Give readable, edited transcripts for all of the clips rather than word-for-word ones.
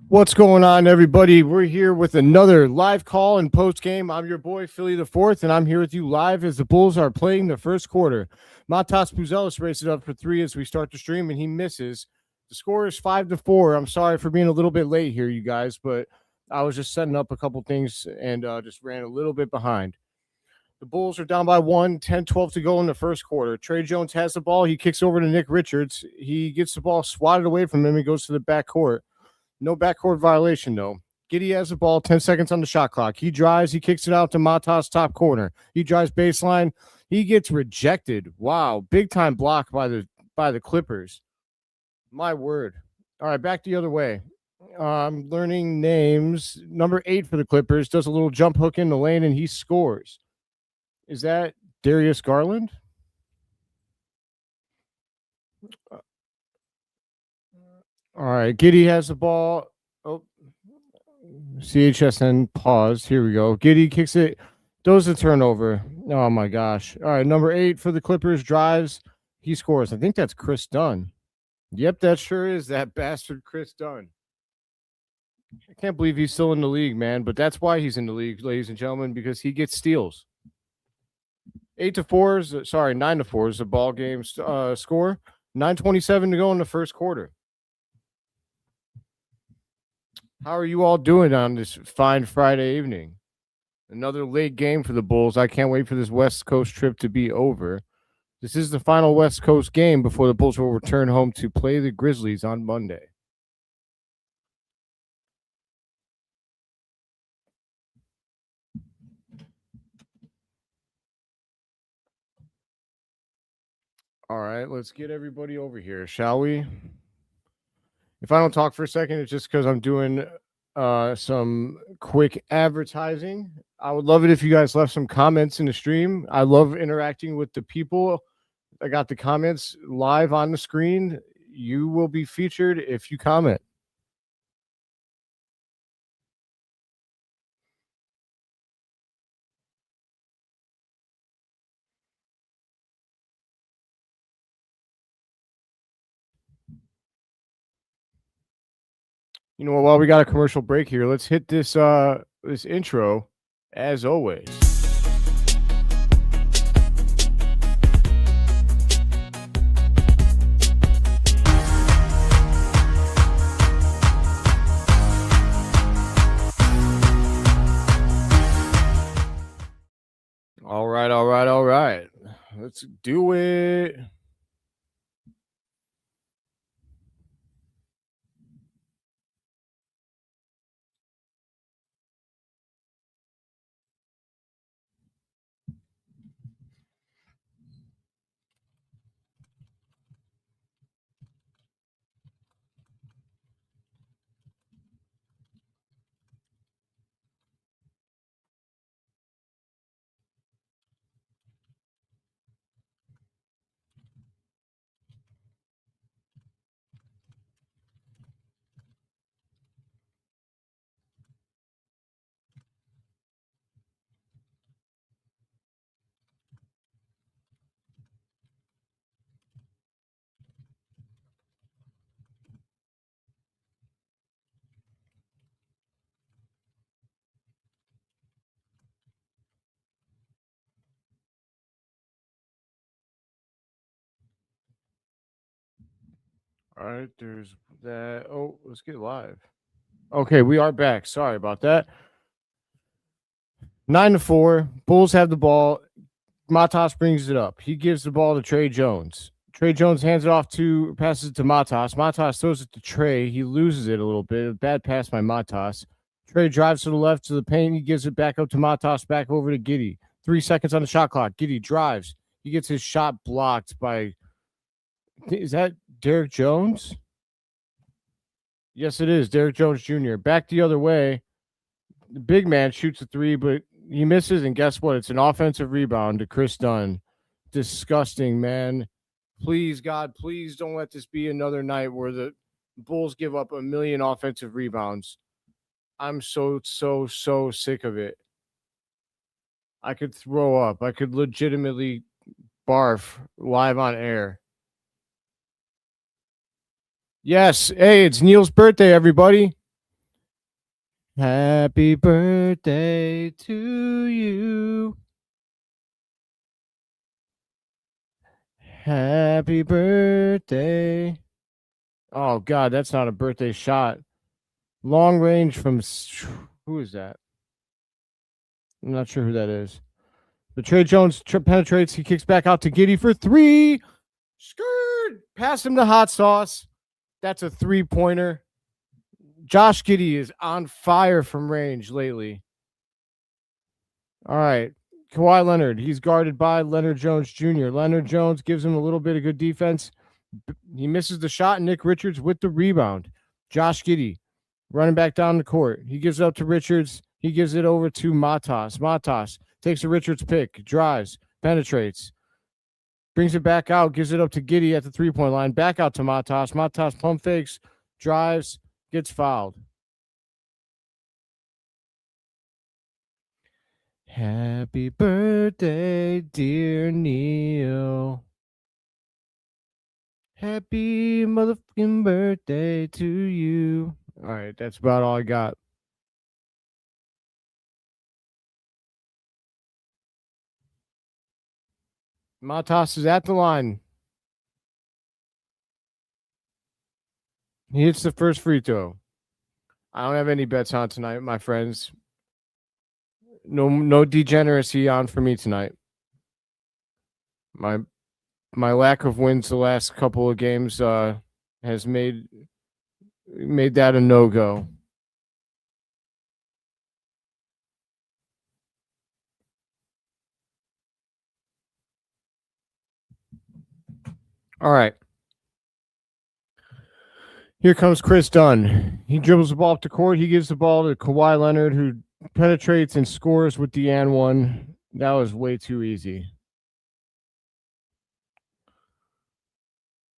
What's going on, everybody? We're here with another live call and post game. I'm your boy, Philly the Fourth, and I'm here with you live as the Bulls are playing the first quarter. Matas Puzelis races up for three as we start the stream, and he misses. The score is 5-4. I'm sorry for being a little bit late here, you guys, but I was just setting up a couple things and just ran a little bit behind. The Bulls are down by 10-12 to go in the first quarter. Tre Jones has the ball. He kicks over to Nick Richards. He gets the ball swatted away from him and goes to the backcourt. No backcourt violation, though. Giddey has the ball, 10 seconds on the shot clock. He drives. He kicks it out to Matas' top corner. He drives baseline. He gets rejected. Wow, big-time block by the Clippers. My word. All right, back the other way. I'm learning names. Number 8 for the Clippers does a little jump hook in the lane, and he scores. Is that Darius Garland? All right, Giddey has the ball. Oh, CHSN paused. Here we go. Giddey kicks it. Does the turnover. Oh, my gosh. All right, number 8 for the Clippers drives. He scores. I think that's Chris Dunn. Yep, that sure is that bastard Chris Dunn. I can't believe he's still in the league, man, but that's why he's in the league, ladies and gentlemen, because he gets steals. 9-4 is the ball game score. 9:27 to go in the first quarter. How are you all doing on this fine Friday evening? Another late game for the Bulls. I can't wait for this West Coast trip to be over. This is the final West Coast game before the Bulls will return home to play the Grizzlies on Monday. All right, let's get everybody over here, shall we? If I don't talk for a second, it's just because I'm doing some quick advertising. I would love it if you guys left some comments in the stream. I love interacting with the people. I got the comments live on the screen. You will be featured if you comment. You know what? While we got a commercial break here, let's hit this this intro as always. All right. Let's do it. All right, there's that. Oh, let's get live. Okay, we are back. Sorry about that. 9-4. Bulls have the ball. Matas brings it up. He gives the ball to Tre Jones. Tre Jones hands it off passes it to Matas. Matas throws it to Tre. He loses it a little bit. A bad pass by Matas. Tre drives to the left to the paint. He gives it back up to Matas, back over to Giddey. 3 seconds on the shot clock. Giddey drives. He gets his shot blocked by... Is that Derek Jones? Yes, it is. Derek Jones Jr. Back the other way. The big man shoots a 3, but he misses, and guess what? It's an offensive rebound to Chris Dunn. Disgusting, man. Please, God, please don't let this be another night where the Bulls give up a million offensive rebounds. I'm so sick of it. I could throw up. I could legitimately barf live on air. Yes. Hey, it's Neil's birthday, everybody. Happy birthday to you. Happy birthday. Oh, God, that's not a birthday shot. Long range from who is that? I'm not sure who that is. But Trey Jones penetrates. He kicks back out to Giddey for three. Skirt. Pass him the hot sauce. That's a 3-pointer. Josh Giddey is on fire from range lately. All right. Kawhi Leonard. He's guarded by Leonard Jones Jr. Leonard Jones gives him a little bit of good defense. He misses the shot. Nick Richards with the rebound. Josh Giddey running back down the court. He gives it up to Richards. He gives it over to Matas. Matas takes a Richards pick, drives, penetrates, brings it back out, gives it up to Giddey at the 3-point line, back out to Matas. Matas pump fakes, drives, gets fouled. Happy birthday, dear Neil. Happy motherfucking birthday to you. All right, that's about all I got. Matas is at the line. He hits the first free throw. I don't have any bets on tonight, my friends. No degeneracy on for me tonight. My lack of wins the last couple of games has made that a no-go. All right. Here comes Chris Dunn. He dribbles the ball up the court. He gives the ball to Kawhi Leonard, who penetrates and scores with the and one. That was way too easy.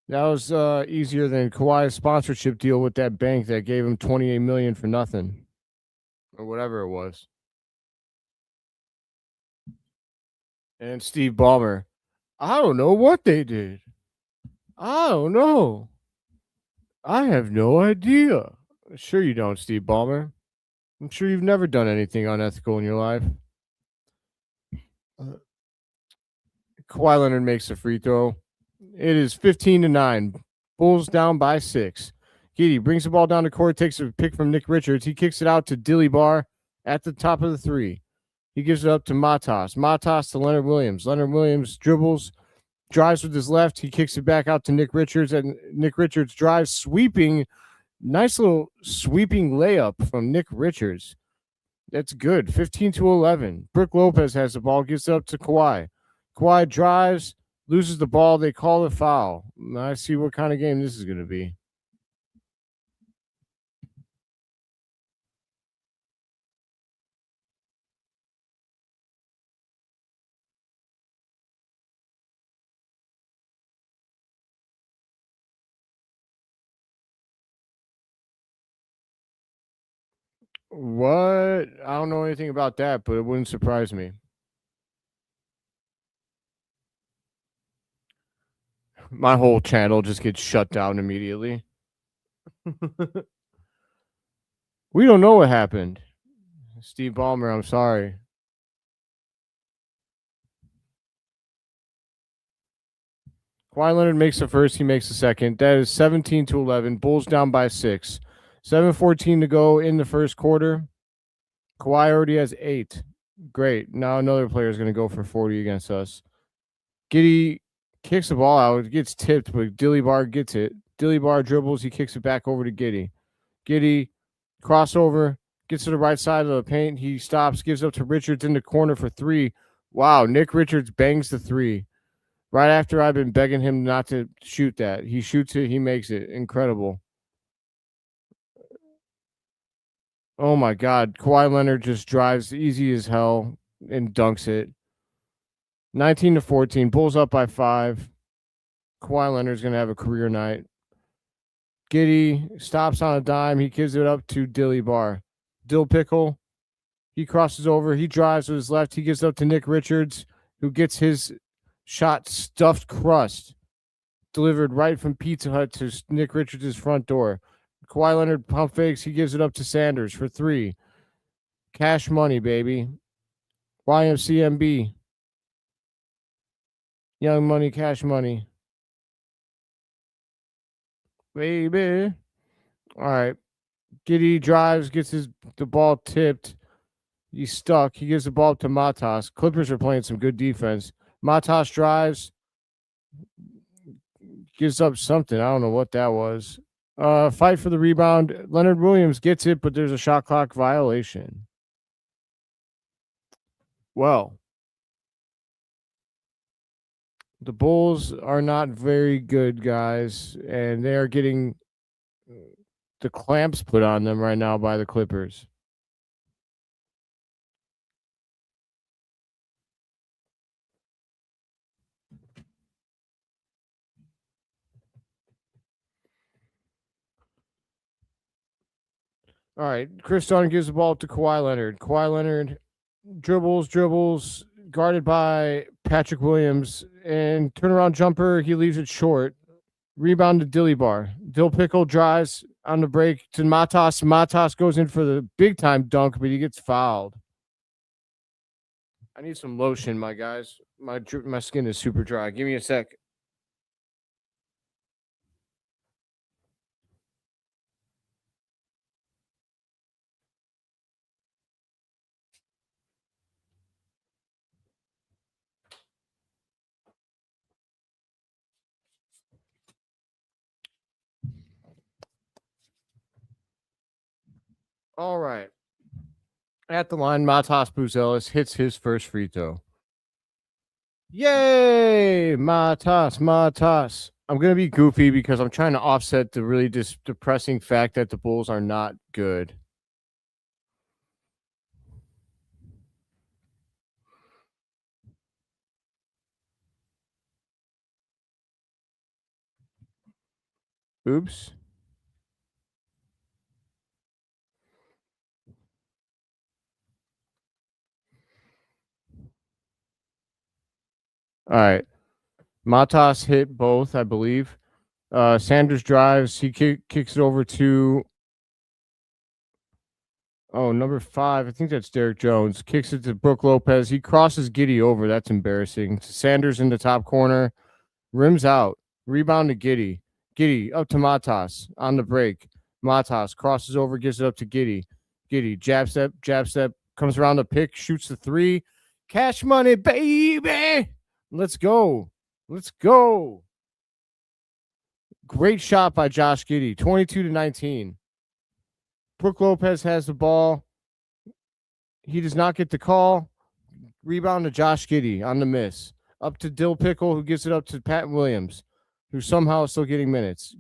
That was easier than Kawhi's sponsorship deal with that bank that gave him $28 million for nothing, or whatever it was. And Steve Ballmer. I don't know what they did. I don't know. I have no idea. Sure you don't, Steve Ballmer. I'm sure you've never done anything unethical in your life. Kawhi Leonard makes a free throw. It is 15-9. Bulls down by 6. Giddey brings the ball down the court, takes a pick from Nick Richards. He kicks it out to Dilly Bar at the top of the 3. He gives it up to Matas. Matas to Leonard Williams. Leonard Williams dribbles, drives with his left. He kicks it back out to Nick Richards, and Nick Richards drives, sweeping. Nice little sweeping layup from Nick Richards. That's good. 15-11. Brook Lopez has the ball, gives it up to Kawhi. Kawhi drives, loses the ball. They call a foul. I see what kind of game this is going to be. What? I don't know anything about that, but it wouldn't surprise me. My whole channel just gets shut down immediately. We don't know what happened. Steve Ballmer, I'm sorry. Kawhi Leonard makes the first. He makes the second. That is 17-11. Bulls down by 6. 7:14 to go in the first quarter. Kawhi already has 8. Great. Now another player is going to go for 40 against us. Giddey kicks the ball out. It gets tipped, but Dilly Bar gets it. Dilly Bar dribbles. He kicks it back over to Giddey. Giddey, crossover, gets to the right side of the paint. He stops, gives up to Richards in the corner for 3. Wow, Nick Richards bangs the 3. Right after I've been begging him not to shoot that. He shoots it. He makes it. Incredible. Oh, my God. Kawhi Leonard just drives easy as hell and dunks it. 19-14. Bulls up by 5. Kawhi Leonard's going to have a career night. Giddey stops on a dime. He gives it up to Dilly Bar. Dill Pickle. He crosses over. He drives with his left. He gives it up to Nick Richards, who gets his shot stuffed crust delivered right from Pizza Hut to Nick Richards' front door. Kawhi Leonard pump fakes. He gives it up to Sanders for 3. Cash money, baby. YMCMB. Young money, cash money. Baby. All right. Giddy drives, gets the ball tipped. He's stuck. He gives the ball to Matas. Clippers are playing some good defense. Matas drives, gives up something. I don't know what that was. Fight for the rebound. Leonard Williams gets it, but there's a shot clock violation. Well, the Bulls are not very good, guys, and they are getting the clamps put on them right now by the Clippers. All right, Chris Dunn gives the ball to Kawhi Leonard. Kawhi Leonard dribbles, guarded by Patrick Williams, and turnaround jumper. He leaves it short. Rebound to Dilly Bar. Dill Pickle drives on the break to Matas. Matas goes in for the big time dunk, but he gets fouled. I need some lotion, my guys. My skin is super dry. Give me a sec. All right. At the line, Matas Buzelis hits his first free throw. Yay! Matas. I'm going to be goofy because I'm trying to offset the really depressing fact that the Bulls are not good. Oops. All right. Matas hit both, I believe. Sanders drives. He kicks it over to number 5. I think that's Derek Jones. Kicks it to Brook Lopez. He crosses Giddy over. That's embarrassing. Sanders in the top corner. Rims out. Rebound to Giddy. Giddy up to Matas on the break. Matas crosses over, gives it up to Giddy. Giddy jab step, comes around the pick, shoots the 3. Cash money, baby. Let's go. Great shot by Josh Giddy, 22-19. Brook Lopez has the ball. He does not get the call. Rebound to Josh Giddy on the miss. Up to Dill Pickle, who gives it up to Pat Williams, who somehow is still getting minutes.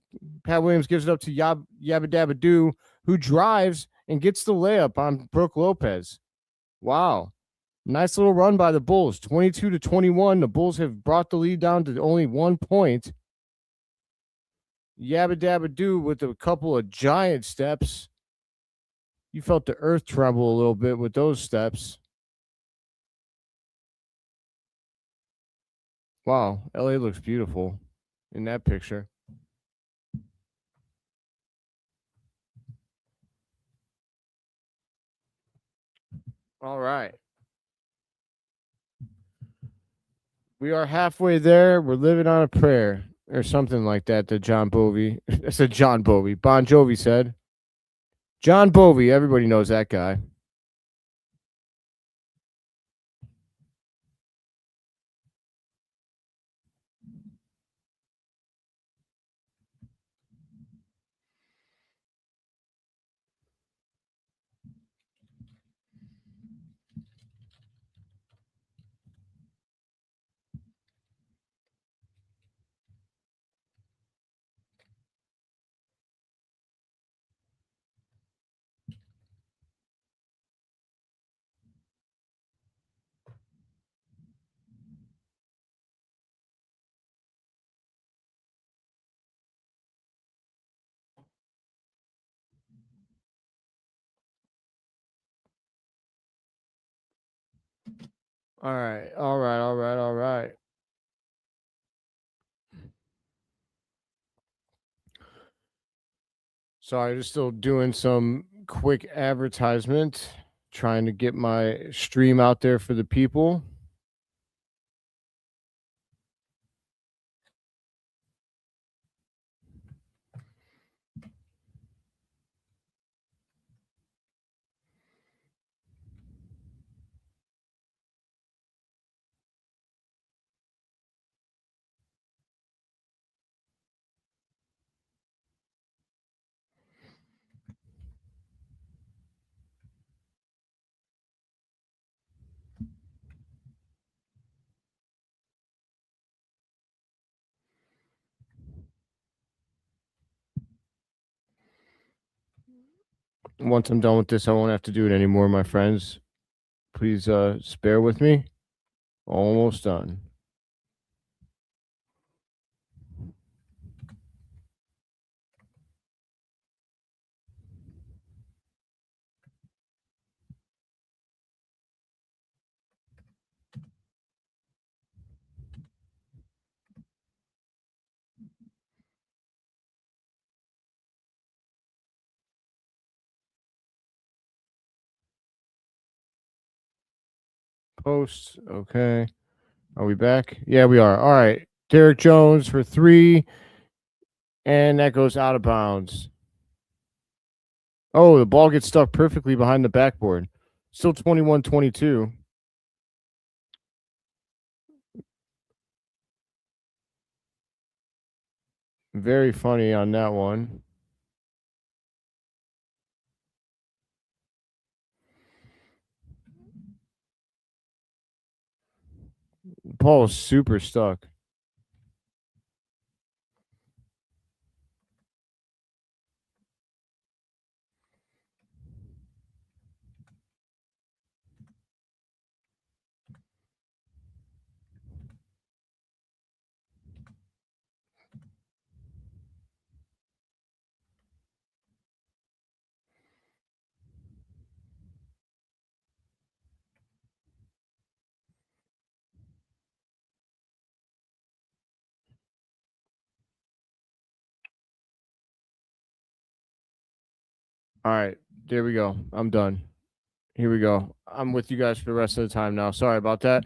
Pat Williams gives it up to Yabba Dabba Doo, who drives and gets the layup on Brook Lopez. Wow. Nice little run by the Bulls. 22-21. The Bulls have brought the lead down to only 1 point. Yabba Dabba Doo with a couple of giant steps. You felt the earth tremble a little bit with those steps. Wow, LA looks beautiful in that picture. All right. We are halfway there. We're living on a prayer or something like that John Bovi. I said John Bovi. Bon Jovi said. John Bovi. Everybody knows that guy. All right. Sorry, just still doing some quick advertisement. Trying to get my stream out there for the people. Once I'm done with this, I won't have to do it anymore, my friends. Please spare with me. Almost done. Post. Okay. Are we back? Yeah, we are. All right. Derek Jones for 3. And that goes out of bounds. Oh, the ball gets stuck perfectly behind the backboard. Still 21-22. Very funny on that one. Ball is super stuck. All right. There we go. I'm done. Here we go. I'm with you guys for the rest of the time now. Sorry about that.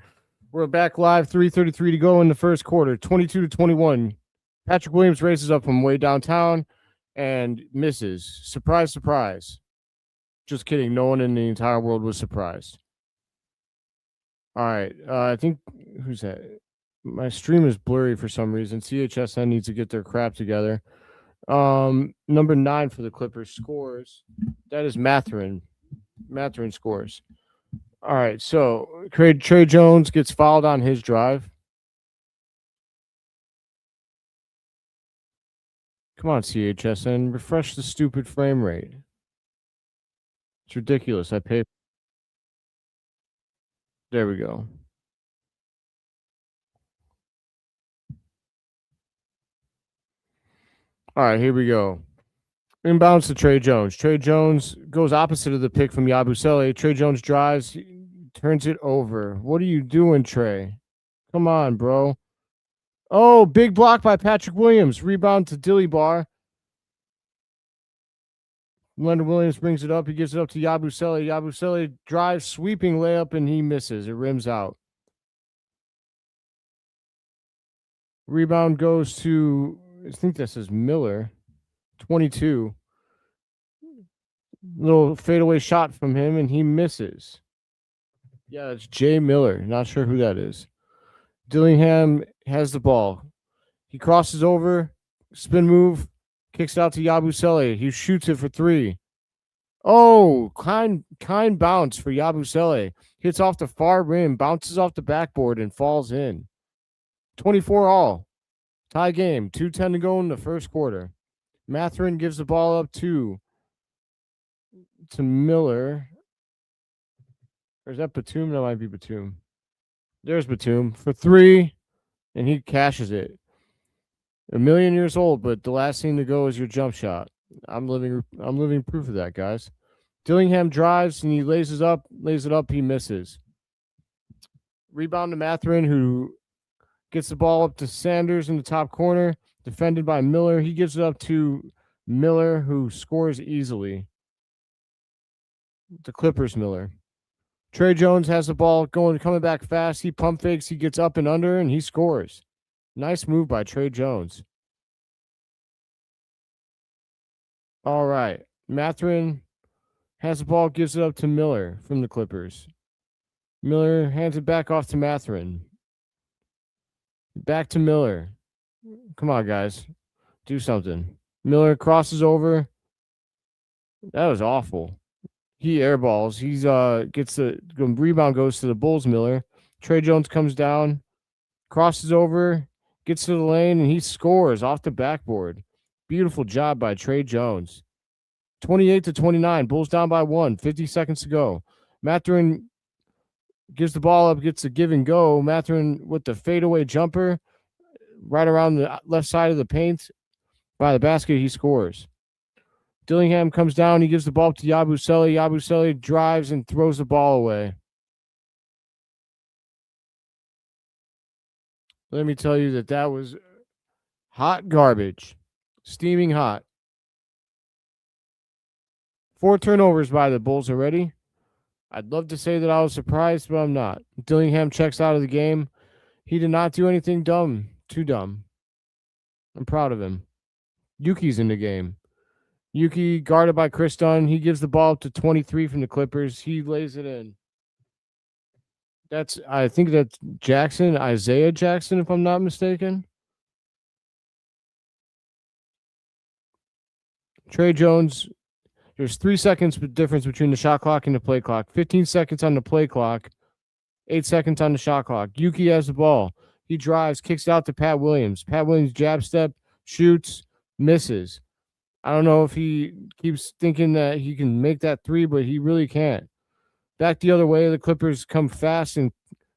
We're back live. 3:33 to go in the first quarter. 22-21. Patrick Williams races up from way downtown and misses. Surprise, surprise. Just kidding. No one in the entire world was surprised. All right. I think who's that? My stream is blurry for some reason. CHSN needs to get their crap together. Number 9 for the Clippers scores. That is Mathurin. Mathurin scores. All right. So Trey Jones gets fouled on his drive. Come on, CHSN. Refresh the stupid frame rate. It's ridiculous. I pay. There we go. All right, here we go. Inbounds to Trey Jones. Trey Jones goes opposite of the pick from Yabusele. Trey Jones drives, turns it over. What are you doing, Trey? Come on, bro. Oh, big block by Patrick Williams. Rebound to Dilly Bar. Leonard Williams brings it up. He gives it up to Yabusele. Yabusele drives, sweeping layup, and he misses. It rims out. Rebound goes to, I think this is Miller. 22. Little fadeaway shot from him, and he misses. Yeah, it's Jay Miller. Not sure who that is. Dillingham has the ball. He crosses over, spin move, kicks it out to Yabusele. He shoots it for 3. Oh, kind bounce for Yabusele. Hits off the far rim, bounces off the backboard, and falls in. 24 all. Tie game. 2:10 to go in the first quarter. Mathurin gives the ball up to Miller. Or is that Batum? That might be Batum. There's Batum for 3, and he cashes it. A million years old, but the last thing to go is your jump shot. I'm living proof of that, guys. Dillingham drives and he lays it up, he misses. Rebound to Mathurin, who gets the ball up to Sanders in the top corner, defended by Miller. He gives it up to Miller, who scores easily. The Clippers Miller. Trey Jones has the ball coming back fast. He pump fakes. He gets up and under, and he scores. Nice move by Trey Jones. All right. Mathurin has the ball, gives it up to Miller from the Clippers. Miller hands it back off to Mathurin. Back to Miller. Come on, guys. Do something. Miller crosses over. That was awful. He airballs. He's gets the rebound, goes to the Bulls. Miller. Trey Jones comes down, crosses over, gets to the lane, and he scores off the backboard. Beautiful job by Trey Jones. 28-29. Bulls down by 1. 50 seconds to go. Mathurin gives the ball up, gets a give and go. Mathurin with the fadeaway jumper right around the left side of the paint by the basket. He scores. Dillingham comes down. He gives the ball to Yabusele. Yabusele drives and throws the ball away. Let me tell you that was hot garbage. Steaming hot. 4 turnovers by the Bulls already. I'd love to say that I was surprised, but I'm not. Dillingham checks out of the game. He did not do anything dumb. Too dumb. I'm proud of him. Yuki's in the game. Yuki guarded by Chris Dunn. He gives the ball up to 23 from the Clippers. He lays it in. I think that's Jackson, Isaiah Jackson, if I'm not mistaken. Trey Jones, there's 3 seconds difference between the shot clock and the play clock. 15 seconds on the play clock, 8 seconds on the shot clock. Yuki has the ball. He drives, kicks it out to Pat Williams. Pat Williams jab step, shoots, misses. I don't know if he keeps thinking that he can make that 3, but he really can't. Back the other way, the Clippers come fast, and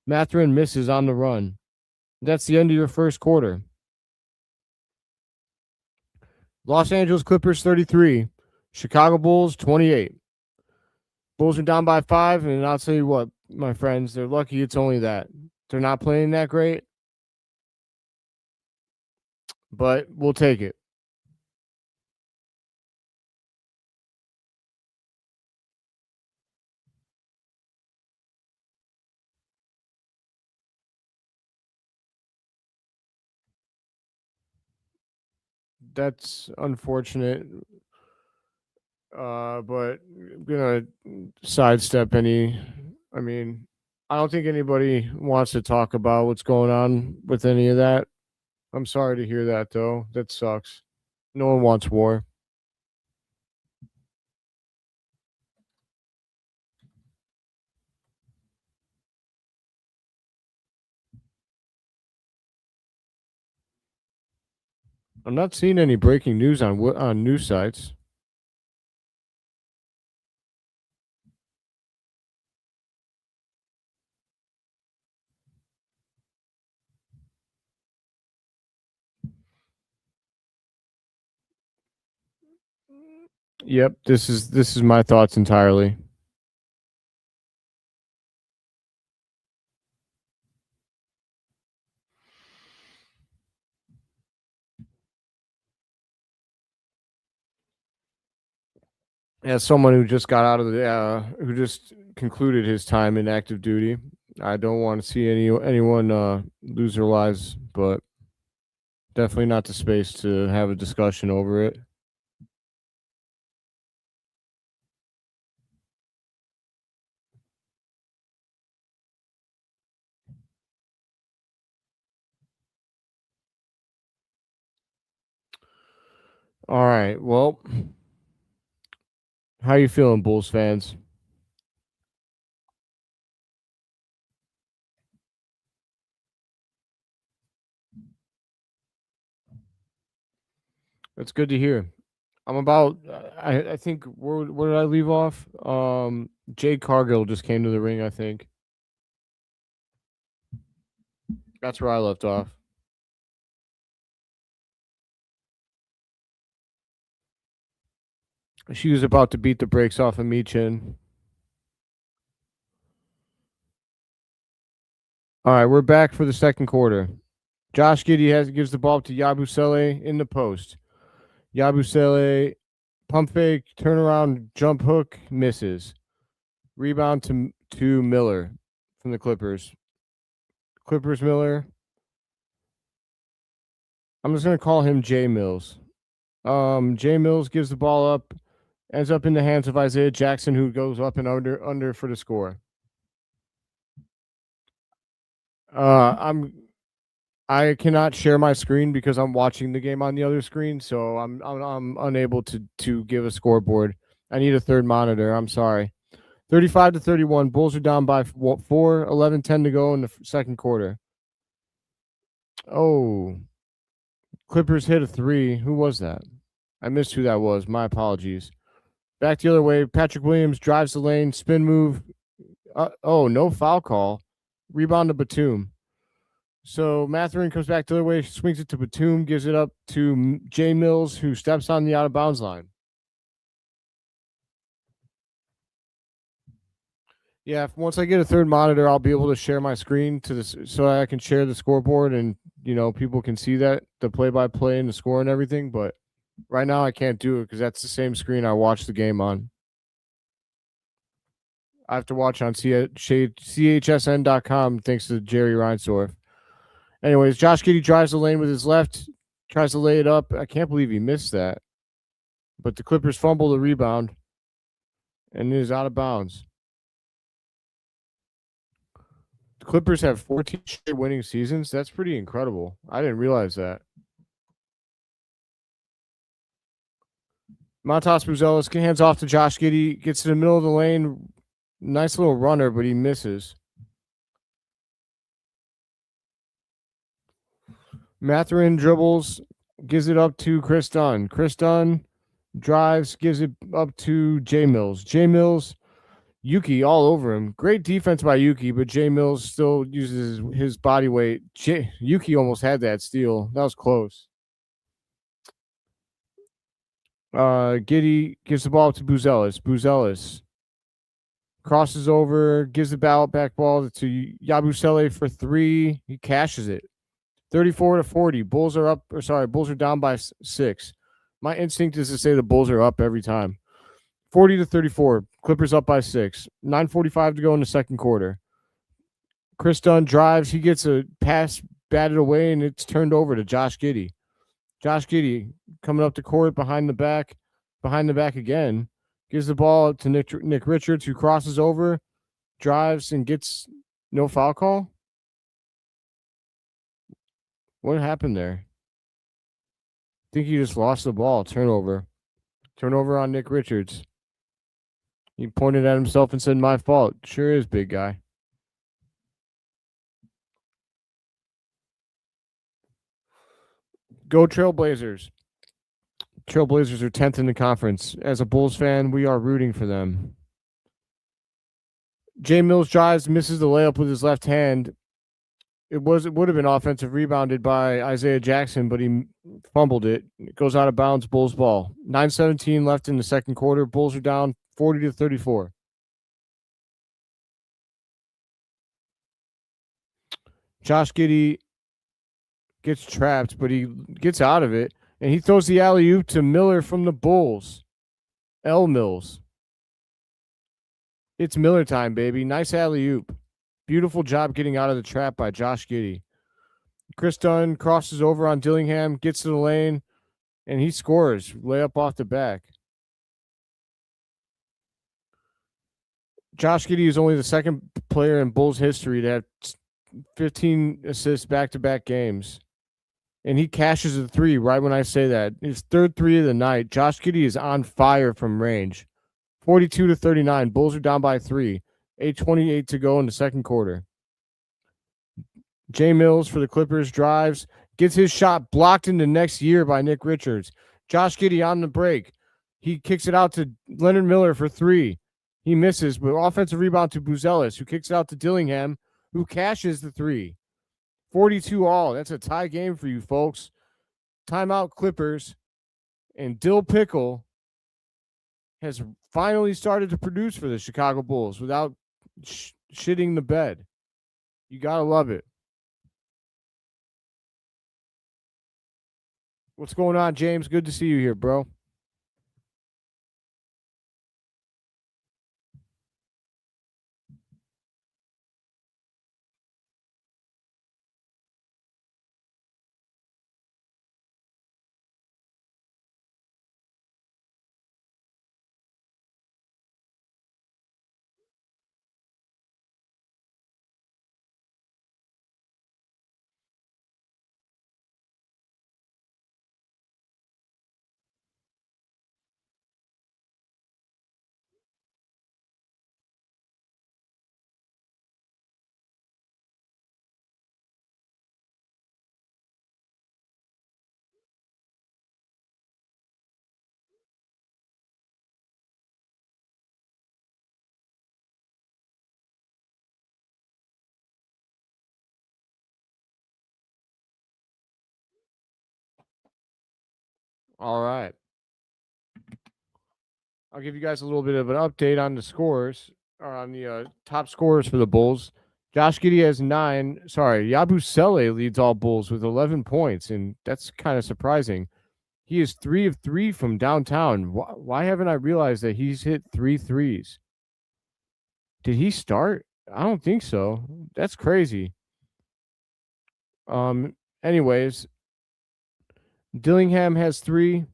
Mathurin misses on the run. That's the end of your first quarter. Los Angeles Clippers 33, Chicago Bulls 28. Bulls are down by 5, and I'll tell you what, my friends, they're lucky it's only that. They're not playing that great, but we'll take it. That's unfortunate, but I'm gonna sidestep any. I mean, I don't think anybody wants to talk about what's going on with any of that. I'm sorry to hear that, though. That sucks. No one wants war. I'm not seeing any breaking news on news sites. Yep, this is my thoughts entirely. As someone who just got out of the who just concluded his time in active duty, I don't want to see anyone lose their lives, but definitely not the space to have a discussion over it. All right. Well, how you feeling, Bulls fans? That's good to hear. I'm about. I think where did I leave off? Jade Cargill just came to the ring. I think that's where I left off. She was about to beat the brakes off of Michin. All right, we're back for the second quarter. Josh Giddey gives the ball to Yabusele in the post. Yabusele pump fake, turnaround, jump hook, misses. Rebound to to Miller from the Clippers. Clippers Miller. I'm just going to call him J Mills. J Mills gives the ball up, ends up in the hands of Isaiah Jackson, who goes up and under for the score. I cannot share my screen because I'm watching the game on the other screen, so I'm unable to give a scoreboard. I need a third monitor. I'm sorry. 35-31. Bulls are down by 4. 11-10 to go in the second quarter. Oh, Clippers hit a 3. Who was that? I missed who that was. My apologies. Back the other way. Patrick Williams drives the lane. Spin move. No foul call. Rebound to Batum. So Mathurin comes back the other way, swings it to Batum, gives it up to J Mills, who steps on the out of bounds line. Yeah, once I get a third monitor, I'll be able to share my screen to this so I can share the scoreboard and people can see that the play-by-play and the score and everything. But right now I can't do it because that's the same screen I watched the game on. I have to watch on CHSN.com thanks to Jerry Reinsdorf. Anyways, Josh Giddey drives the lane with his left, tries to lay it up. I can't believe he missed that. But the Clippers fumble the rebound, and it is out of bounds. The Clippers have 14 straight winning seasons. That's pretty incredible. I didn't realize that. Montas Buzelis hands off to Josh Giddey, gets to the middle of the lane. Nice little runner, but he misses. Mathurin dribbles, gives it up to Chris Dunn. Chris Dunn drives, gives it up to J Mills. J Mills, Yuki all over him. Great defense by Yuki, but J Mills still uses his body weight. Yuki almost had that steal. That was close. Giddey gives the ball to Buzelis. Buzelis crosses over, gives the back ball to Yabusele for 3. He cashes it. 34-40. Bulls are down by 6. My instinct is to say the Bulls are up every time. 40-34. Clippers up by 6. 9:45 to go in the second quarter. Chris Dunn drives. He gets a pass batted away, and it's turned over to Josh Giddey. Josh Giddey coming up the court behind the back again. Gives the ball to Nick Richards, who crosses over, drives, and gets no foul call. What happened there? I think he just lost the ball. Turnover on Nick Richards. He pointed at himself and said, "My fault." Sure is, big guy. Go Trailblazers. Trailblazers are 10th in the conference. As a Bulls fan, we are rooting for them. J Mills drives, misses the layup with his left hand. It would have been offensive rebounded by Isaiah Jackson, but he fumbled it. It goes out of bounds, Bulls ball. 9:17 left in the second quarter. Bulls are down 40-34. Josh Giddey gets trapped, but he gets out of it, and he throws the alley-oop to Miller from the Bulls. L. Mills. It's Miller time, baby. Nice alley-oop. Beautiful job getting out of the trap by Josh Giddey. Chris Dunn crosses over on Dillingham, gets to the lane, and he scores. Layup off the back. Josh Giddey is only the second player in Bulls history to have 15 assists back-to-back games. And he cashes a 3 right when I say that. His third 3 of the night. Josh Giddey is on fire from range. 42-39. Bulls are down by 3. 8:28 to go in the second quarter. J Mills for the Clippers drives, gets his shot blocked into next year by Nick Richards. Josh Giddey on the break. He kicks it out to Leonard Miller for 3. He misses, but offensive rebound to Buzelis, who kicks it out to Dillingham, who cashes the 3. 42 all. That's a tie game for you folks. Timeout Clippers. And Dill Pickle has finally started to produce for the Chicago Bulls without shitting the bed. You got to love it. What's going on, James? Good to see you here, bro. All right. I'll give you guys a little bit of an update on the scores, or on the top scorers for the Bulls. Josh Giddey has 9. Sorry, Yabusele leads all Bulls with 11 points, and that's kind of surprising. He is 3 of 3 from downtown. Why haven't I realized that he's hit 3 threes? Did he start? I don't think so. That's crazy. Anyways, Dillingham has 3.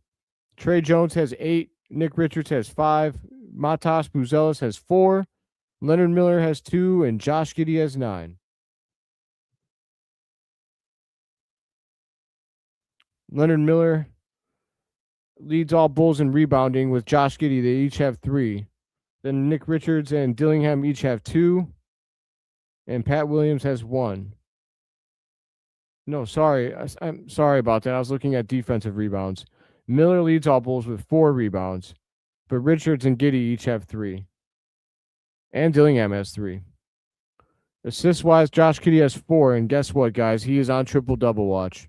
Trey Jones has 8. Nick Richards has 5. Matas Buzelis has 4. Leonard Miller has 2. And Josh Giddey has 9. Leonard Miller leads all Bulls in rebounding with Josh Giddey. They each have 3. Then Nick Richards and Dillingham each have 2. And Pat Williams has 1. No, sorry. I'm sorry about that. I was looking at defensive rebounds. Miller leads all Bulls with 4 rebounds, but Richards and Giddey each have 3. And Dillingham has 3. Assist-wise, Josh Giddey has 4, and guess what, guys? He is on triple-double watch.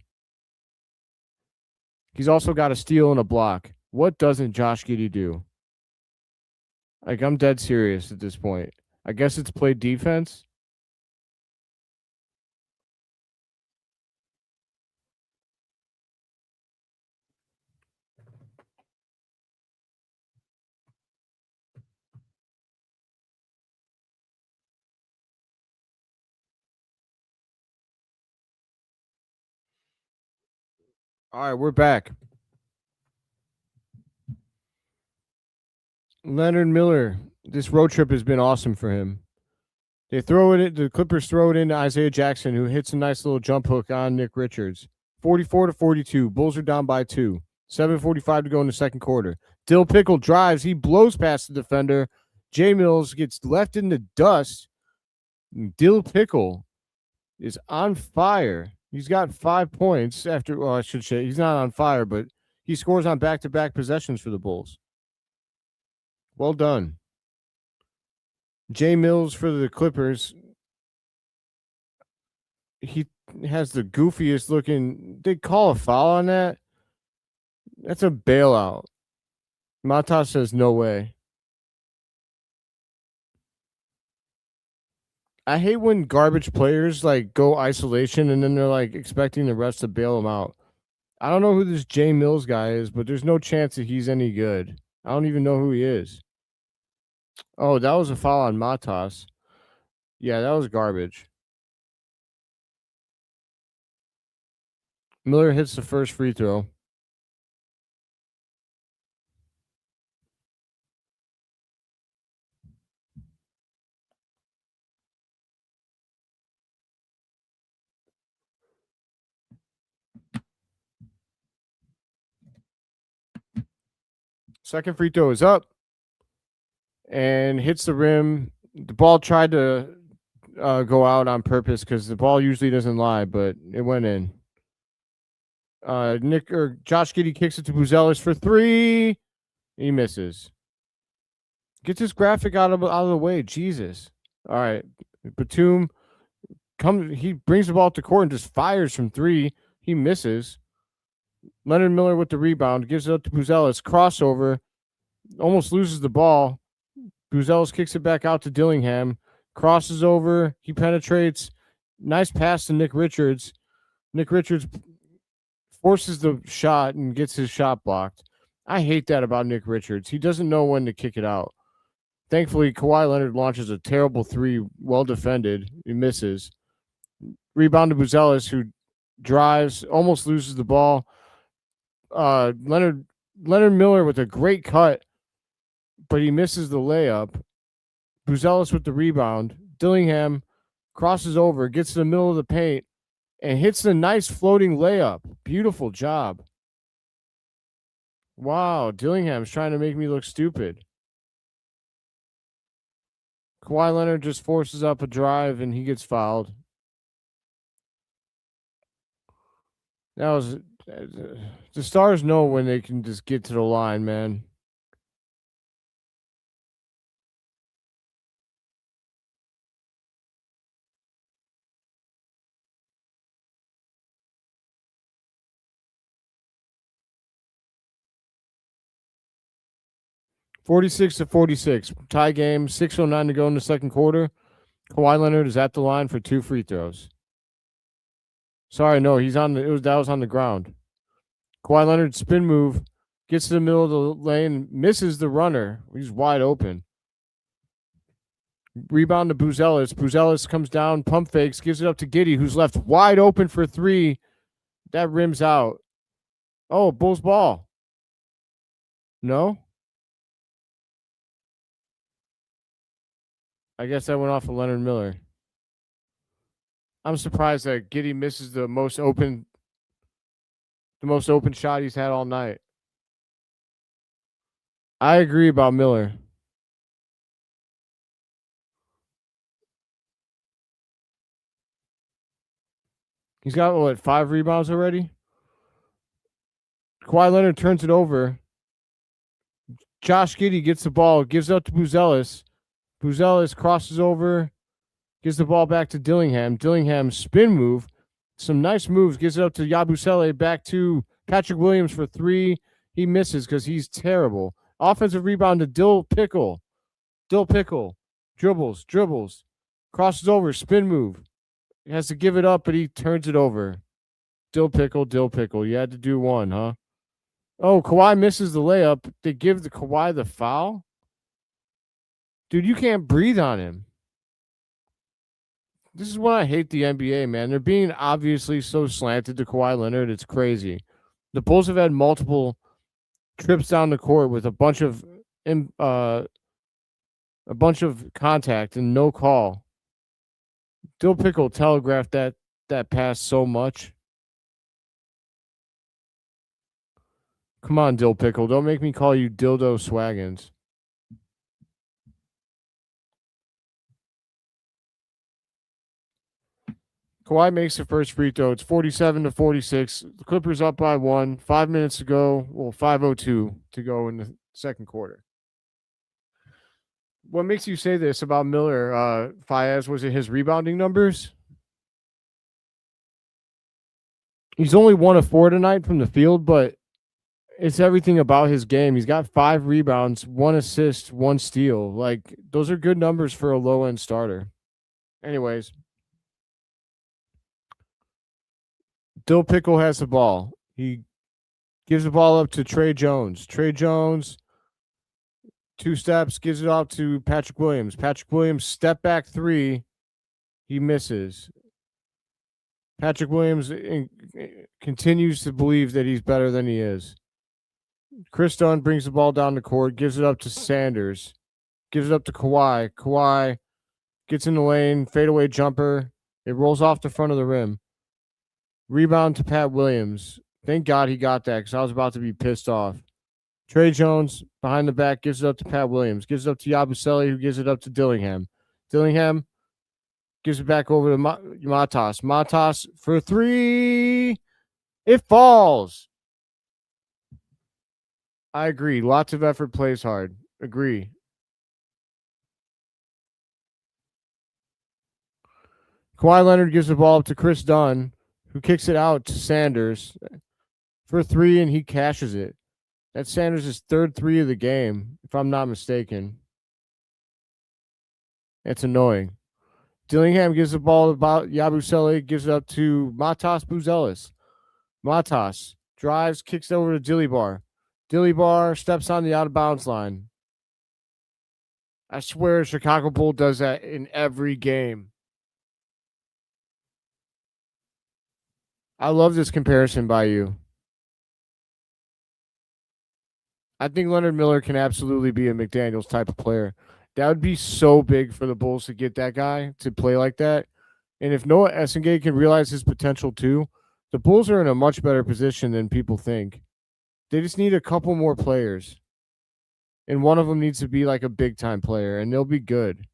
He's also got a steal and a block. What doesn't Josh Giddey do? Like, I'm dead serious at this point. I guess it's play defense. All right, we're back. Leonard Miller, this road trip has been awesome for him. They throw it. The Clippers throw it into Isaiah Jackson, who hits a nice little jump hook on Nick Richards. 44-42. Bulls are down by 2. 7:45 to go in the second quarter. Dill Pickle drives. He blows past the defender. Jay Mills gets left in the dust. Dill Pickle is on fire. He's got 5 points after. Well, I should say he's not on fire, but he scores on back-to-back possessions for the Bulls. Well done. Jay Mills for the Clippers. He has the goofiest looking. They call a foul on that. That's a bailout. Matas says no way. I hate when garbage players like go isolation and then they're like expecting the refs to bail them out. I don't know who this Jay Mills guy is, but there's no chance that he's any good. I don't even know who he is. Oh, that was a foul on Matas. Yeah, that was garbage. Miller hits the first free throw. Second free throw is up and hits the rim. The ball tried to go out on purpose because the ball usually doesn't lie, but it went in. Josh Giddey kicks it to Buzelis for 3. He misses. Get this graphic out of the way, Jesus! All right, Batum he brings the ball to court and just fires from 3. He misses. Leonard Miller with the rebound gives it up to Buzelis. Crossover, almost loses the ball. Buzelis kicks it back out to Dillingham. Crosses over. He penetrates. Nice pass to Nick Richards. Nick Richards forces the shot and gets his shot blocked. I hate that about Nick Richards. He doesn't know when to kick it out. Thankfully, Kawhi Leonard launches a terrible 3, well defended. He misses. Rebound to Buzelis, who drives, almost loses the ball. Leonard Miller with a great cut, but he misses the layup. Buzelis with the rebound. Dillingham crosses over, gets to the middle of the paint, and hits the nice floating layup. Beautiful job. Wow, Dillingham's trying to make me look stupid. Kawhi Leonard just forces up a drive, and he gets fouled. That was the Stars know when they can just get to the line, man. 46-46. Tie game. 6:09 to go in the second quarter. Kawhi Leonard is at the line for 2 free throws. Sorry, no, he's on the. That was on the ground. Kawhi Leonard spin move, gets to the middle of the lane, misses the runner. He's wide open. Rebound to Buzelis. Buzelis comes down, pump fakes, gives it up to Giddey, who's left wide open for 3. That rims out. Oh, Bulls ball. No? I guess that went off of Leonard Miller. I'm surprised that Giddey misses the most open shot he's had all night. I agree about Miller. He's got, what, 5 rebounds already? Kawhi Leonard turns it over. Josh Giddey gets the ball, gives it up to Buzelis. Buzelis crosses over, gives the ball back to Dillingham. Dillingham spin move. Some nice moves. Gives it up to Yabusele. Back to Patrick Williams for 3. He misses because he's terrible. Offensive rebound to Dill Pickle. Dill Pickle. Dribbles. Crosses over. Spin move. He has to give it up, but he turns it over. Dill Pickle. You had to do one, huh? Oh, Kawhi misses the layup. They give the Kawhi the foul? Dude, you can't breathe on him. This is why I hate the NBA, man. They're being obviously so slanted to Kawhi Leonard. It's crazy. The Bulls have had multiple trips down the court with a bunch of contact and no call. Dill Pickle telegraphed that pass so much. Come on, Dill Pickle. Don't make me call you Dildo Swaggins. Kawhi makes the first free throw. It's 47-46. The Clippers up by 1. 5 minutes to go. Well, 5:02 to go in the second quarter. What makes you say this about Miller, Fayez? Was it his rebounding numbers? He's only 1 of 4 tonight from the field, but it's everything about his game. He's got 5 rebounds, 1 assist, 1 steal. Like, those are good numbers for a low-end starter. Anyways. Dill Pickle has the ball. He gives the ball up to Trey Jones. Trey Jones, 2 steps, gives it off to Patrick Williams. Patrick Williams, step back 3. He misses. Patrick Williams continues to believe that he's better than he is. Chris Dunn brings the ball down the court, gives it up to Sanders. Gives it up to Kawhi. Kawhi gets in the lane, fadeaway jumper. It rolls off the front of the rim. Rebound to Pat Williams. Thank God he got that because I was about to be pissed off. Trey Jones behind the back gives it up to Pat Williams. Gives it up to Yabusele, who gives it up to Dillingham. Dillingham gives it back over to Matas. Matas for 3. It falls. I agree. Lots of effort, plays hard. Agree. Kawhi Leonard gives the ball up to Chris Dunn, who kicks it out to Sanders for 3, and he cashes it. That's Sanders' 3rd 3 of the game, if I'm not mistaken. It's annoying. Dillingham gives the ball about Yabusele, gives it up to Matas Buzelis. Matas drives, kicks it over to Dillybar. Dillybar steps on the out-of-bounds line. I swear Chicago Bull does that in every game. I love this comparison by you. I think Leonard Miller can absolutely be a McDaniels type of player. That would be so big for the Bulls to get that guy to play like that. And if Noah Essengate can realize his potential too, the Bulls are in a much better position than people think. They just need a couple more players. And one of them needs to be like a big-time player, and they'll be good.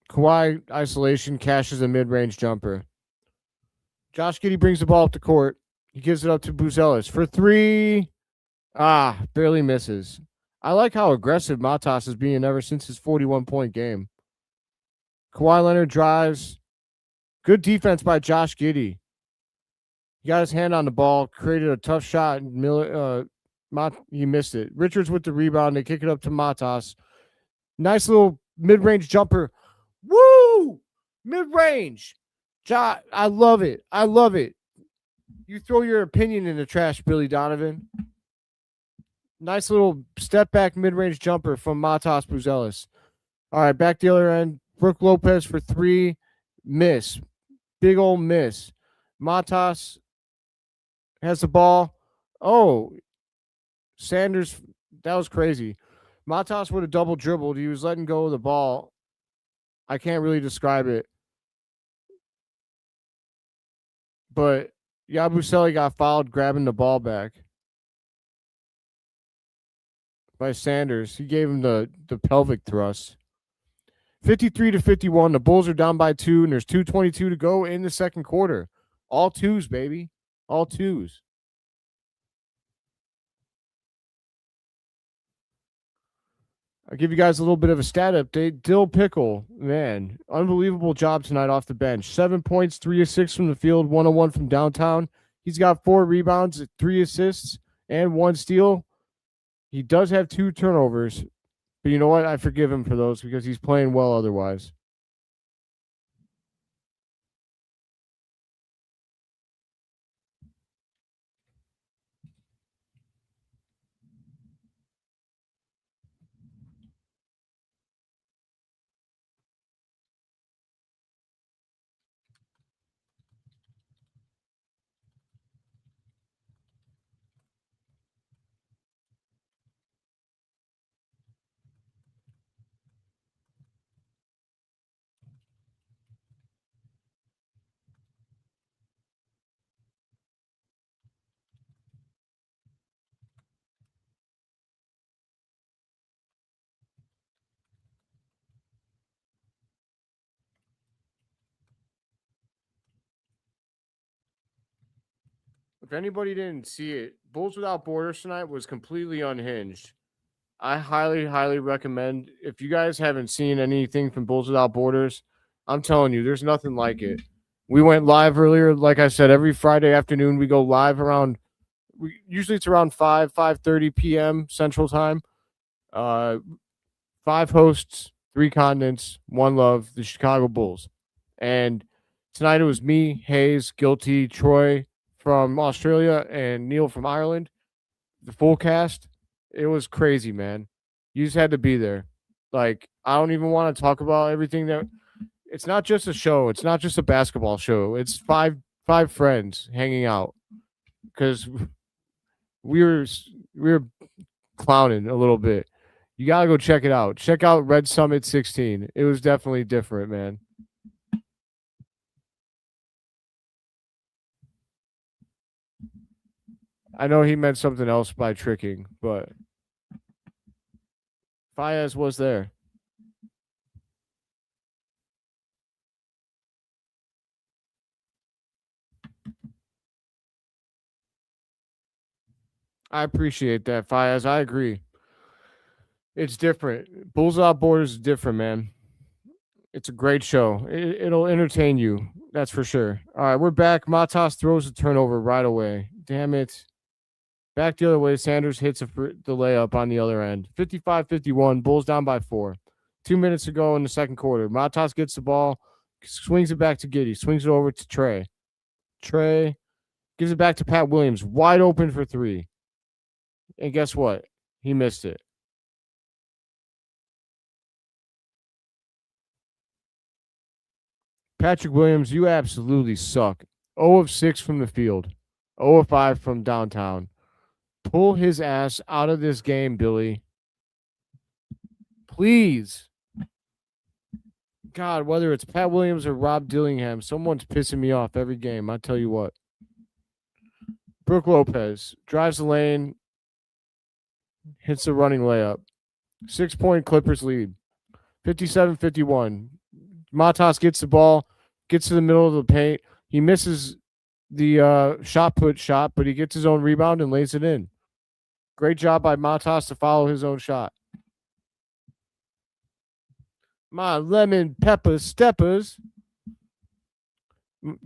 Kawhi isolation cashes a mid-range jumper. Josh Giddey brings the ball up the court. He gives it up to Buzelis for 3. Barely misses. I like how aggressive Matas is being ever since his 41-point game. Kawhi Leonard drives. Good defense by Josh Giddey. He got his hand on the ball, created a tough shot. Miller He missed it. Richards with the rebound. They kick it up to Matas. Nice little mid-range jumper. Woo! Mid-range. I love it. I love it. You throw your opinion in the trash, Billy Donovan. Nice little step-back mid-range jumper from Matas Buzelis. All right, back the other end. Brook Lopez for 3. Miss. Big old miss. Matas has the ball. Oh, Sanders, that was crazy. Matas would have double dribbled. He was letting go of the ball. I can't really describe it. But Yabusele got fouled grabbing the ball back by Sanders. He gave him the pelvic thrust. 53-51. The Bulls are down by 2, and there's 2:22 to go in the second quarter. All twos, baby. All twos. I'll give you guys a little bit of a stat update. Dill Pickle, man, unbelievable job tonight off the bench. 7 points, 3 of 6 from the field, 1 of 1 from downtown. He's got 4 rebounds, 3 assists, and 1 steal. He does have 2 turnovers, but you know what? I forgive him for those because he's playing well otherwise. If anybody didn't see it, Bulls Without Borders tonight was completely unhinged. I highly, highly recommend. If you guys haven't seen anything from Bulls Without Borders, I'm telling you, there's nothing like it. We went live earlier. Like I said, every Friday afternoon, we go live around, usually it's around 5:30 p.m. Central Time. 5 hosts, 3 continents, 1 love, the Chicago Bulls. And tonight it was me, Hayes, Guilty, Troy from Australia, and Neil from Ireland. The full cast. It was crazy, man. You just had to be there. Like, I don't even want to talk about everything that. It's not just a show. It's not just a basketball show. It's five friends hanging out because we were clowning a little bit. You gotta go check it out. Check out Red Summit 16. It was definitely different, man. I know he meant something else by tricking, but Faez was there. I appreciate that, Faez. I agree. It's different. Bulls Without Borders is different, man. It's a great show. It'll entertain you. That's for sure. All right, we're back. Matas throws a turnover right away. Damn it. Back the other way. Sanders hits the layup on the other end. 55-51. Bulls down by 4. 2 minutes to go in the second quarter. Matas gets the ball, swings it back to Giddey, swings it over to Trey. Trey gives it back to Pat Williams, wide open for 3. And guess what? He missed it. Patrick Williams, you absolutely suck. 0 of 6 from the field. 0 of 5 from downtown. Pull his ass out of this game, Billy. Please. God, whether it's Pat Williams or Rob Dillingham, someone's pissing me off every game. I tell you what. Brook Lopez drives the lane, hits the running layup. 6-point Clippers lead. 57-51. Matas gets the ball, gets to the middle of the paint. He misses the shot, but he gets his own rebound and lays it in. Great job by Matas to follow his own shot. My lemon pepper steppers.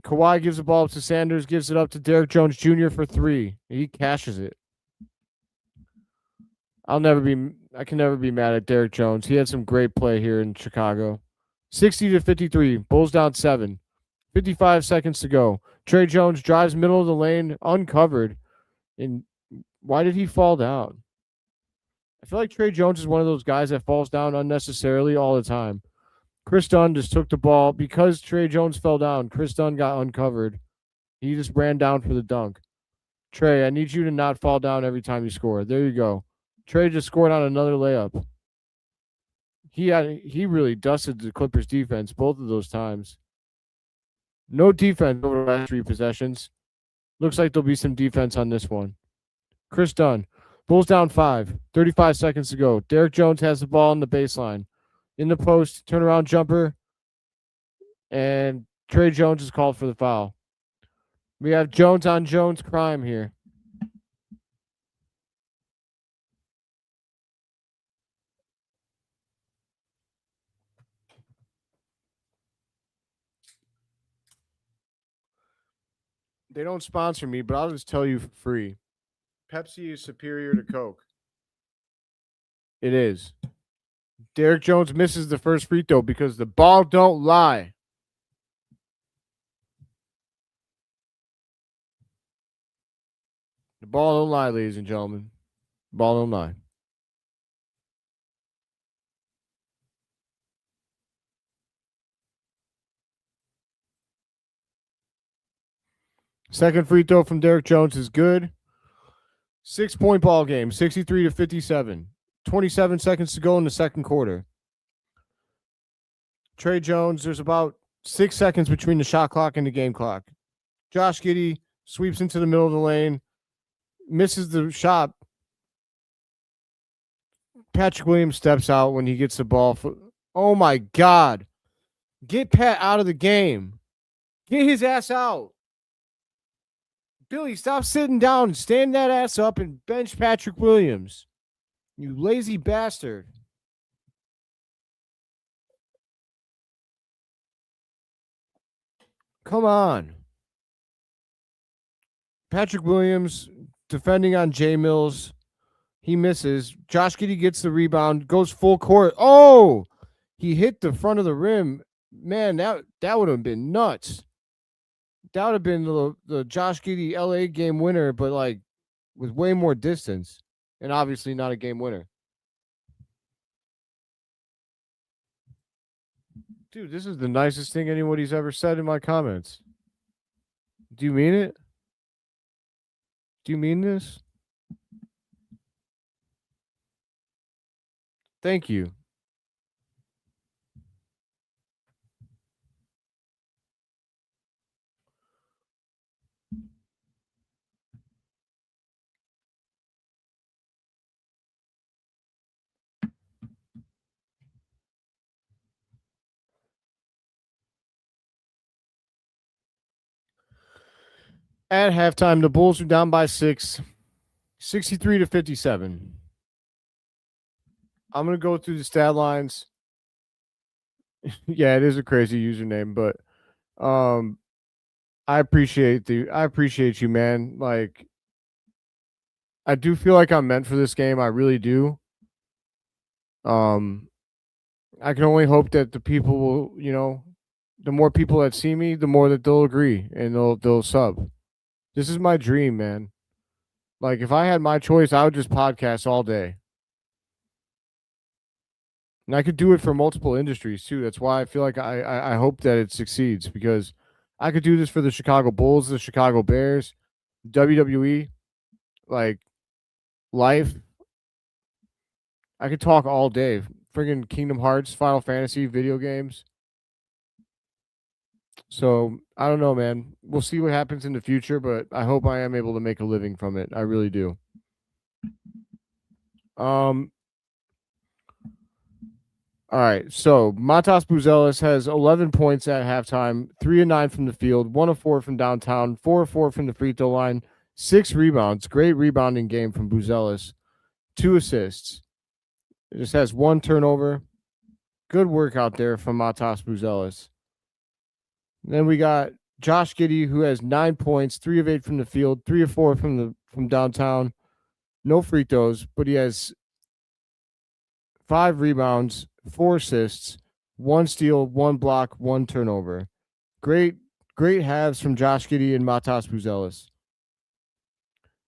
Kawhi gives the ball up to Sanders, gives it up to Derrick Jones Jr. for 3. He cashes it. I can never be mad at Derrick Jones. He had some great play here in Chicago. 60-53, Bulls down 7. 55 seconds to go. Trey Jones drives middle of the lane, uncovered. And why did he fall down? I feel like Trey Jones is one of those guys that falls down unnecessarily all the time. Chris Dunn just took the ball. Because Trey Jones fell down, Chris Dunn got uncovered. He just ran down for the dunk. Trey, I need you to not fall down every time you score. There you go. Trey just scored on another layup. He really dusted the Clippers defense both of those times. No defense over the last 3 possessions. Looks like there'll be some defense on this one. Chris Dunn. Bulls down 5. 35 seconds to go. Derrick Jones has the ball on the baseline. In the post, turnaround jumper. And Trey Jones is called for the foul. We have Jones on Jones crime here. They don't sponsor me, but I'll just tell you for free. Pepsi is superior to Coke. It is. Derrick Jones misses the first free throw because the ball don't lie. The ball don't lie, ladies and gentlemen. The ball don't lie. Second free throw from Derrick Jones is good. 6-point ball game, 63-57. 27 seconds to go in the second quarter. Trey Jones, there's about 6 seconds between the shot clock and the game clock. Josh Giddey sweeps into the middle of the lane, misses the shot. Patrick Williams steps out when he gets the ball. Oh, my God. Get Pat out of the game. Get his ass out. Billy, stop sitting down. Stand that ass up and bench Patrick Williams. You lazy bastard. Come on. Patrick Williams defending on Jay Mills. He misses. Josh Giddey gets the rebound, goes full court. Oh, he hit the front of the rim. Man, that would have been nuts. That would have been the Josh Giddey LA game winner, but like with way more distance and obviously not a game winner. Dude, this is the nicest thing anybody's ever said in my comments. Do you mean it? Do you mean this? Thank you. At halftime, the Bulls are down by 6, 63-57. I'm going to go through the stat lines. Yeah, it is a crazy username, but I appreciate you, man. Like, I do feel like I'm meant for this game. I really do. I can only hope that the people will, the more people that see me, the more that they'll agree and they'll sub. This is my dream, man. Like, if I had my choice, I would just podcast all day. And I could do it for multiple industries too. That's why I feel like I hope that it succeeds, because I could do this for the Chicago Bulls, the Chicago Bears, WWE, like life. I could talk all day. Friggin' Kingdom Hearts, Final Fantasy, video games. So I don't know, man. We'll see what happens in the future, but I hope I am able to make a living from it. I really do. All right, so Matas Buzelis has 11 points at halftime, 3 of 9 from the field, 1 of 4 from downtown, 4 of 4 from the free throw line, 6 rebounds. Great rebounding game from Buzelis. 2 assists. It just has 1 turnover. Good work out there from Matas Buzelis. Then we got Josh Giddey, who has 9 points, 3 of 8 from the field, 3 of 4 from downtown. No free throws, but he has 5 rebounds, 4 assists, 1 steal, 1 block, 1 turnover. Great halves from Josh Giddey and Matas Buzelis.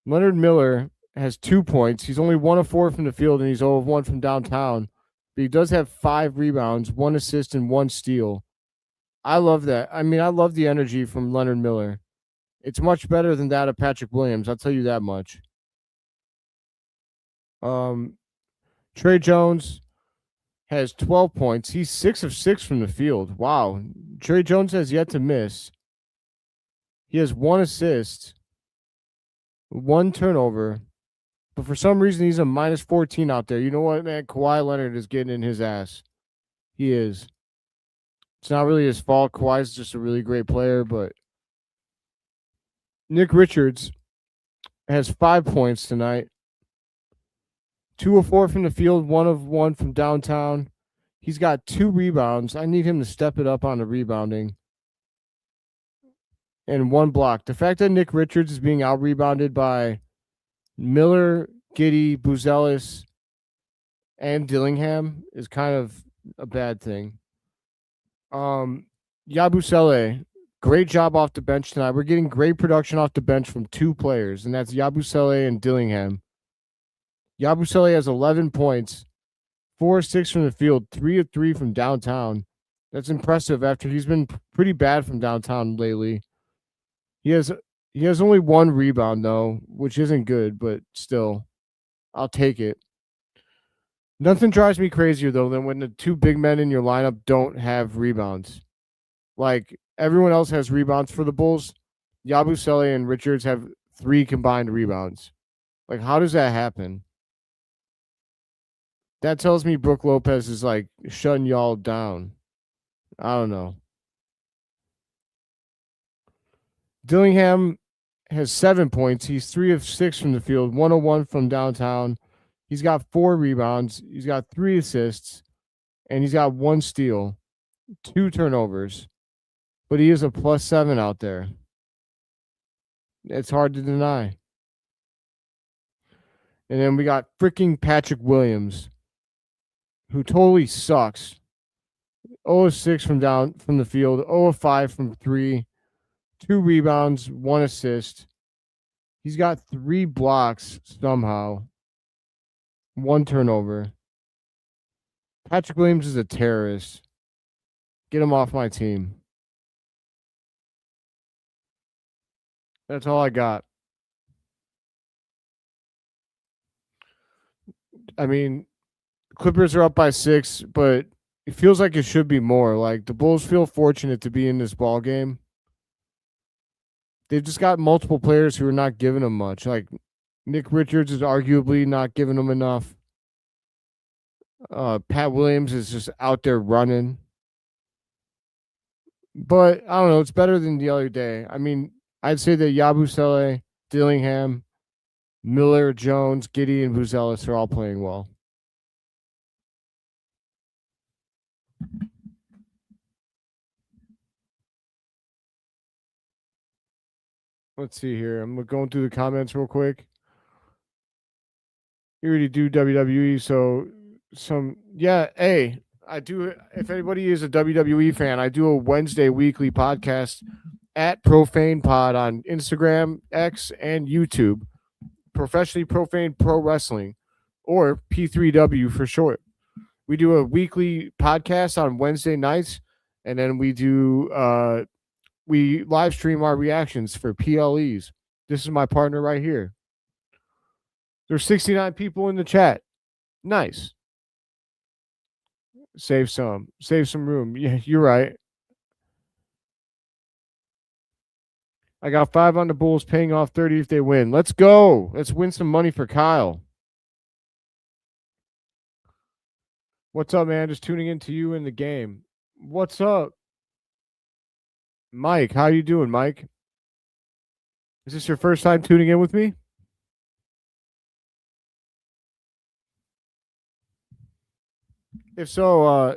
Leonard Miller has 2 points. He's only 1 of 4 from the field, and he's 0 of 1 from downtown. But he does have 5 rebounds, 1 assist, and 1 steal. I love that. I mean, I love the energy from Leonard Miller. It's much better than that of Patrick Williams. I'll tell you that much. Trey Jones has 12 points. He's 6 of 6 from the field. Wow. Trey Jones has yet to miss. He has 1 assist, 1 turnover. But for some reason, he's a minus 14 out there. You know what, man? Kawhi Leonard is getting in his ass. He is. It's not really his fault. Kawhi's just a really great player, but Nick Richards has 5 points tonight. 2 of 4 from the field, 1 of 1 from downtown. He's got 2 rebounds. I need him to step it up on the rebounding. And 1 block. The fact that Nick Richards is being out-rebounded by Miller, Giddey, Buzelis, and Dillingham is kind of a bad thing. Yabusele, great job off the bench tonight. We're getting great production off the bench from 2 players, and that's Yabusele and Dillingham. Yabusele has 11 points, 4 of 6 from the field, 3 of 3 from downtown. That's impressive after he's been pretty bad from downtown lately. He has only 1 rebound, though, which isn't good, but still, I'll take it. Nothing drives me crazier, though, than when the 2 big men in your lineup don't have rebounds. Like, everyone else has rebounds for the Bulls. Yabusele and Richards have 3 combined rebounds. Like, how does that happen? That tells me Brook Lopez is, like, shutting y'all down. I don't know. Dillingham has 7 points. He's 3 of 6 from the field, 1 of 1 from downtown. He's got 4 rebounds. He's got 3 assists, and he's got 1 steal, 2 turnovers. But he is a +7 out there. It's hard to deny. And then we got freaking Patrick Williams, who totally sucks. 0 of 6 from the field, 0 of 5 from 3, 2 rebounds, 1 assist. He's got 3 blocks somehow, 1 turnover. Patrick Williams is a terrorist. Get him off my team. That's all I got. I mean, Clippers are up by 6, but it feels like it should be more. Like, the Bulls feel fortunate to be in this ball game. They've just got multiple players who are not giving them much. Like, Nick Richards is arguably not giving them enough. Pat Williams is just out there running. But, I don't know, it's better than the other day. I mean, I'd say that Yabusele, Dillingham, Miller, Jones, Giddey, and Buzelis are all playing well. Let's see here. I'm going through the comments real quick. You already do WWE, so I do. If anybody is a WWE fan, I do a Wednesday weekly podcast at Profane Pod on Instagram, X, and YouTube. Professionally Profane Pro Wrestling, or P3W for short. We do a weekly podcast on Wednesday nights, and then we live stream our reactions for PLEs. This is my partner right here. There's 69 people in the chat. Nice. Save some room. Yeah, you're right. I got 5 on the Bulls, paying off 30 if they win. Let's go. Let's win some money for Kyle. What's up, man? Just tuning in to you in the game. What's up? Mike, how you doing, Mike? Is this your first time tuning in with me? If so,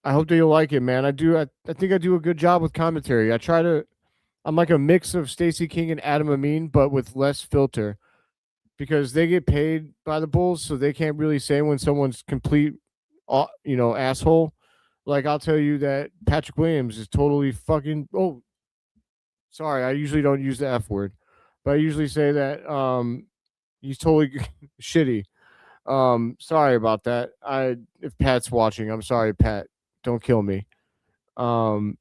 I hope that you'll like it, man. I think I do a good job with commentary. I'm like a mix of Stacey King and Adam Amin, but with less filter. because they get paid by the Bulls, so they can't really say when someone's complete, asshole. Like I'll tell you that Patrick Williams is totally fucking. Oh, sorry, I usually don't use the F word, but I usually say that he's totally shitty. Sorry about that. If Pat's watching, I'm sorry, Pat. Don't kill me. But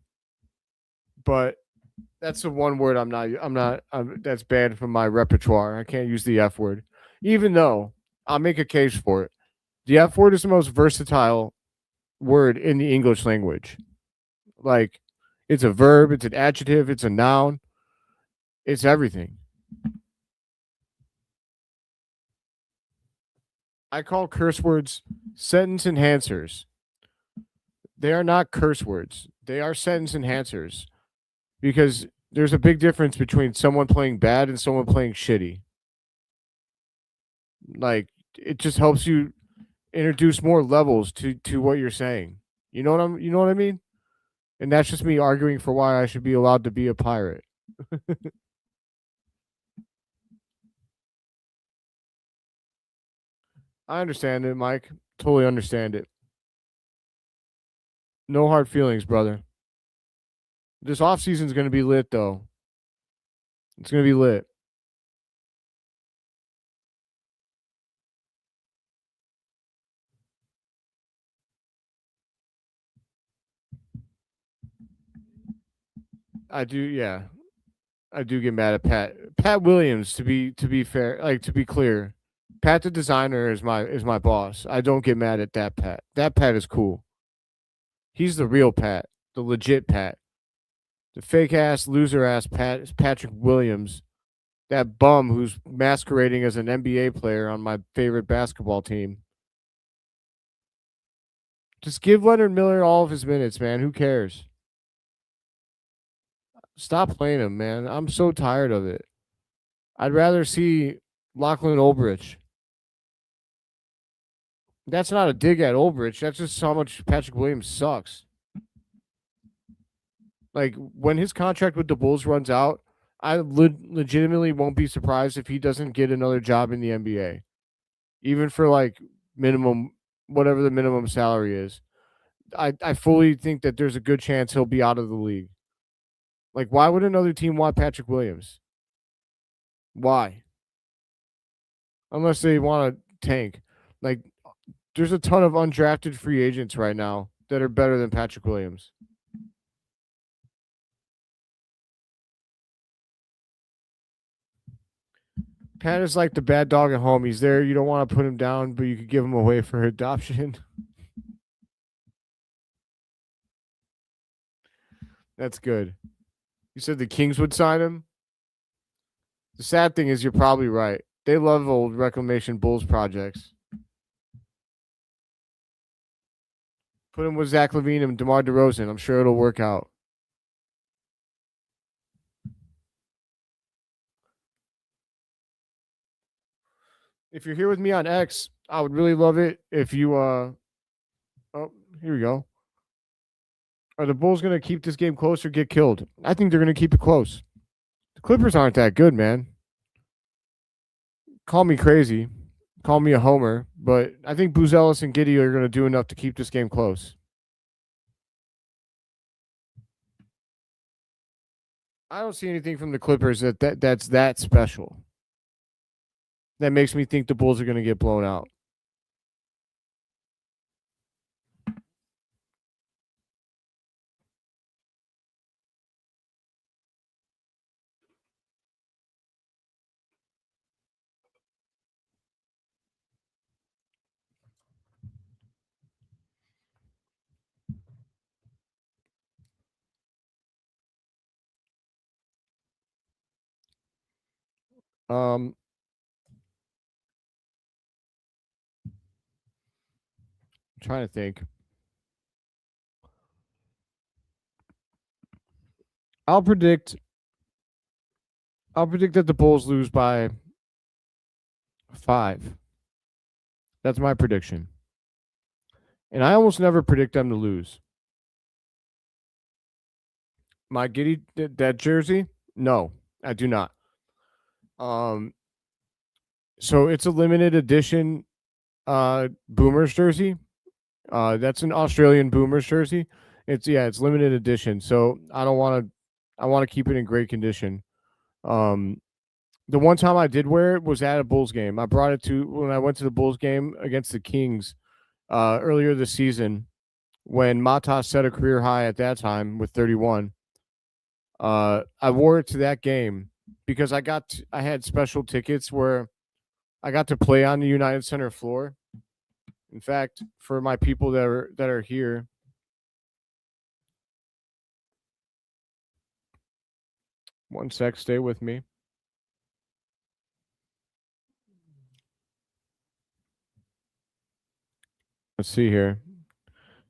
that's the one word that's banned from my repertoire. I can't use the F word, even though I'll make a case for it. The F word is the most versatile word in the English language. Like, it's a verb, it's an adjective, it's a noun, it's everything. I call curse words sentence enhancers. They are not curse words. They are sentence enhancers because there's a big difference between someone playing bad and someone playing shitty. Like, it just helps you introduce more levels to what you're saying. You know what I mean? And that's just me arguing for why I should be allowed to be a pirate. I understand it, Mike. Totally understand it. No hard feelings, brother. This off season is going to be lit, though. It's going to be lit. I do, yeah. I do get mad at Pat. Pat Williams, to be fair, like to be clear, Pat the designer is my boss. I don't get mad at that Pat. That Pat is cool. He's the real Pat, the legit Pat. The fake ass loser ass Pat is Patrick Williams, that bum who's masquerading as an NBA player on my favorite basketball team. Just give Leonard Miller all of his minutes, man. Who cares? Stop playing him, man. I'm so tired of it. I'd rather see Lachlan Olbrich. That's not a dig at Olbrich. That's just how much Patrick Williams sucks. Like, when his contract with the Bulls runs out, I legitimately won't be surprised if he doesn't get another job in the NBA, even for like minimum, whatever the minimum salary is. I fully think that there's a good chance he'll be out of the league. Like, why would another team want Patrick Williams? Why? Unless they want to tank. Like, there's a ton of undrafted free agents right now that are better than Patrick Williams. Pat is like the bad dog at home. He's there. You don't want to put him down, but you could give him away for adoption. That's good. You said the Kings would sign him? The sad thing is you're probably right. They love old Reclamation Bulls projects. Put him with Zach LaVine and DeMar DeRozan. I'm sure it'll work out. If you're here with me on X, I would really love it if you oh, here we go. Are the Bulls going to keep this game close or get killed? I think they're going to keep it close. The Clippers aren't that good, man. Call me crazy. Call me a homer, but I think Buzelis and Giddey are going to do enough to keep this game close. I don't see anything from the Clippers that's that special. That makes me think the Bulls are going to get blown out. I'm trying to think. I'll predict that the Bulls lose by 5. That's my prediction. And I almost never predict them to lose. My Giddey that jersey? No, I do not. Um So it's a limited edition Boomers jersey. That's an Australian Boomers jersey. It's limited edition. So I want to keep it in great condition. Um, the one time I did wear it was at a Bulls game. I brought it to when I went to the Bulls game against the Kings earlier this season when Matas set a career high at that time with 31. I wore it to that game because I had special tickets where I got to play on the United Center floor. In fact, for my people that are here, one sec, stay with me. Let's see here.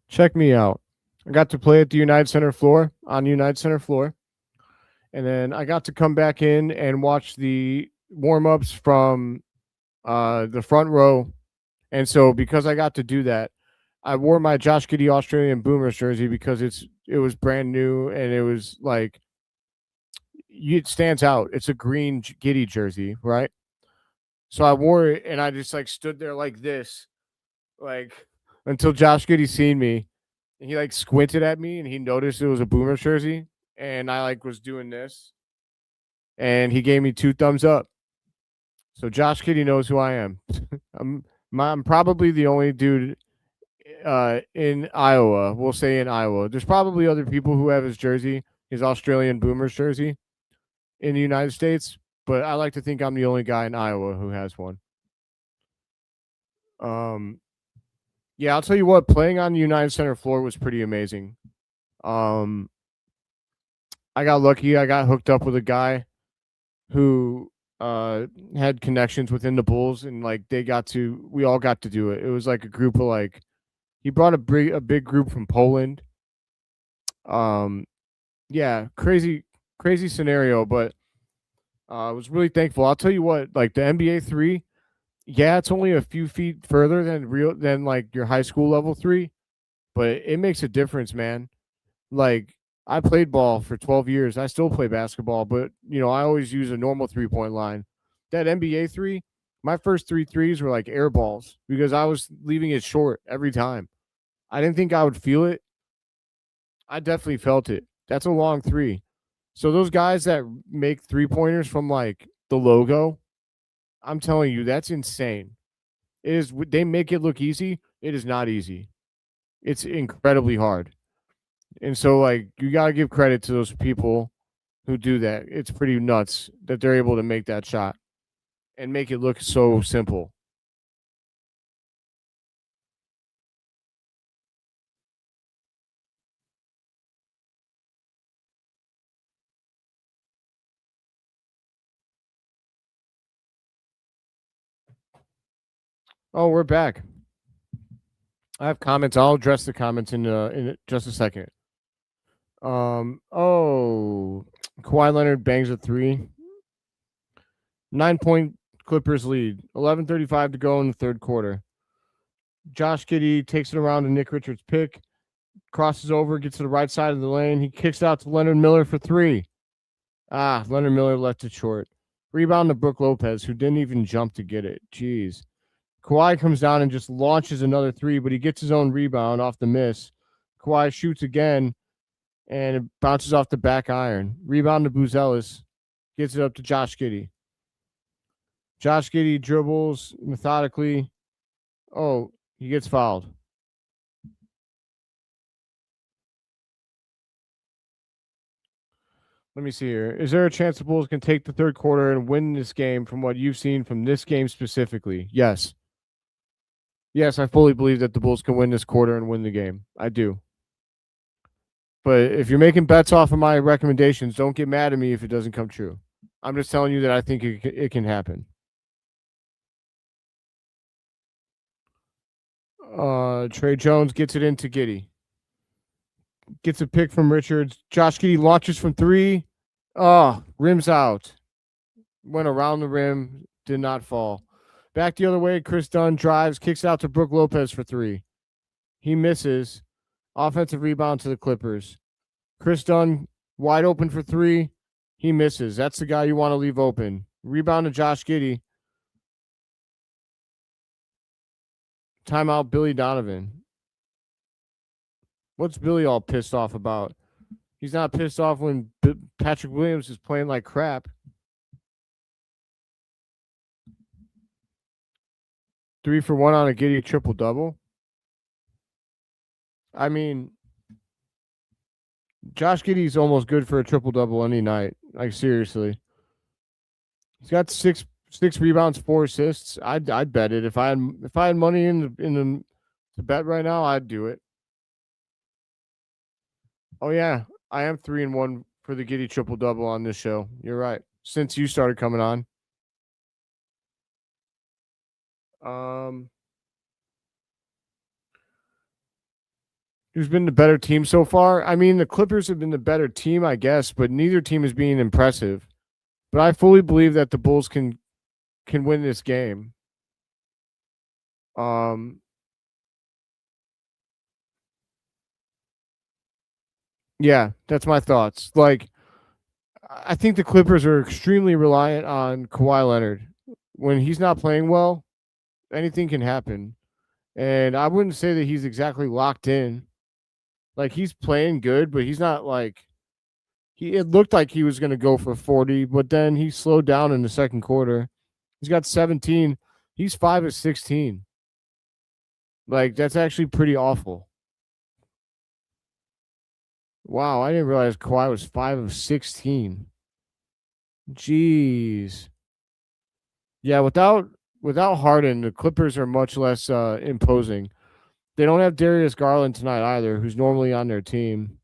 Check me out. I got to play at the United Center floor on the United Center floor. And then I got to come back in and watch the warm-ups from the front row. And so because I got to do that, I wore my Josh Giddey Australian Boomers jersey because it was brand new and it was like it stands out. It's a green Giddey jersey, right? So I wore it and I just like stood there like this, like until Josh Giddey seen me and he like squinted at me and he noticed it was a Boomers jersey and I like was doing this and he gave me 2 thumbs up. So Josh Giddey knows who I am. I'm probably the only dude in Iowa. We'll say in Iowa. There's probably other people who have his jersey, his Australian Boomers jersey, in the United States, but I like to think I'm the only guy in Iowa who has one. Yeah, I'll tell you what, playing on the United Center floor was pretty amazing. I got lucky. I got hooked up with a guy who had connections within the Bulls, and like we all got to do it. It was like a group of like, he brought a big group from Poland. Yeah, crazy scenario, but I was really thankful. I'll tell you what, like the NBA 3, yeah, it's only a few feet further than like your high school level 3, but it makes a difference, man. Like I played ball for 12 years. I still play basketball, but I always use a normal 3-point line. That NBA 3, my first 3 threes were like air balls because I was leaving it short every time. I didn't think I would feel it. I definitely felt it. That's a long 3. So those guys that make 3-pointers from like the logo, I'm telling you, that's insane. It is. They make it look easy. It is not easy. It's incredibly hard. And so, like, you got to give credit to those people who do that. It's pretty nuts that they're able to make that shot and make it look so simple. Oh, we're back. I have comments. I'll address the comments in just a second. Oh, Kawhi Leonard bangs a 3. 9-point Clippers lead. 11:35 to go in the third quarter. Josh Giddey takes it around to Nick Richards' pick, crosses over, gets to the right side of the lane. He kicks out to Leonard Miller for 3. Leonard Miller left it short. Rebound to Brook Lopez, who didn't even jump to get it. Jeez. Kawhi comes down and just launches another 3, but he gets his own rebound off the miss. Kawhi shoots again, and it bounces off the back iron. Rebound to Buzelis. Gets it up to Josh Giddey. Josh Giddey dribbles methodically. Oh, he gets fouled. Let me see here. Is there a chance the Bulls can take the third quarter and win this game from what you've seen from this game specifically? Yes. Yes, I fully believe that the Bulls can win this quarter and win the game. I do. But if you're making bets off of my recommendations, don't get mad at me if it doesn't come true. I'm just telling you that I think it can happen. Trey Jones gets it into Giddey. Gets a pick from Richards. Josh Giddey launches from 3. Oh, rims out. Went around the rim. Did not fall. Back the other way. Chris Dunn drives. Kicks out to Brook Lopez for 3. He misses. Offensive rebound to the Clippers. Chris Dunn wide open for 3. He misses. That's the guy you want to leave open. Rebound to Josh Giddey. Timeout, Billy Donovan. What's Billy all pissed off about? He's not pissed off when Patrick Williams is playing like crap. 3 for 1 on a Giddey triple-double. I mean, Josh Giddey's almost good for a triple-double any night. Like, seriously. He's got six rebounds, 4 assists. I'd bet it. If I had money to bet right now, I'd do it. Oh yeah, I am 3-1 for the Giddey triple-double on this show. You're right. Since you started coming on. Who's been the better team so far? I mean, the Clippers have been the better team, I guess, but neither team is being impressive. But I fully believe that the Bulls can win this game. Yeah, that's my thoughts. Like, I think the Clippers are extremely reliant on Kawhi Leonard. When he's not playing well, anything can happen. And I wouldn't say that he's exactly locked in. Like, he's playing good, but he's not like it looked like he was going to go for 40, but then he slowed down in the second quarter. He's got 17. He's 5 of 16. Like, that's actually pretty awful. Wow, I didn't realize Kawhi was 5 of 16. Jeez. Yeah, without Harden, the Clippers are much less imposing. They don't have Darius Garland tonight either, who's normally on their team.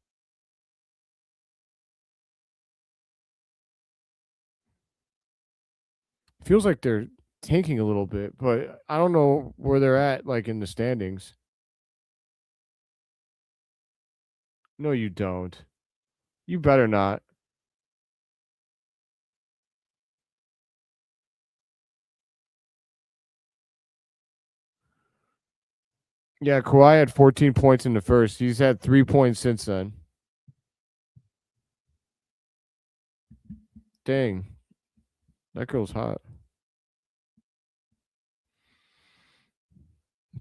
Feels like they're tanking a little bit, but I don't know where they're at, like, in the standings. No, you don't. You better not. Yeah, Kawhi had 14 points in the first. He's had 3 points since then. Dang. That girl's hot.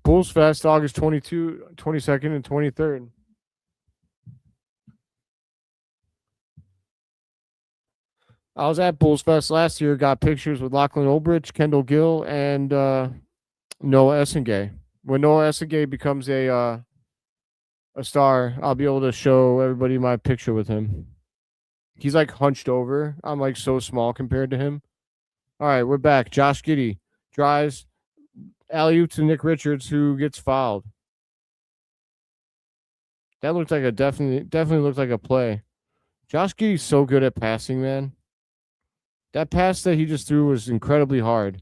Bulls Fest, August 22nd, and 23rd. I was at Bulls Fest last year, got pictures with Lachlan Olbrich, Kendall Gill, and Noah Essengay. When Noah Essengay becomes a star, I'll be able to show everybody my picture with him. He's like hunched over. I'm like so small compared to him. All right, we're back. Josh Giddey drives, alley-oop to Nick Richards, who gets fouled. That looked like definitely looked like a play. Josh Giddey's so good at passing, man. That pass that he just threw was incredibly hard.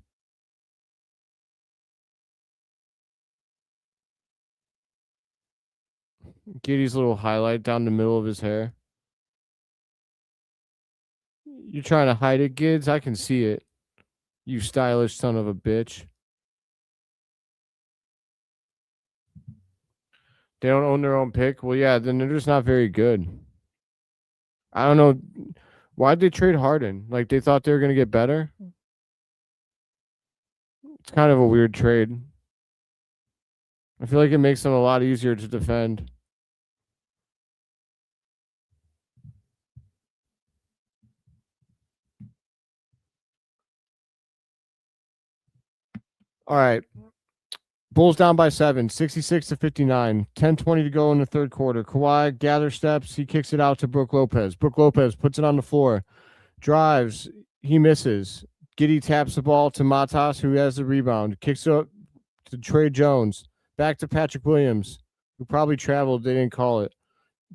Giddey's little highlight down the middle of his hair. You're trying to hide it, Gids? I can see it. You stylish son of a bitch. They don't own their own pick? Well, yeah, then they're just not very good. I don't know. Why'd they trade Harden? Like, they thought they were going to get better? It's kind of a weird trade. I feel like it makes them a lot easier to defend. All right. Bulls down by 7, 66-59, 10-20 to go in the third quarter. Kawhi gathers steps. He kicks it out to Brook Lopez. Brook Lopez puts it on the floor. Drives. He misses. Giddey taps the ball to Matas, who has the rebound. Kicks it up to Trey Jones. Back to Patrick Williams, who probably traveled. They didn't call it.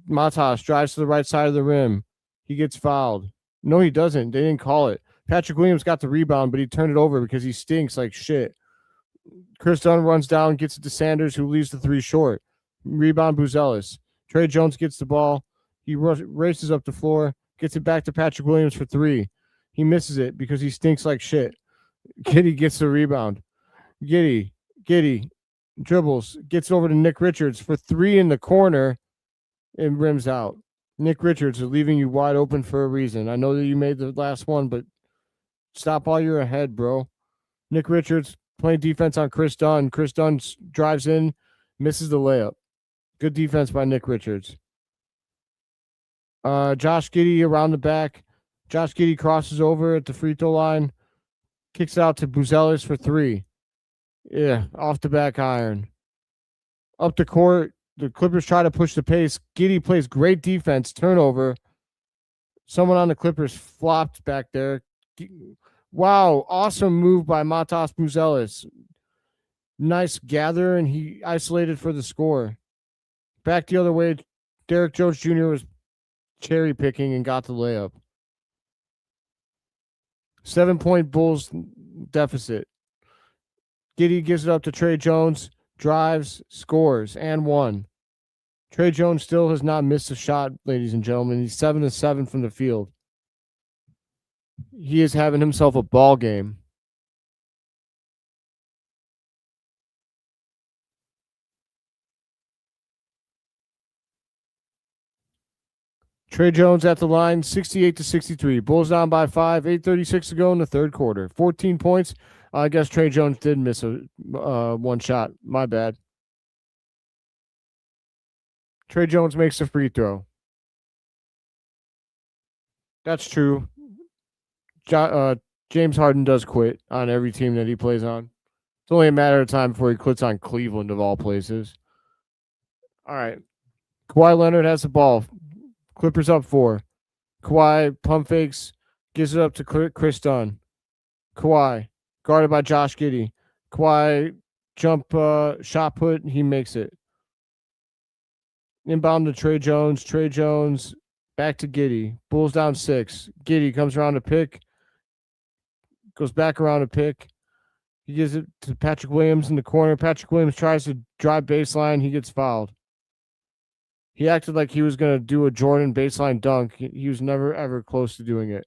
Matas drives to the right side of the rim. He gets fouled. No, he doesn't. They didn't call it. Patrick Williams got the rebound, but he turned it over because he stinks like shit. Chris Dunn runs down, gets it to Sanders, who leaves the 3 short. Rebound, Buzelis. Trey Jones gets the ball. He races up the floor, gets it back to Patrick Williams for 3. He misses it because he stinks like shit. Giddey gets the rebound. Giddey dribbles, gets over to Nick Richards for 3 in the corner, and rims out. Nick Richards is leaving you wide open for a reason. I know that you made the last one, but stop while you're ahead, bro. Nick Richards playing defense on Chris Dunn. Chris Dunn drives in, misses the layup. Good defense by Nick Richards. Josh Giddey around the back. Josh Giddey crosses over at the free throw line, kicks out to Buzelis for 3. Yeah, off the back iron. Up the court, the Clippers try to push the pace. Giddey plays great defense, turnover. Someone on the Clippers flopped back there. Wow, awesome move by Matas Buzelis. Nice gather, and he isolated for the score. Back the other way, Derrick Jones Jr. was cherry picking and got the layup. 7-point Bulls deficit. Giddey gives it up to Trey Jones, drives, scores, and 1. Trey Jones still has not missed a shot, ladies and gentlemen. He's 7-7 from the field. He is having himself a ball game. Trey Jones at the line, 68-63. Bulls down by 5, 8:36 to go in the third quarter. 14 points. I guess Trey Jones did miss a one shot. My bad. Trey Jones makes a free throw. That's true. James Harden does quit on every team that he plays on. It's only a matter of time before he quits on Cleveland, of all places. All right. Kawhi Leonard has the ball. Clippers up 4. Kawhi pump fakes, gives it up to Chris Dunn. Kawhi, guarded by Josh Giddey. Kawhi jump shot put, he makes it. Inbound to Trey Jones. Trey Jones back to Giddey. Bulls down 6. Giddey comes around to pick. Goes back around to pick. He gives it to Patrick Williams in the corner. Patrick Williams tries to drive baseline. He gets fouled. He acted like he was going to do a Jordan baseline dunk. He was never, ever close to doing it.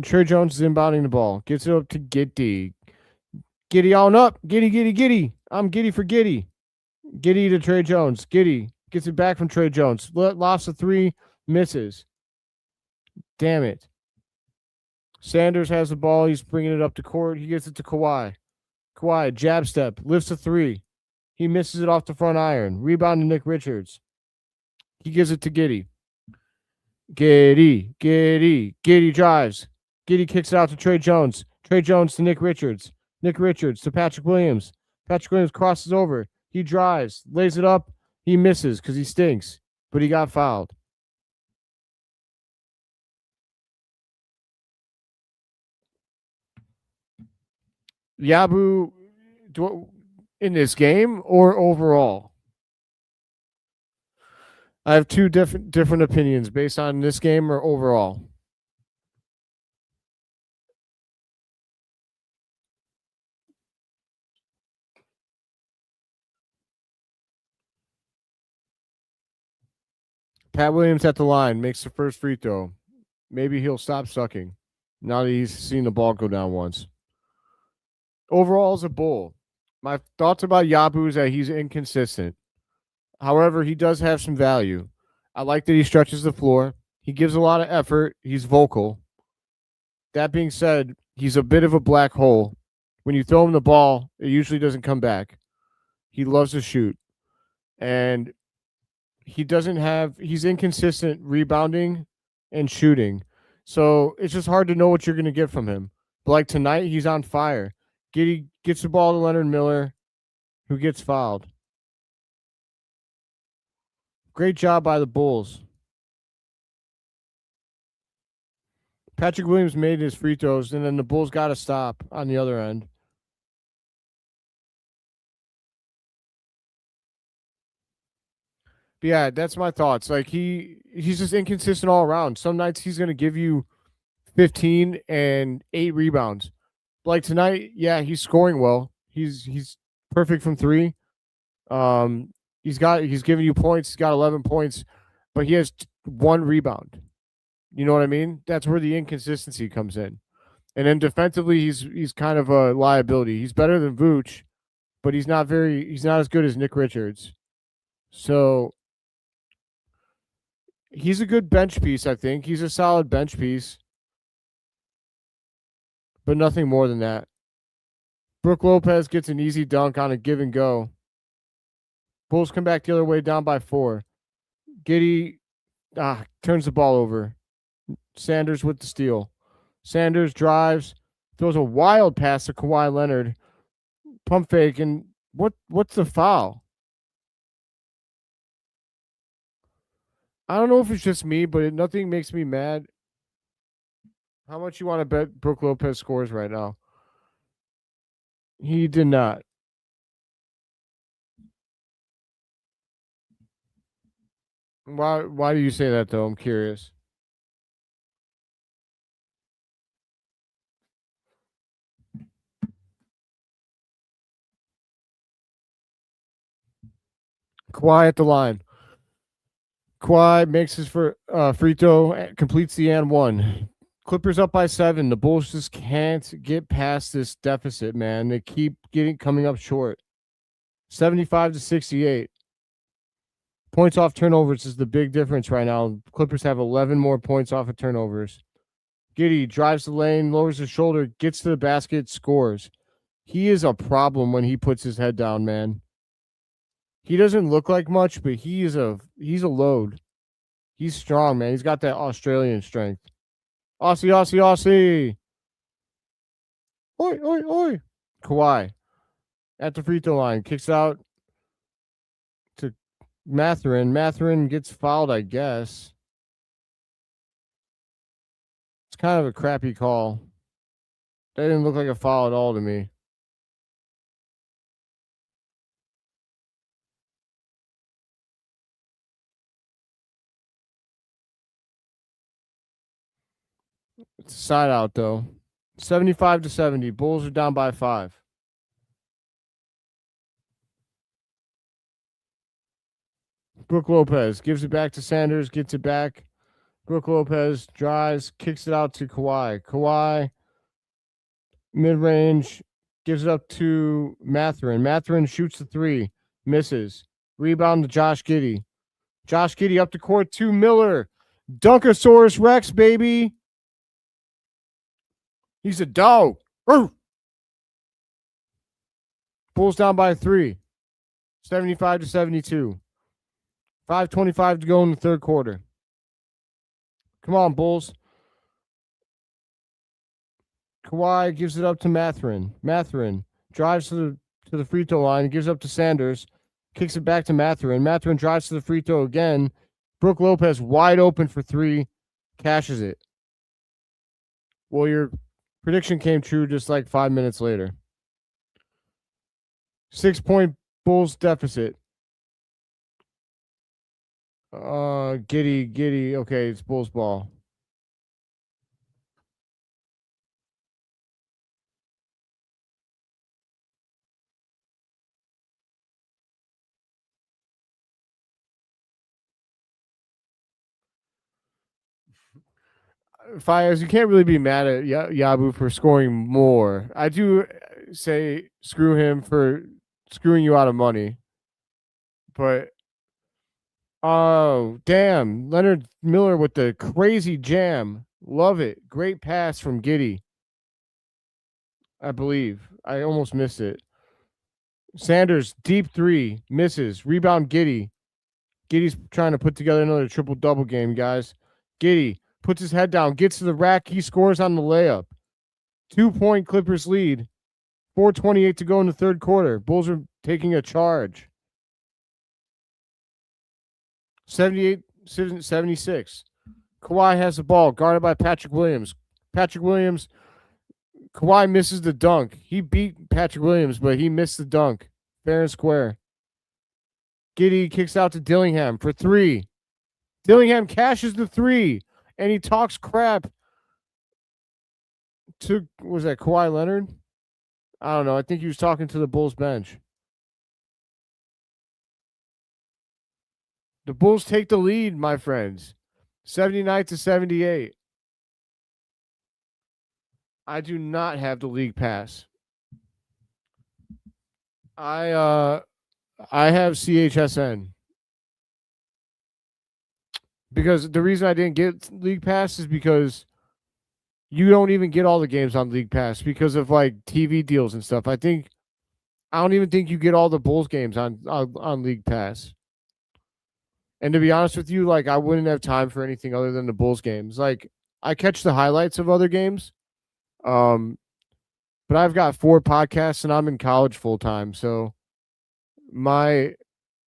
Trey Jones is inbounding the ball. Gets it up to Giddey. Giddey on up. Giddey. I'm Giddey for Giddey. Giddey to Trey Jones. Giddey gets it back from Trey Jones. Lofts a 3. Misses. Damn it. Sanders has the ball. He's bringing it up to court. He gets it to Kawhi. Kawhi, jab step. Lifts a 3. He misses it off the front iron. Rebound to Nick Richards. He gives it to Giddey. Giddey drives. Giddey kicks it out to Trey Jones. Trey Jones to Nick Richards. Nick Richards to Patrick Williams. Patrick Williams crosses over. He drives, lays it up. He misses because he stinks, but he got fouled. Yabu in this game or overall? I have two different opinions based on this game or overall. Pat Williams at the line, makes the first free throw. Maybe he'll stop sucking now that he's seen the ball go down once. Overall, as a Bull, my thoughts about Yabu is that he's inconsistent. However, he does have some value. I like that he stretches the floor. He gives a lot of effort. He's vocal. That being said, he's a bit of a black hole. When you throw him the ball, it usually doesn't come back. He loves to shoot. And he's inconsistent rebounding and shooting. So it's just hard to know what you're going to get from him. But like tonight, he's on fire. Giddey gets the ball to Leonard Miller, who gets fouled. Great job by the Bulls. Patrick Williams made his free throws, and then the Bulls got to stop on the other end. But yeah, that's my thoughts. Like he's just inconsistent all around. Some nights he's going to give you 15 and 8 rebounds. Like tonight, yeah, he's scoring well. He's perfect from 3. He's giving you points. He's got 11 points, but he has 1 rebound. You know what I mean? That's where the inconsistency comes in. And then defensively, he's kind of a liability. He's better than Vooch, but he's not as good as Nick Richards. So he's a good bench piece, I think. He's a solid bench piece, but nothing more than that. Brook Lopez gets an easy dunk on a give and go. Bulls come back the other way, down by 4. Giddey turns the ball over. Sanders with the steal. Sanders drives, throws a wild pass to Kawhi Leonard. Pump fake, and what's the foul? I don't know if it's just me, but nothing makes me mad. How much you want to bet Brook Lopez scores right now? He did not. Why do you say that, though? I'm curious. Kawhi at the line. Kawhi makes his free throw, completes the and one. Clippers up by 7. The Bulls just can't get past this deficit, man. They keep coming up short. 75-68. Points off turnovers is the big difference right now. Clippers have 11 more points off of turnovers. Giddey drives the lane, lowers his shoulder, gets to the basket, scores. He is a problem when he puts his head down, man. He doesn't look like much, but he's a load. He's strong, man. He's got that Australian strength. Aussie, Aussie, Aussie. Oi, oi, oi. Kawhi at the free throw line. Kicks out to Mathurin. Mathurin gets fouled, I guess. It's kind of a crappy call. That didn't look like a foul at all to me. It's a side out, though. 75-70. Bulls are down by 5. Brook Lopez gives it back to Sanders, gets it back. Brook Lopez drives, kicks it out to Kawhi. Kawhi, mid-range, gives it up to Mathurin. Mathurin shoots the 3, misses. Rebound to Josh Giddey. Josh Giddey up the court to Miller. Dunkosaurus Rex, baby. He's a dog. Bulls down by 3. 75-72. 5:25 to go in the third quarter. Come on, Bulls. Kawhi gives it up to Mathurin. Mathurin drives to the free throw line, gives up to Sanders, kicks it back to Mathurin. Mathurin drives to the free throw again. Brook Lopez wide open for 3, cashes it. Well, your prediction came true just like 5 minutes later. 6-point Bulls deficit. Giddey. Okay, it's Bulls ball. Fires, you can't really be mad at Yabu for scoring more. I do say screw him for screwing you out of money. But oh, damn. Leonard Miller with the crazy jam. Love it. Great pass from Giddey. I believe. I almost missed it. Sanders, deep 3, misses. Rebound Giddey. Giddey's trying to put together another triple-double game, guys. Giddey puts his head down, gets to the rack. He scores on the layup. 2-point Clippers lead. 4:28 to go in the third quarter. Bulls are taking a charge. 78-76. Kawhi has the ball, guarded by Patrick Williams. Kawhi misses the dunk. He beat Patrick Williams, but he missed the dunk. Fair and square. Giddey kicks out to Dillingham for 3. Dillingham cashes the 3, and he talks crap to, was that Kawhi Leonard? I don't know. I think he was talking to the Bulls bench. The Bulls take the lead, my friends. 79-78. I do not have the league pass. I have CHSN because the reason I didn't get League Pass is because you don't even get all the games on League Pass because of like TV deals and stuff. I don't even think you get all the Bulls games on League Pass. And to be honest with you, like I wouldn't have time for anything other than the Bulls games. Like I catch the highlights of other games. Um, but I've got 4 podcasts and I'm in college full time. So my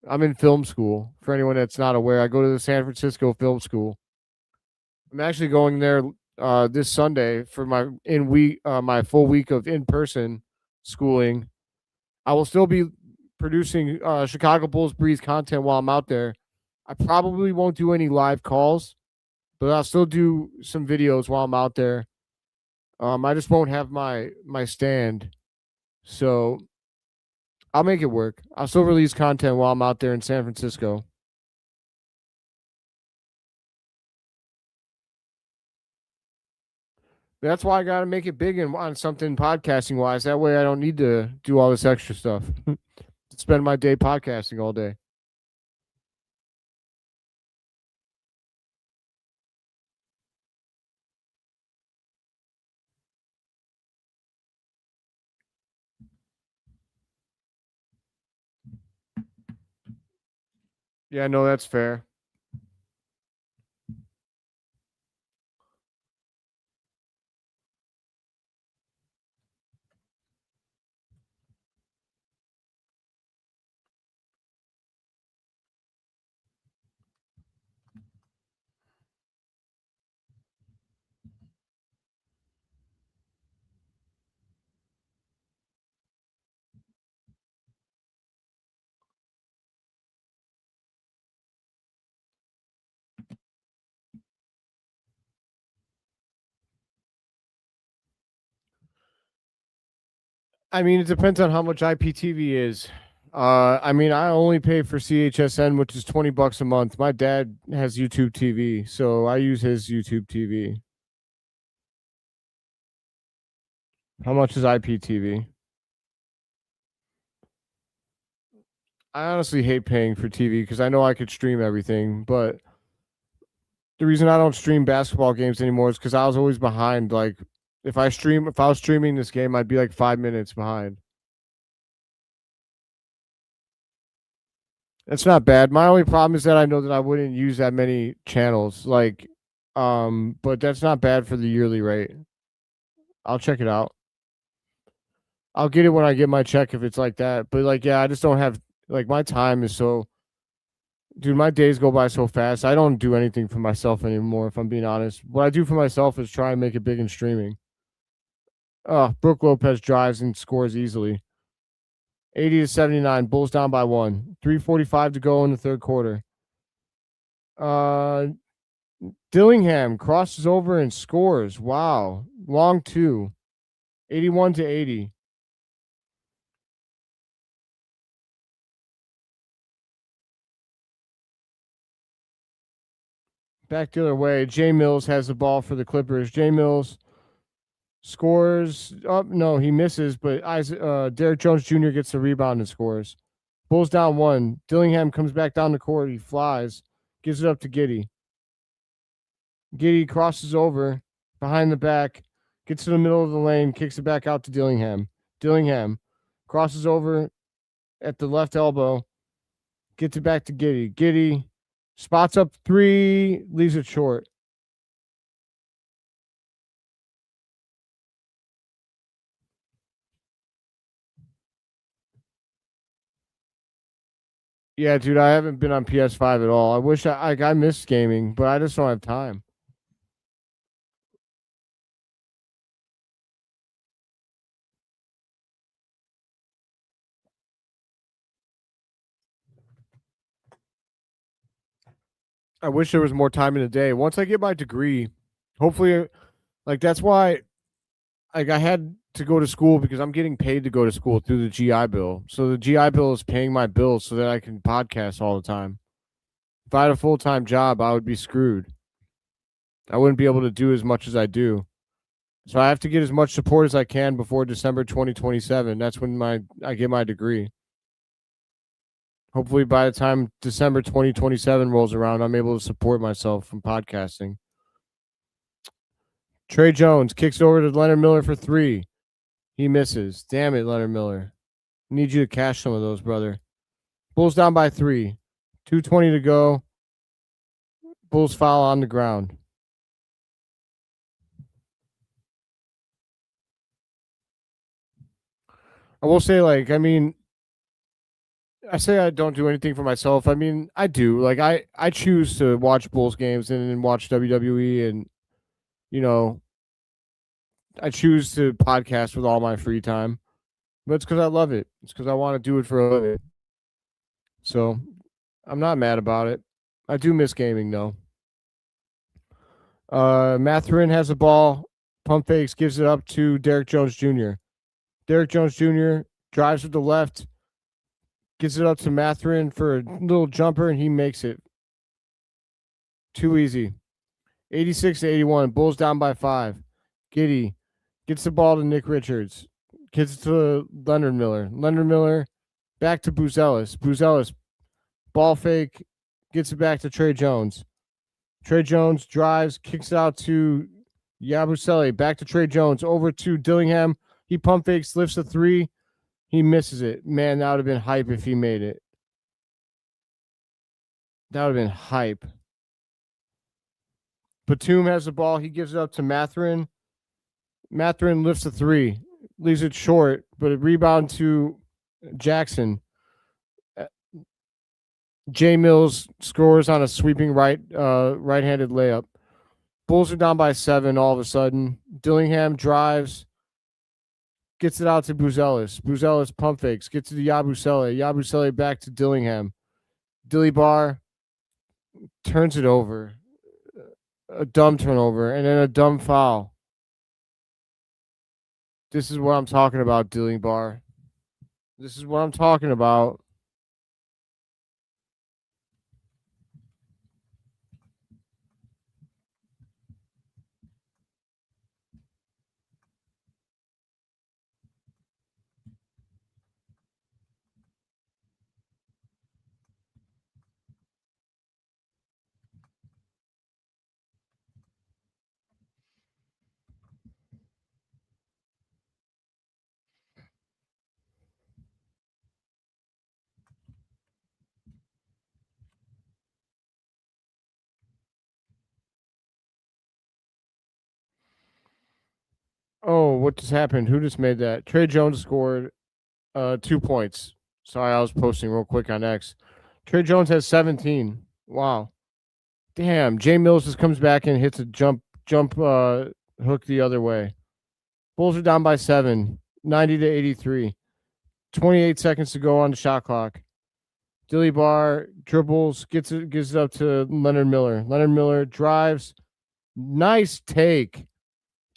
I'm in film school. For anyone that's not aware, I go to the San Francisco Film School. I'm actually going there this Sunday for my full week of in person schooling. I will still be producing Chicago Bulls Breeze content while I'm out there. I probably won't do any live calls, but I'll still do some videos while I'm out there. I just won't have my stand, so I'll make it work. I'll still release content while I'm out there in San Francisco. That's why I got to make it big on something podcasting wise. That way I don't need to do all this extra stuff. Spend my day podcasting all day. Yeah, no, that's fair. I mean, it depends on how much IPTV is. I mean, I only pay for CHSN, which is $20 a month. My dad has YouTube TV, so I use his YouTube TV. How much is IPTV? I honestly hate paying for TV because I know I could stream everything, but the reason I don't stream basketball games anymore is because I was always behind. Like, if I was streaming this game, I'd be like 5 minutes behind. That's not bad. My only problem is that I know that I wouldn't use that many channels. Like, but that's not bad for the yearly rate. I'll check it out. I'll get it when I get my check if it's like that. But like, yeah, I just don't have like my time is so dude, my days go by so fast. I don't do anything for myself anymore, if I'm being honest. What I do for myself is try and make it big in streaming. Brooke Lopez drives and scores easily. 80-79, Bulls down by 1. 3:45 to go in the third quarter. Dillingham crosses over and scores. Wow. Long 2. 81-80. Back the other way. Jay Mills has the ball for the Clippers. Jay Mills scores. Oh, no, he misses, but Derek Jones Jr. gets the rebound and scores. Bulls down 1. Dillingham comes back down the court. He flies. Gives it up to Giddey. Giddey crosses over behind the back. Gets to the middle of the lane. Kicks it back out to Dillingham. Dillingham crosses over at the left elbow. Gets it back to Giddey. Giddey spots up 3. Leaves it short. Yeah, dude, I haven't been on PS5 at all. I wish I missed gaming, but I just don't have time. I wish there was more time in the day. Once I get my degree, hopefully, like that's why, like I had to go to school because I'm getting paid to go to school through the GI Bill. So the GI Bill is paying my bills so that I can podcast all the time. If I had a full time job, I would be screwed. I wouldn't be able to do as much as I do. So I have to get as much support as I can before December 2027. That's when I get my degree. Hopefully, by the time December 2027 rolls around, I'm able to support myself from podcasting. Trey Jones kicks over to Leonard Miller for 3. He misses. Damn it, Leonard Miller. Need you to cash some of those, brother. Bulls down by 3. 2:20 to go. Bulls foul on the ground. I will say, like, I mean, I say I don't do anything for myself. I mean, I do. Like, I choose to watch Bulls games and watch WWE, and you know, I choose to podcast with all my free time. But it's because I love it. It's because I want to do it for a living. So I'm not mad about it. I do miss gaming though. Mathurin has the ball, pump fakes, gives it up to Derrick Jones Jr. Derrick Jones Jr. drives with the left, gives it up to Mathurin for a little jumper, and he makes it. Too easy. 86-81. Bulls down by 5. Giddey gets the ball to Nick Richards. Gets it to Leonard Miller. Leonard Miller back to Buzelis. Buzelis ball fake, gets it back to Trey Jones. Trey Jones drives, kicks it out to Yabusele. Back to Trey Jones. Over to Dillingham. He pump fakes, lifts a 3. He misses it. Man, that would have been hype if he made it. That would have been hype. Batum has the ball. He gives it up to Mathurin. Mathurin lifts a 3. Leaves it short, but a rebound to Jackson. Jay Mills scores on a sweeping right-handed layup. Bulls are down by 7 all of a sudden. Dillingham drives, gets it out to Buzelis. Buzelis pump fakes, gets it to Yabusele. Yabusele back to Dillingham. Dilly Bar turns it over. A dumb turnover, and then a dumb foul. This is what I'm talking about, Dilly Bar. This is what I'm talking about. Oh, what just happened? Who just made that? Trey Jones scored 2 points. Sorry, I was posting real quick on X. Trey Jones has 17. Wow. Damn, Jay Mills just comes back and hits a jump hook the other way. Bulls are down by 7, 90-83. 28 seconds to go on the shot clock. Dilly Bar dribbles, gives it up to Leonard Miller. Leonard Miller drives. Nice take.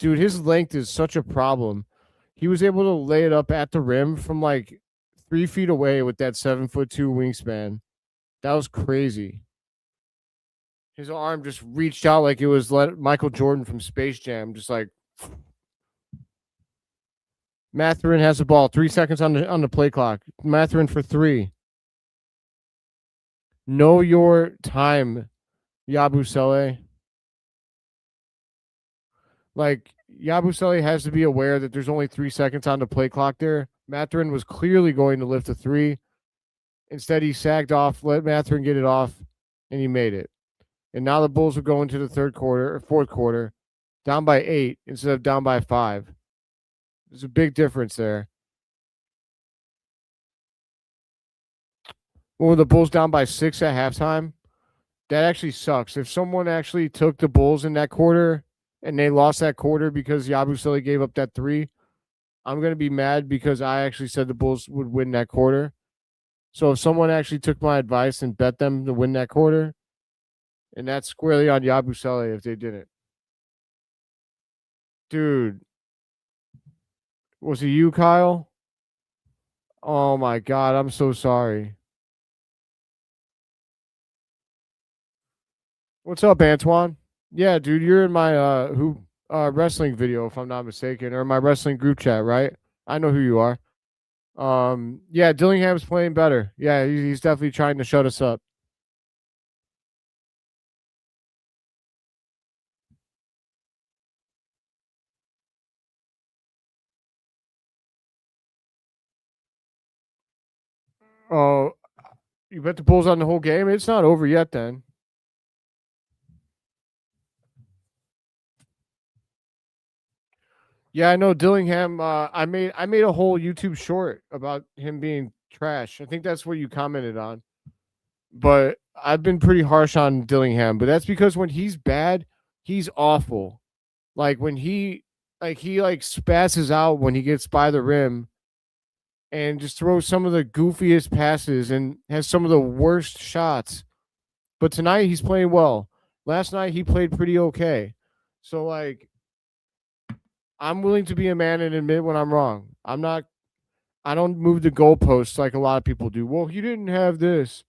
Dude, his length is such a problem. He was able to lay it up at the rim from like 3 feet away with that 7'2" wingspan. That was crazy. His arm just reached out like it was Michael Jordan from Space Jam. Just like Mathurin has the ball. 3 seconds on the play clock. Mathurin for 3. Know your time, Yabusele. Like, Yabusele has to be aware that there's only 3 seconds on the play clock there. Mathurin was clearly going to lift a 3. Instead, he sagged off, let Mathurin get it off, and he made it. And now the Bulls are going to the fourth quarter, down by 8 instead of down by 5. There's a big difference there. When were the Bulls down by 6 at halftime? That actually sucks. If someone actually took the Bulls in that quarter and they lost that quarter because Yabusele gave up that 3, I'm going to be mad because I actually said the Bulls would win that quarter. So if someone actually took my advice and bet them to win that quarter, and that's squarely on Yabusele if they didn't. Dude, was it you, Kyle? Oh my God, I'm so sorry. What's up, Antoine? Yeah, dude, you're in my wrestling video, if I'm not mistaken, or my wrestling group chat, right? I know who you are. Yeah, Dillingham's playing better. Yeah, he's definitely trying to shut us up. Oh, you bet the Bulls on the whole game? It's not over yet then. Yeah, I know Dillingham. I made a whole YouTube short about him being trash. I think that's what you commented on. But I've been pretty harsh on Dillingham, but that's because when he's bad, he's awful. Like when he spazzes out when he gets by the rim and just throws some of the goofiest passes and has some of the worst shots. But tonight he's playing well. Last night he played pretty okay. So like I'm willing to be a man and admit when I'm wrong. I don't move the goalposts like a lot of people do. Well, he didn't have this.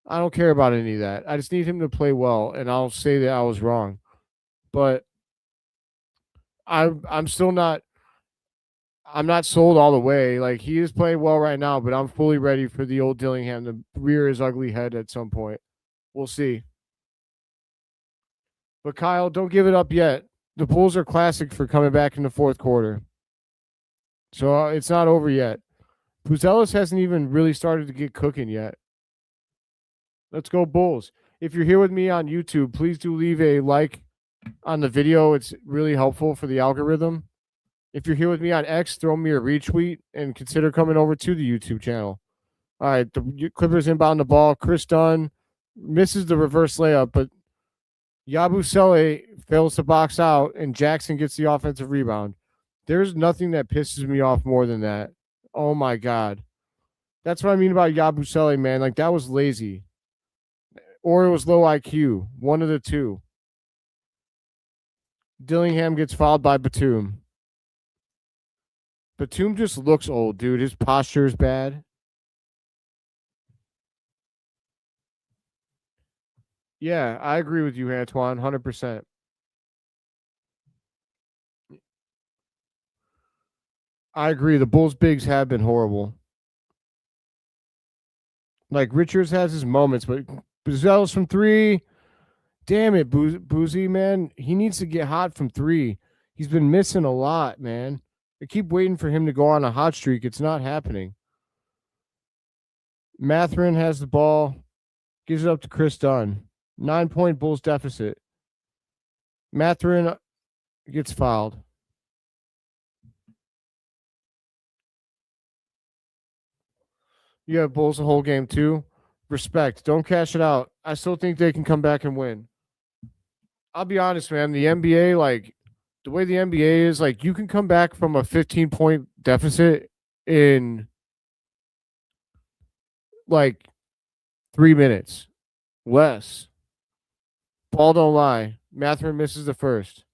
I don't care about any of that. I just need him to play well and I'll say that I was wrong. But I'm still not I'm not sold all the way. Like he is playing well right now, but I'm fully ready for the old Dillingham to rear his ugly head at some point. We'll see. But Kyle, don't give it up yet. The Bulls are classic for coming back in the fourth quarter. So it's not over yet. Puzelis hasn't even really started to get cooking yet. Let's go Bulls. If you're here with me on YouTube, please do leave a like on the video. It's really helpful for the algorithm. If you're here with me on X, throw me a retweet and consider coming over to the YouTube channel. All right, the Clippers inbound the ball. Chris Dunn misses the reverse layup, but Yabusele fails to box out, and Jackson gets the offensive rebound. There's nothing that pisses me off more than that. Oh my god, that's what I mean about Yabusele, man. Like that was lazy, or it was low IQ. One of the two. Dillingham gets fouled by Batum. Batum just looks old, dude. His posture is bad. Yeah, I agree with you, Antoine, 100%. I agree. The Bulls' bigs have been horrible. Like Richards has his moments, but Buzel's from three. Damn it, Boozy, man. He needs to get hot from three. He's been missing a lot, man. I keep waiting for him to go on a hot streak. It's not happening. Matherin has the ball, gives it up to Chris Dunn. 9-point Bulls deficit. Matherin gets fouled. You have Bulls the whole game too. Respect. Don't cash it out. I still think they can come back and win. I'll be honest, man. The NBA, like the way the NBA is, like you can come back from a 15-point deficit in like 3 minutes. Less. Ball don't lie. Matherin misses the first.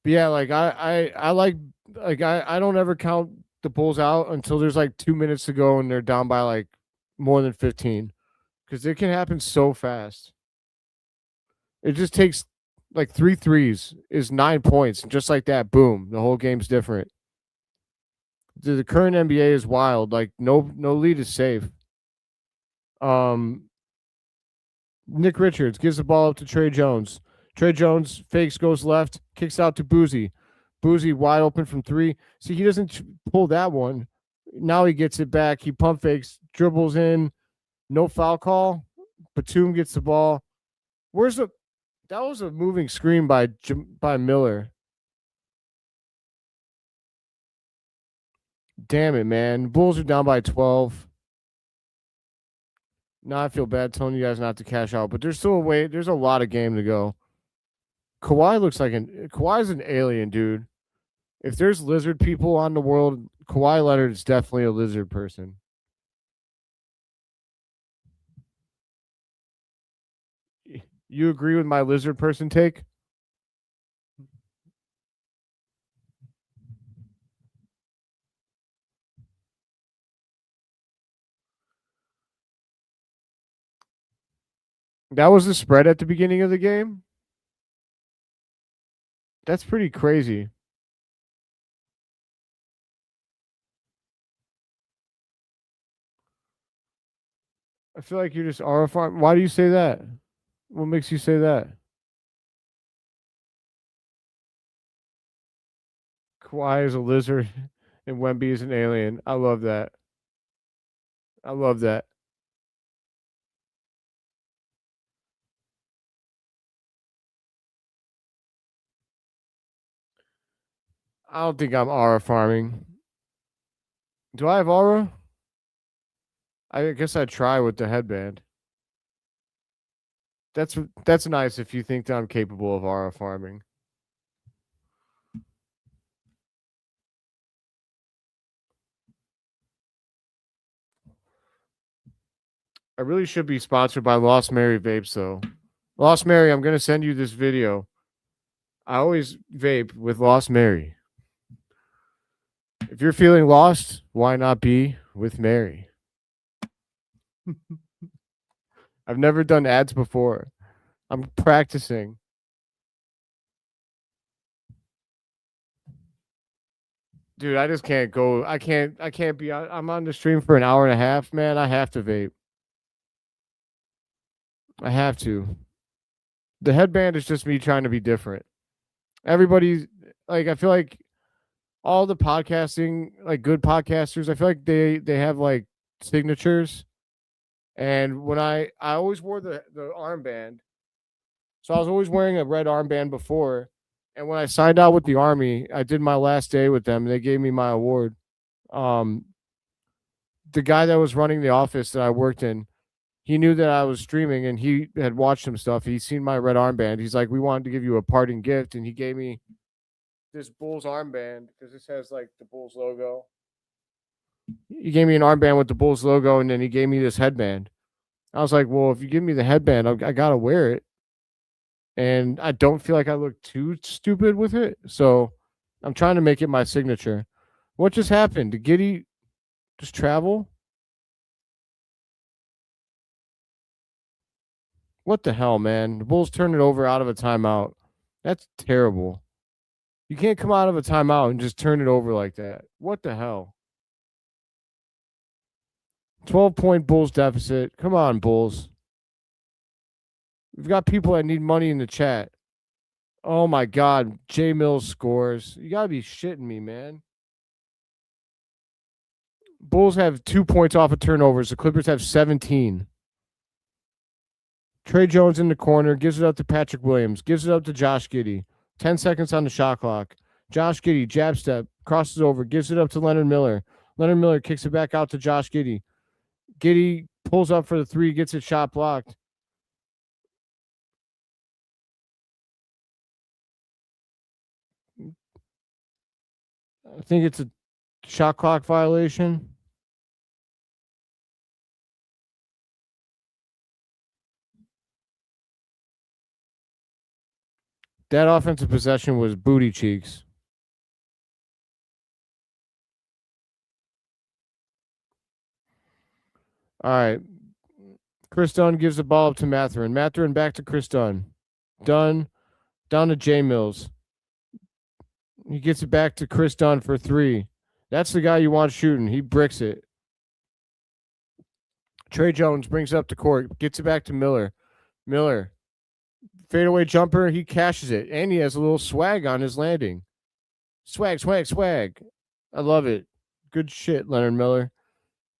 But yeah, like I like I don't ever count the Bulls out until there's like 2 minutes to go and they're down by like more than 15. Because it can happen so fast. It just takes like three threes is 9 points. And just like that, boom, the whole game's different. The current NBA is wild. Like no lead is safe. Um Nick Richards gives the ball up to Trey Jones. Trey Jones fakes, goes left, kicks out to Boozy. Boozy wide open from three. See, he doesn't pull that one. Now he gets it back. He pump fakes, dribbles in, no foul call. Batum gets the ball. Where's the? That was a moving screen by Miller. Damn it, man. Bulls are down by 12. Now I feel bad telling you guys not to cash out, but there's still a way. There's a lot of game to go. Kawhi's an alien, dude. If there's lizard people on the world, Kawhi Leonard is definitely a lizard person. You agree with my lizard person take? That was the spread at the beginning of the game. That's pretty crazy. I feel like you're just RFR. Why do you say that? What makes you say that? Kawhi is a lizard and Wemby is an alien. I love that. I love that. I don't think I'm aura farming. Do I have aura? I guess I'd try with the headband. That's nice if you think that I'm capable of aura farming. I really should be sponsored by Lost Mary Vapes though. Lost Mary, I'm gonna send you this video. I always vape with Lost Mary. If you're feeling lost, why not be with Mary? I've never done ads before. I'm practicing. Dude, I just can't go. I can't be I'm on the stream for an hour and a half, man. I have to vape. I have to. The headband is just me trying to be different. Everybody's like I feel like all the podcasting, like good podcasters, I feel like they have like signatures. And when I always wore the armband. So I was always wearing a red armband before. And when I signed out with the Army, I did my last day with them and they gave me my award. The guy that was running the office that I worked in, he knew that I was streaming and he had watched some stuff. He's seen my red armband. He's like, we wanted to give you a parting gift. And he gave me this Bulls armband because this has like the Bulls logo. He gave me an armband with the Bulls logo and then he gave me this headband. I was like, well, if you give me the headband, I got to wear it. And I don't feel like I look too stupid with it. So I'm trying to make it my signature. What just happened? Did Giddy just travel? What the hell, man? The Bulls turned it over out of a timeout. That's terrible. You can't come out of a timeout and just turn it over like that. What the hell? 12-point Bulls deficit. Come on, Bulls. We've got people that need money in the chat. Oh my God. J Mills scores. You got to be shitting me, man. Bulls have 2 points off of turnovers. The Clippers have 17. Trey Jones in the corner. Gives it up to Patrick Williams. Gives it up to Josh Giddey. 10 seconds on the shot clock. Josh Giddey, jab step. Crosses over. Gives it up to Leonard Miller. Leonard Miller kicks it back out to Josh Giddey. Giddey pulls up for the three. Gets his shot blocked. I think it's a shot clock violation. That offensive possession was booty cheeks. All right. Chris Dunn gives the ball up to Mathurin. Mathurin back to Chris Dunn. Dunn down to J Mills. He gets it back to Chris Dunn for three. That's the guy you want shooting. He bricks it. Trey Jones brings it up to court. Gets it back to Miller. Miller. Fadeaway jumper. He cashes it. And he has a little swag on his landing. Swag, swag, swag. I love it. Good shit, Leonard Miller.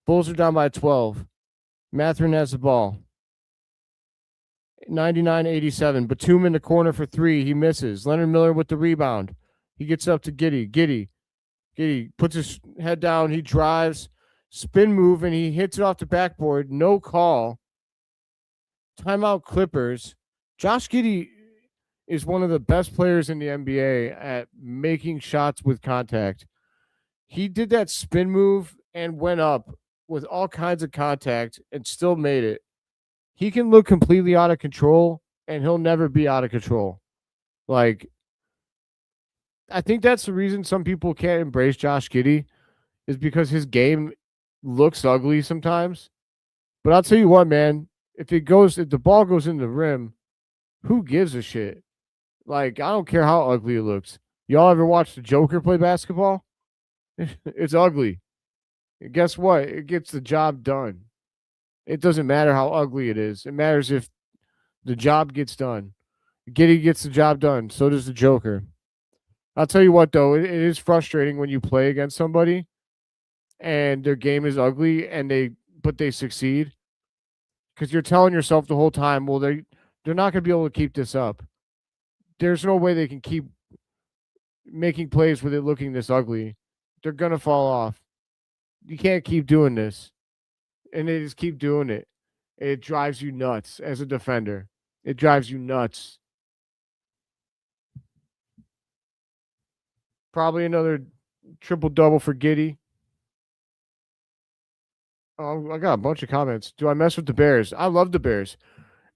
Bulls are down by 12. Mathurin has the ball. 99-87. Batum in the corner for three. He misses. Leonard Miller with the rebound. He gets up to Giddey. Giddey puts his head down. He drives. Spin move, and he hits it off the backboard. No call. Timeout Clippers. Josh Giddey is one of the best players in the NBA at making shots with contact. He did that spin move and went up with all kinds of contact and still made it. He can look completely out of control, and he'll never be out of control. Like, I think that's the reason some people can't embrace Josh Giddey is because his game looks ugly sometimes. But I'll tell you what, man, if the ball goes in the rim, who gives a shit? Like, I don't care how ugly it looks. Y'all ever watch the Joker play basketball? It's ugly. And guess what? It gets the job done. It doesn't matter how ugly it is. It matters if the job gets done. Giddy gets the job done. So does the Joker. I'll tell you what, though, it is frustrating when you play against somebody and their game is ugly and they succeed, because you're telling yourself the whole time, well, they're not going to be able to keep this up. There's no way they can keep making plays with it looking this ugly. They're going to fall off. You can't keep doing this. And they just keep doing it. It drives you nuts as a defender. It drives you nuts. Probably another triple double for Giddy. Oh, I got a bunch of comments. Do I mess with the Bears? I love the Bears.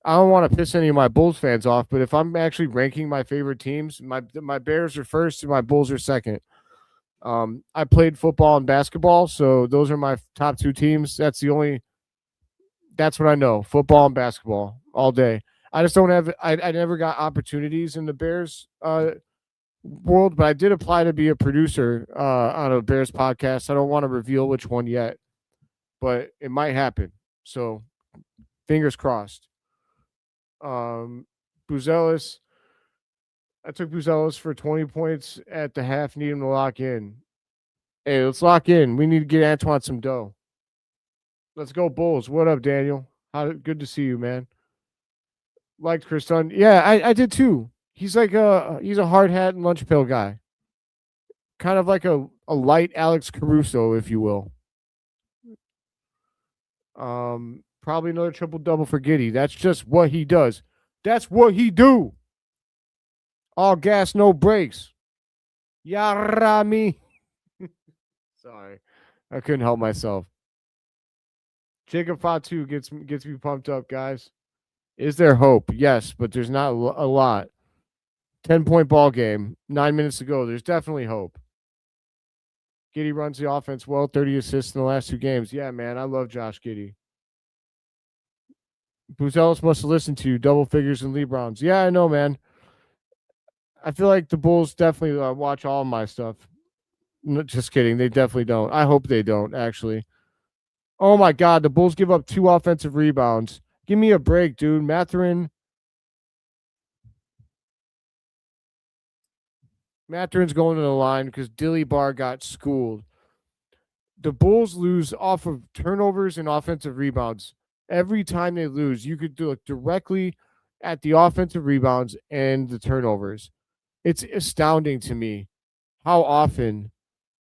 I don't want to piss any of my Bulls fans off, but if I'm actually ranking my favorite teams, my Bears are first and my Bulls are second. I played football and basketball, so those are my top two teams. That's what I know. Football and basketball all day. I just don't have I never got opportunities in the Bears world, but I did apply to be a producer on a Bears podcast. I don't want to reveal which one yet, but it might happen. So fingers crossed. Buzelis. I took Buzelis for 20 points at the half. Need him to lock in. Hey, let's lock in. We need to get Antoine some dough. Let's go Bulls. What up, Daniel? Good to see you, man. Liked Chris Dunn. Yeah, I did too. He's like he's a hard hat and lunch pail guy. Kind of like a light Alex Caruso, if you will. Probably another triple double for Giddy. That's just what he does. That's what he do. All gas, no brakes. Yarami. Sorry, I couldn't help myself. Jacob Fatu gets me pumped up, guys. Is there hope? Yes, but there's not a lot. 10-point ball game, 9 minutes to go. There's definitely hope. Giddy runs the offense well, 30 assists in the last two games. Yeah, man, I love Josh Giddy. Buzelis must have listened to you, double figures and LeBrons. Yeah, I know, man. I feel like the Bulls definitely watch all of my stuff. No, just kidding. They definitely don't. I hope they don't, actually. Oh, my God. The Bulls give up 2 offensive rebounds. Give me a break, dude. Mathurin's going to the line because Dilly Bar got schooled. The Bulls lose off of turnovers and offensive rebounds. Every time they lose, you could look directly at the offensive rebounds and the turnovers. It's astounding to me how often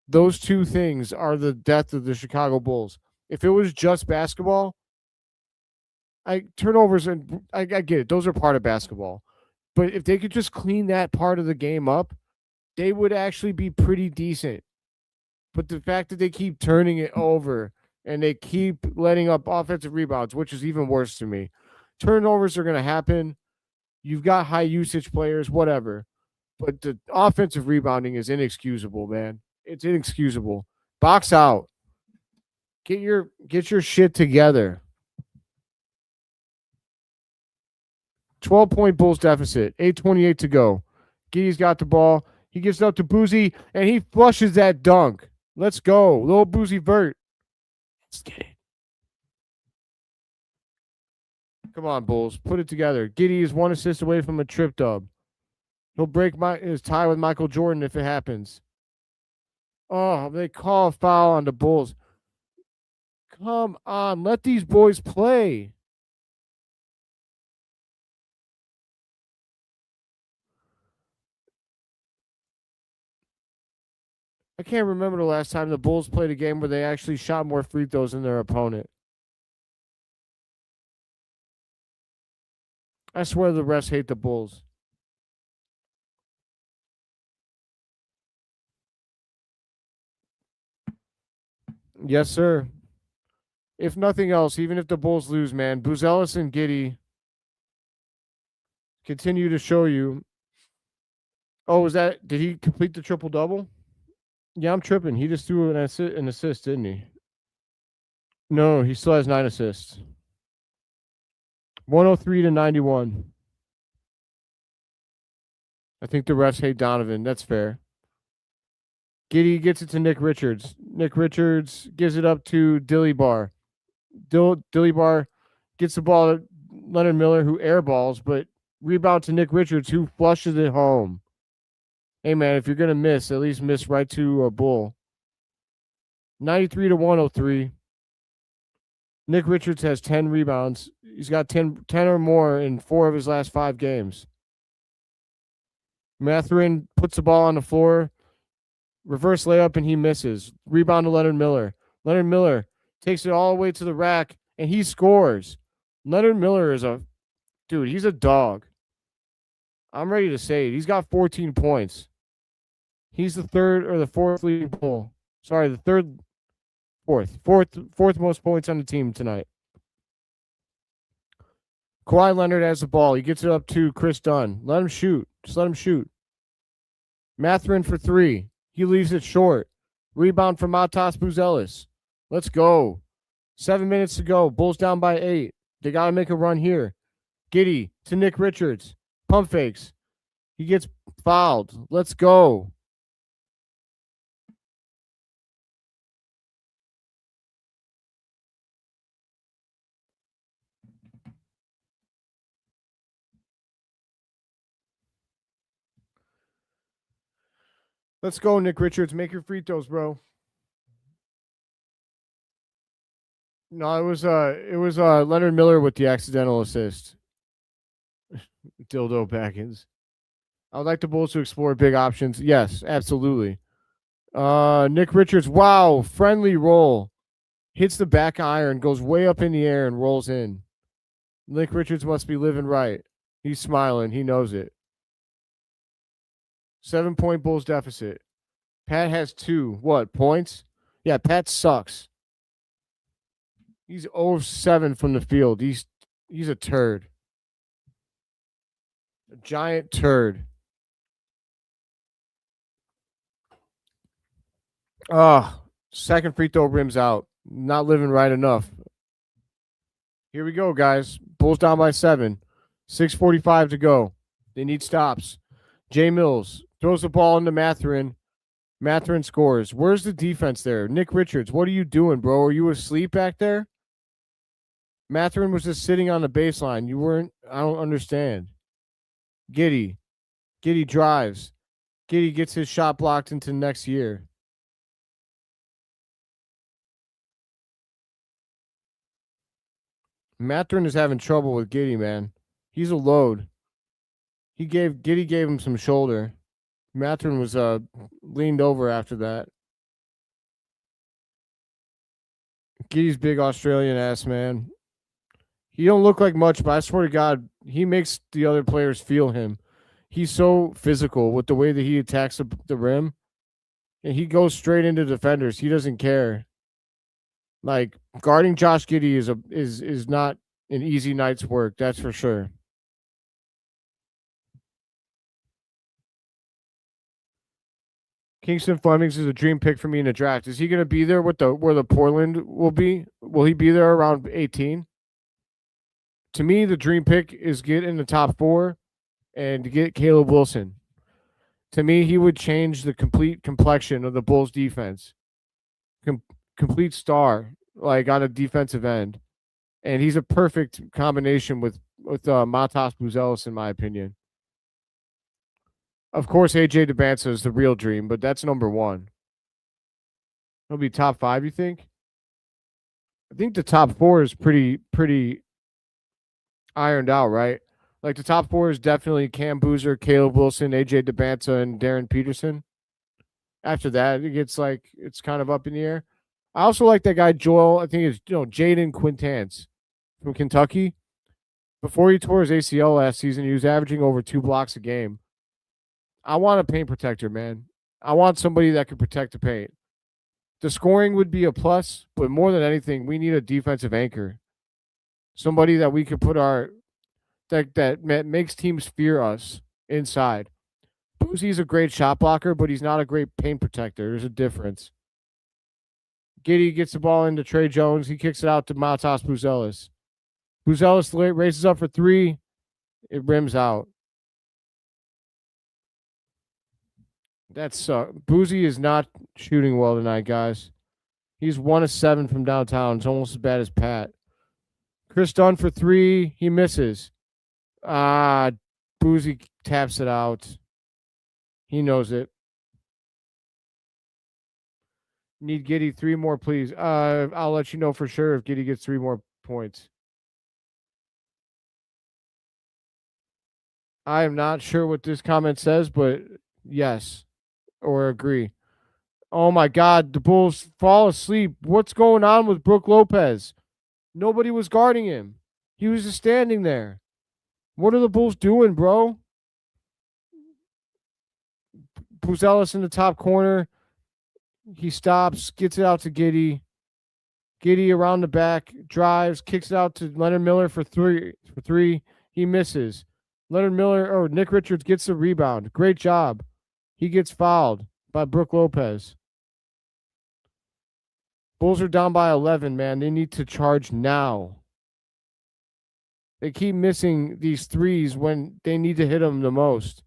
those two things are the death of the Chicago Bulls. If it was just basketball, turnovers, and I get it. Those are part of basketball. But if they could just clean that part of the game up, they would actually be pretty decent. But the fact that they keep turning it over and they keep letting up offensive rebounds, which is even worse to me. Turnovers are going to happen. You've got high usage players, whatever. But the offensive rebounding is inexcusable, man. It's inexcusable. Box out. Get your shit together. 12-point Bulls deficit. 8:28 to go. Giddy's got the ball. He gives it up to Boozy, and he flushes that dunk. Let's go. Little Boozy Vert. Let's get it. Come on, Bulls. Put it together. Giddy is 1 assist away from a trip dub. He'll break his tie with Michael Jordan if it happens. Oh, they call a foul on the Bulls. Come on. Let these boys play. I can't remember the last time the Bulls played a game where they actually shot more free throws than their opponent. I swear the refs hate the Bulls. Yes, sir. If nothing else, even if the Bulls lose, man, Buzelis and Giddy continue to show you. Oh, did he complete the triple double? Yeah, I'm tripping. He just threw an assist, didn't he? No, he still has 9 assists. 103 to 91. I think the refs hate Donovan. That's fair. Giddey gets it to Nick Richards. Nick Richards gives it up to Dilly Bar. Dilly Bar gets the ball to Leonard Miller, who airballs, but rebound to Nick Richards, who flushes it home. Hey, man, if you're going to miss, at least miss right to a bull. 93 to 103. Nick Richards has 10 rebounds. He's got 10 or more in 4 of his last 5 games. Mathurin puts the ball on the floor. Reverse layup, and he misses. Rebound to Leonard Miller. Leonard Miller takes it all the way to the rack, and he scores. Leonard Miller is he's a dog. I'm ready to say it. He's got 14 points. He's the fourth leading bull. Sorry, fourth most points on the team tonight. Kawhi Leonard has the ball. He gets it up to Chris Dunn. Let him shoot. Just let him shoot. Mathurin for 3. He leaves it short. Rebound from Matas Buzelis. Let's go. 7 minutes to go. Bulls down by 8. They got to make a run here. Giddey to Nick Richards. Pump fakes. He gets fouled. Let's go. Let's go, Nick Richards. Make your free throws, bro. No, it was Leonard Miller with the accidental assist. Dildo Baggins. I would like the Bulls to explore big options. Yes, absolutely. Nick Richards, wow, friendly roll. Hits the back iron, goes way up in the air and rolls in. Nick Richards must be living right. He's smiling. He knows it. 7-point Bulls deficit. Pat has 2. What, points? Yeah, Pat sucks. He's 0 of 7 from the field. He's a turd. A giant turd. Second free throw rims out. Not living right enough. Here we go, guys. Bulls down by 7. 6:45 to go. They need stops. Jay Mills throws the ball into Mathurin. Mathurin scores. Where's the defense there? Nick Richards, what are you doing, bro? Are you asleep back there? Mathurin was just sitting on the baseline. You weren't. I don't understand. Giddey drives. Giddey gets his shot blocked into next year. Mathurin is having trouble with Giddey, man. He's a load. Giddey gave him some shoulder. Mathurin was leaned over after that. Giddey's big Australian ass, man. He don't look like much, but I swear to God, he makes the other players feel him. He's so physical with the way that he attacks the rim. And he goes straight into defenders. He doesn't care. Like, guarding Josh Giddey is not an easy night's work, that's for sure. Kingston Flemings is a dream pick for me in the draft. Is he going to be there where the Portland will be? Will he be there around 18? To me, the dream pick is get in the top 4 and to get Caleb Wilson. To me, he would change the complete complexion of the Bulls defense. Complete star, like on a defensive end. And he's a perfect combination with Matas Buzelis, in my opinion. Of course, AJ DeBanza is the real dream, but that's number 1. He'll be top 5, you think? I think the top 4 is pretty ironed out, right? Like the top 4 is definitely Cam Boozer, Caleb Wilson, AJ DeBanza, and Darren Peterson. After that, it gets like it's kind of up in the air. I also like that guy Joel. I think it's Jaden Quintance from Kentucky. Before he tore his ACL last season, he was averaging over 2 blocks a game. I want a paint protector, man. I want somebody that can protect the paint. The scoring would be a plus, but more than anything, we need a defensive anchor. Somebody that we could put that makes teams fear us inside. Boozie's a great shot blocker, but he's not a great paint protector. There's a difference. Giddey gets the ball into Trey Jones. He kicks it out to Matas Buzelis. Buzelis races up for 3. It rims out. That's Boozy is not shooting well tonight, guys. He's 1 of 7 from downtown. It's almost as bad as Pat. Chris Dunn for 3. He misses. Boozy taps it out. He knows it. Need Giddey 3 more, please. I'll let you know for sure if Giddey gets 3 more points. I am not sure what this comment says, but yes, or agree. Oh my God, the Bulls fall asleep. What's going on with Brook Lopez? Nobody was guarding him. He was just standing there. What are the Bulls doing, bro? Buzelis in the top corner. He stops, gets it out to Giddey. Giddey around the back, drives, kicks it out to Leonard Miller for three. He misses. Nick Richards gets the rebound. Great job. He gets fouled by Brook Lopez. Bulls are down by 11, man. They need to charge now. They keep missing these threes when they need to hit them the most.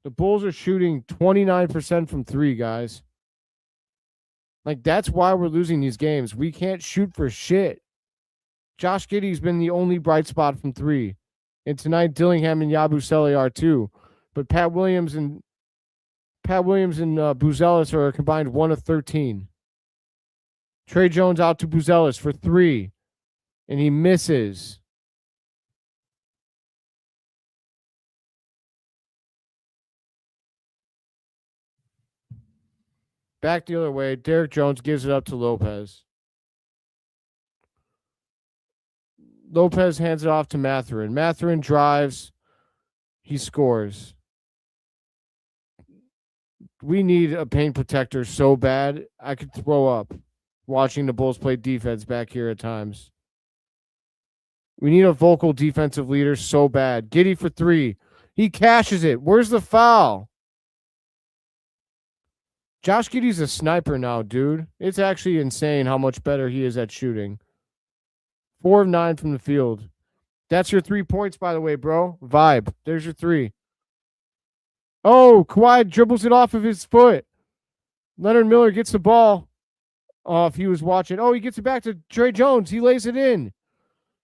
The Bulls are shooting 29% from 3, guys. Like, that's why we're losing these games. We can't shoot for shit. Josh Giddey's been the only bright spot from 3. And tonight, Dillingham and Yabusele are too. But Pat Williams and Buzelis are combined 1 of 13. Trey Jones out to Buzelis for 3. And he misses. Back the other way. Derek Jones gives it up to Lopez. Lopez hands it off to Mathurin. Mathurin drives. He scores. We need a paint protector so bad. I could throw up watching the Bulls play defense back here at times. We need a vocal defensive leader so bad. Giddey for 3. He cashes it. Where's the foul? Josh Giddey's a sniper now, dude. It's actually insane how much better he is at shooting. 4 of 9 from the field. That's your 3 points, by the way, bro. Vibe. There's your 3. Oh, Kawhi dribbles it off of his foot. Leonard Miller gets the ball. Oh, if he was watching. Oh, he gets it back to Trey Jones. He lays it in.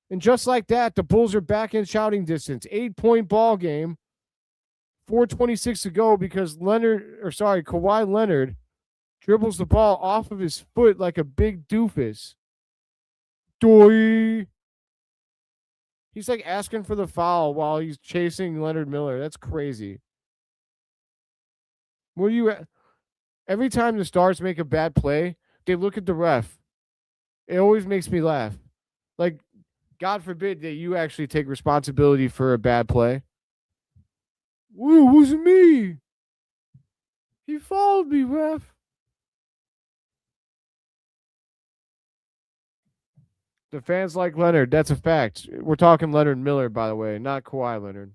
And just like that, the Bulls are back in shouting distance. 8-point ball game. 4:26 to go because Kawhi Leonard dribbles the ball off of his foot like a big doofus. Doy. He's like asking for the foul while he's chasing Leonard Miller. That's crazy. Every time the Stars make a bad play, they look at the ref. It always makes me laugh. Like, God forbid that you actually take responsibility for a bad play. Woo, it wasn't me. He fouled me, ref. The fans like Leonard. That's a fact. We're talking Leonard Miller, by the way, not Kawhi Leonard.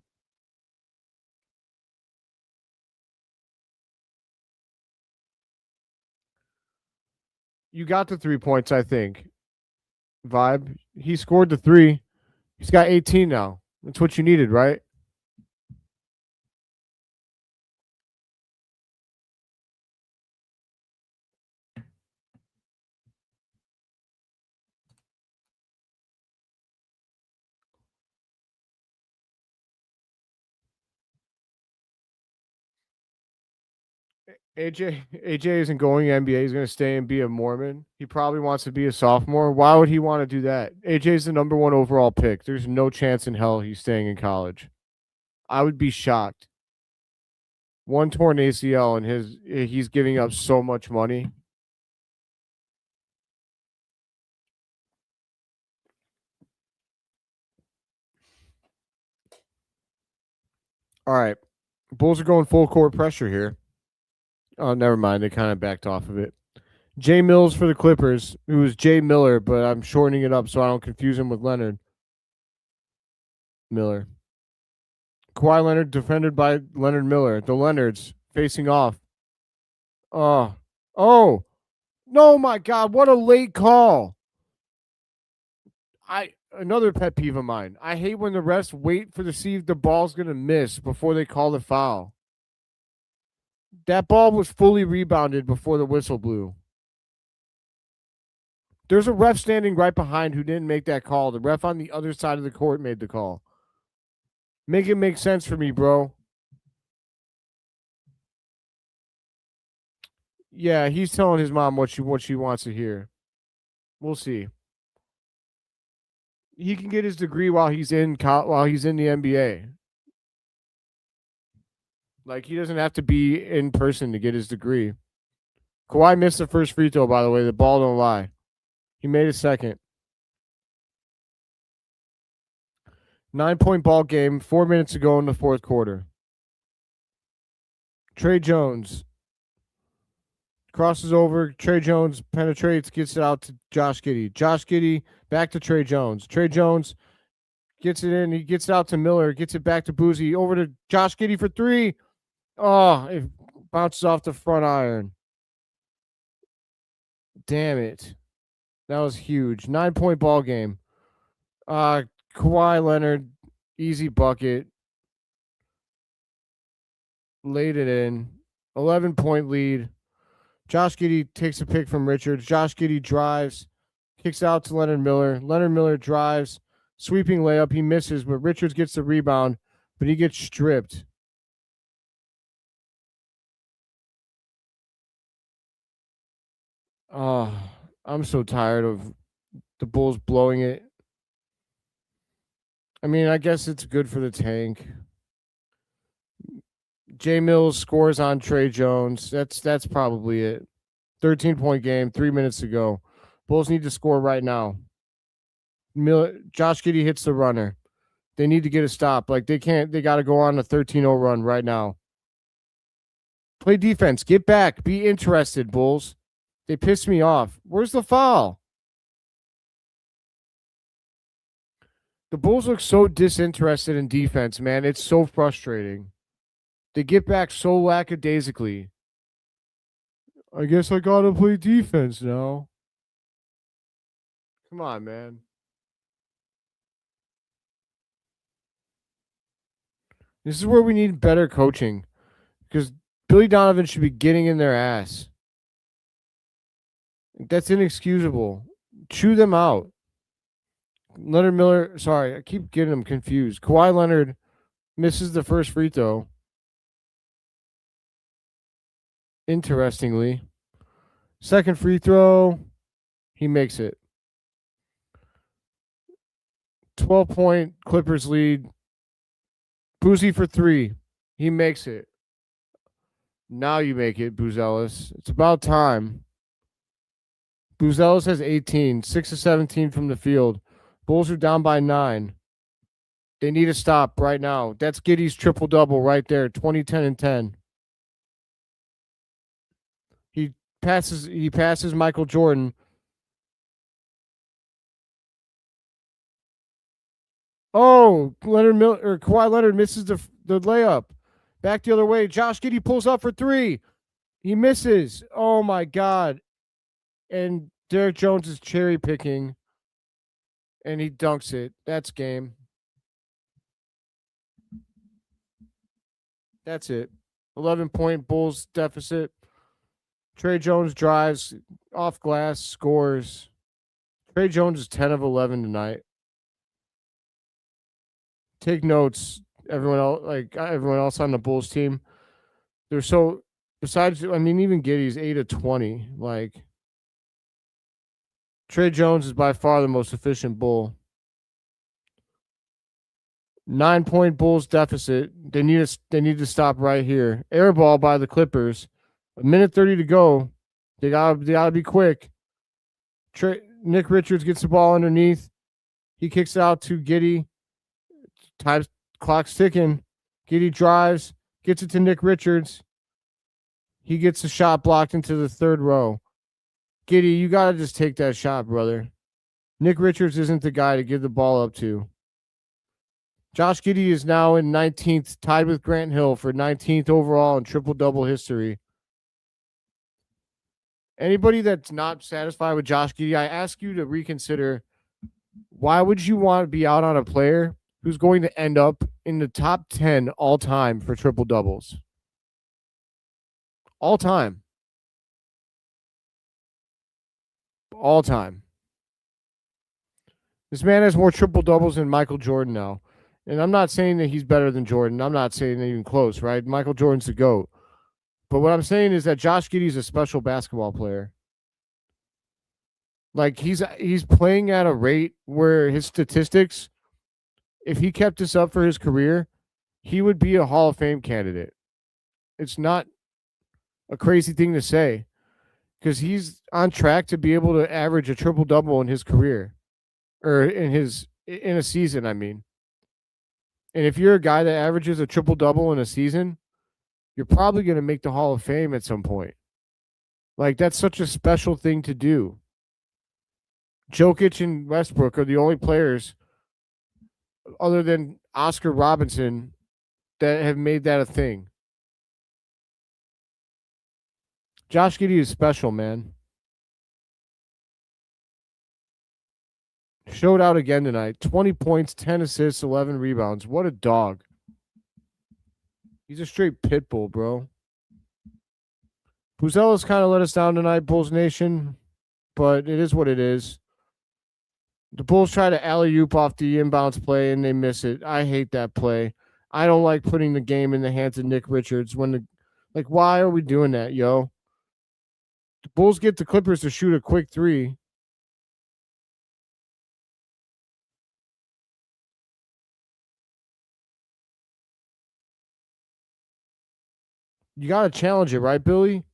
You got the 3 points, I think. Vibe. He scored the 3. He's got 18 now. That's what you needed, right? AJ isn't going NBA. He's going to stay and be a Mormon. He probably wants to be a sophomore. Why would he want to do that? AJ's the number 1 overall pick. There's no chance in hell he's staying in college. I would be shocked. 1 torn ACL and he's giving up so much money. All right. Bulls are going full court pressure here. Oh, never mind. They kind of backed off of it. Jay Mills for the Clippers, who is Jay Miller, but I'm shortening it up so I don't confuse him with Leonard Miller. Kawhi Leonard defended by Leonard Miller. The Leonards facing off. Oh, no, my God. What a late call. Another pet peeve of mine. I hate when the refs wait for to see if the ball's going to miss before they call the foul. That ball was fully rebounded before the whistle blew. There's a ref standing right behind who didn't make that call. The ref on the other side of the court made the call. Make it make sense for me, bro. Yeah, he's telling his mom what she wants to hear. We'll see. He can get his degree while he's in the NBA. Like, he doesn't have to be in person to get his degree. Kawhi missed the first free throw, by the way. The ball don't lie. He made a second. 9-point ball game, 4 minutes to go in the fourth quarter. Trey Jones crosses over. Trey Jones penetrates, gets it out to Josh Giddey. Josh Giddey back to Trey Jones. Trey Jones gets it in. He gets it out to Miller. Gets it back to Boozy. Over to Josh Giddey for three. Oh, it bounces off the front iron. Damn it. That was huge. 9-point ball game. Kawhi Leonard, easy bucket. Laid it in. 11-point lead. Josh Giddey takes a pick from Richards. Josh Giddey drives. Kicks out to Leonard Miller. Leonard Miller drives. Sweeping layup. He misses, but Richards gets the rebound, but he gets stripped. Oh, I'm so tired of the Bulls blowing it. I mean, I guess it's good for the tank. Jay Mills scores on Trey Jones. That's probably it. 13-point game, 3 minutes to go. Bulls need to score right now. Josh Giddey hits the runner. They need to get a stop. Like, they got to go on a 13-0 run right now. Play defense. Get back. Be interested, Bulls. They pissed me off. Where's the foul? The Bulls look so disinterested in defense, man. It's so frustrating. They get back so lackadaisically. I guess I gotta play defense now. Come on, man. This is where we need better coaching. Because Billy Donovan should be getting in their ass. That's inexcusable. Chew them out. Leonard Miller, sorry, I keep getting them confused. Kawhi Leonard misses the first free throw. Interestingly. Second free throw, he makes it. 12-point Clippers lead. Boozy for three. He makes it. Now you make it, Boozellis. It's about time. Boozellis has 18, 6 of 17 from the field. Bulls are down by 9. They need to stop right now. That's Giddey's triple-double right there, 20, 10, and 10. He passes Michael Jordan. Oh, Kawhi Leonard misses the layup. Back the other way. Josh Giddey pulls up for three. He misses. Oh, my God. And Derek Jones is cherry picking. And he dunks it. That's game. That's it. 11-point Bulls deficit. Trey Jones drives off glass, scores. Trey Jones is 10 of 11 tonight. Take notes, everyone else on the Bulls team. They're so, besides, I mean, even Giddey's 8 of 20. Like, Trey Jones is by far the most efficient Bull. 9-point Bulls deficit. They need to stop right here. Air ball by the Clippers. A minute 30 to go. They gotta be quick. Nick Richards gets the ball underneath. He kicks it out to Giddey. Clock's ticking. Giddey drives, gets it to Nick Richards. He gets the shot blocked into the third row. Giddey, you gotta just take that shot, brother. Nick Richards isn't the guy to give the ball up to. Josh Giddey is now in 19th, tied with Grant Hill for 19th overall in triple-double history. Anybody that's not satisfied with Josh Giddey, I ask you to reconsider, why would you want to be out on a player who's going to end up in the top 10 all time for triple-doubles? All time. All time. This man has more triple doubles than Michael Jordan now. And I'm not saying that he's better than Jordan. I'm not saying that even close, right? Michael Jordan's the GOAT. But what I'm saying is that Josh Giddey's a special basketball player. Like he's playing at a rate where his statistics, if he kept this up for his career, he would be a Hall of Fame candidate. It's not a crazy thing to say because he's on track to be able to average a triple double in his career or in a season, I mean. And if you're a guy that averages a triple double in a season, you're probably going to make the Hall of Fame at some point. Like that's such a special thing to do. Jokic and Westbrook are the only players other than Oscar Robinson that have made that a thing. Josh Giddey is special, man. Showed out again tonight. 20 points, 10 assists, 11 rebounds. What a dog. He's a straight pit bull, bro. Buzelis kind of let us down tonight, Bulls Nation, but it is what it is. The Bulls try to alley-oop off the inbounds play, and they miss it. I hate that play. I don't like putting the game in the hands of Nick Richards. Why are we doing that, yo? The Bulls get the Clippers to shoot a quick three. You got to challenge it, right, Billy?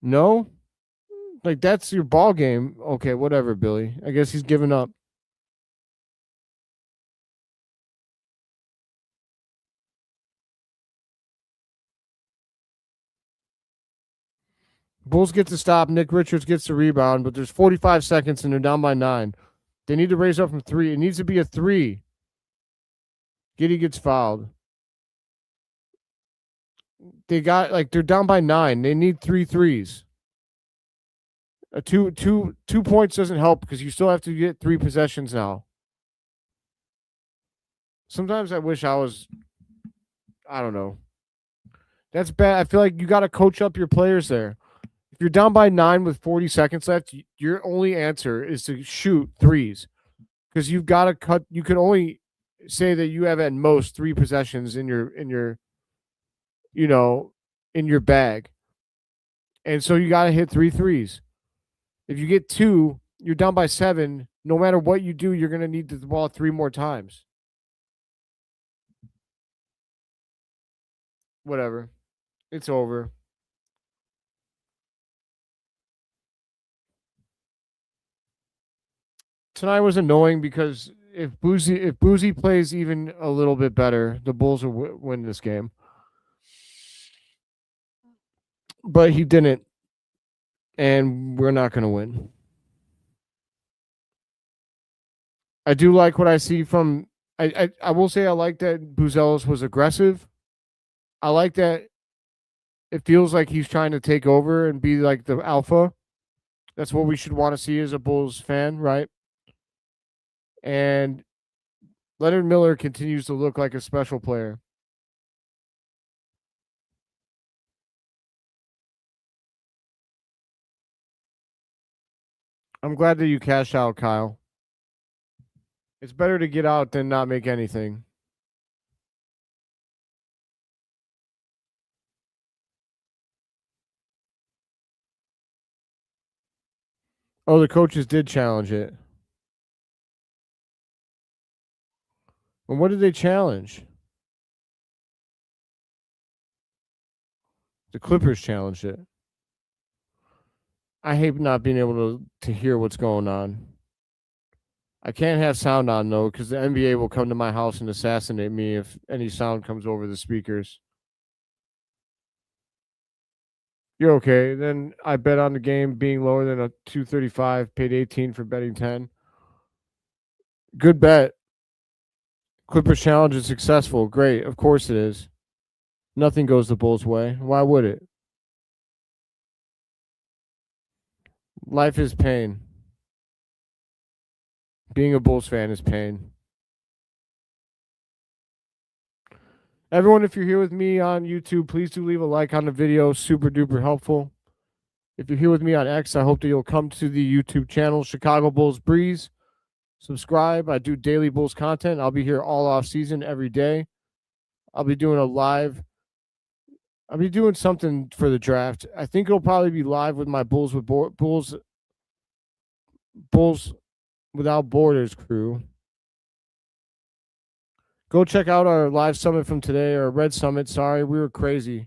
No? Like, that's your ball game. Okay, whatever, Billy. I guess he's giving up. Bulls get to stop. Nick Richards gets the rebound, but there's 45 seconds and they're down by 9. They need to raise up from 3. It needs to be a 3. Giddey gets fouled. They're down by 9. They need 3 threes. Two points doesn't help because you still have to get 3 possessions now. Sometimes I wish I don't know. That's bad. I feel like you got to coach up your players there. If you're down by 9 with 40 seconds left, your only answer is to shoot threes because you've got to cut. You can only say that you have at most 3 possessions in your bag. And so you got to hit 3 threes. If you get 2, you're down by 7. No matter what you do, you're going to need the ball 3 more times. Whatever. It's over. Tonight was annoying because if Boozy plays even a little bit better, the Bulls will win this game. But he didn't, and we're not going to win. I do like what I see from. I will say I like that Buzelis was aggressive. I like that it feels like he's trying to take over and be like the alpha. That's what we should want to see as a Bulls fan, right? And Leonard Miller continues to look like a special player. I'm glad that you cashed out, Kyle. It's better to get out than not make anything. Oh, the coaches did challenge it. And what did they challenge? The Clippers challenged it. I hate not being able to hear what's going on. I can't have sound on, though, because the NBA will come to my house and assassinate me if any sound comes over the speakers. You're okay. Then I bet on the game being lower than a 235, paid 18 for betting 10. Good bet. Clippers challenge is successful. Great. Of course it is. Nothing goes the Bulls' way. Why would it? Life is pain. Being a Bulls fan is pain. Everyone, if you're here with me on YouTube, please do leave a like on the video. Super duper helpful. If you're here with me on X, I hope that you'll come to the YouTube channel, Chicago Bulls Breeze. Subscribe. I do daily Bulls content. I'll be here all off season every day. I'll be doing a live. I'll be doing something for the draft. I think it'll probably be live with my Bulls Without Borders crew. Go check out our live summit from today, or Red Summit. Sorry, we were crazy.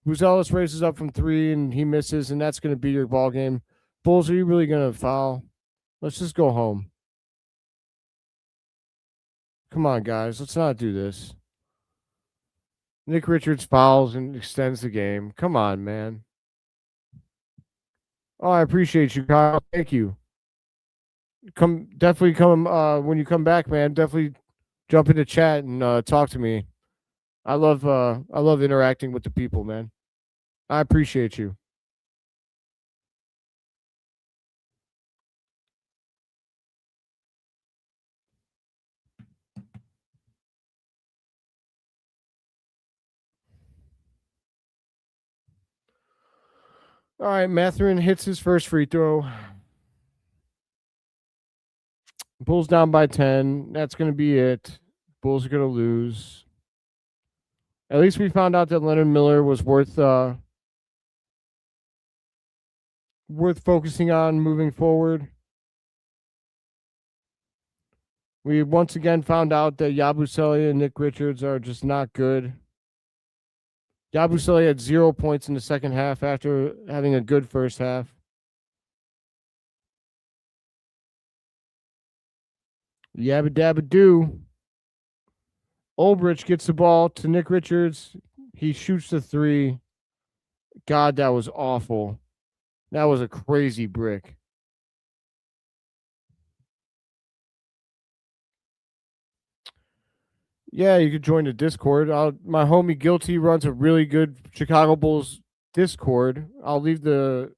Buzelis races up from 3 and he misses, and that's going to be your ball game. Bulls, are you really going to foul? Let's just go home. Come on, guys. Let's not do this. Nick Richards fouls and extends the game. Come on, man. Oh, I appreciate you, Kyle. Thank you. Definitely come when you come back, man. Definitely jump into chat and talk to me. I love interacting with the people, man. I appreciate you. All right, Mathurin hits his first free throw. Bulls down by 10. That's going to be it. Bulls are going to lose. At least we found out that Leonard Miller was worth focusing on moving forward. We once again found out that Yabusele and Nick Richards are just not good. Yabusele had 0 points in the second half after having a good first half. Yabba dabba do. Olbrich gets the ball to Nick Richards. He shoots the 3. God, that was awful. That was a crazy brick. Yeah, you could join the Discord. My homie Guilty runs a really good Chicago Bulls Discord. I'll leave the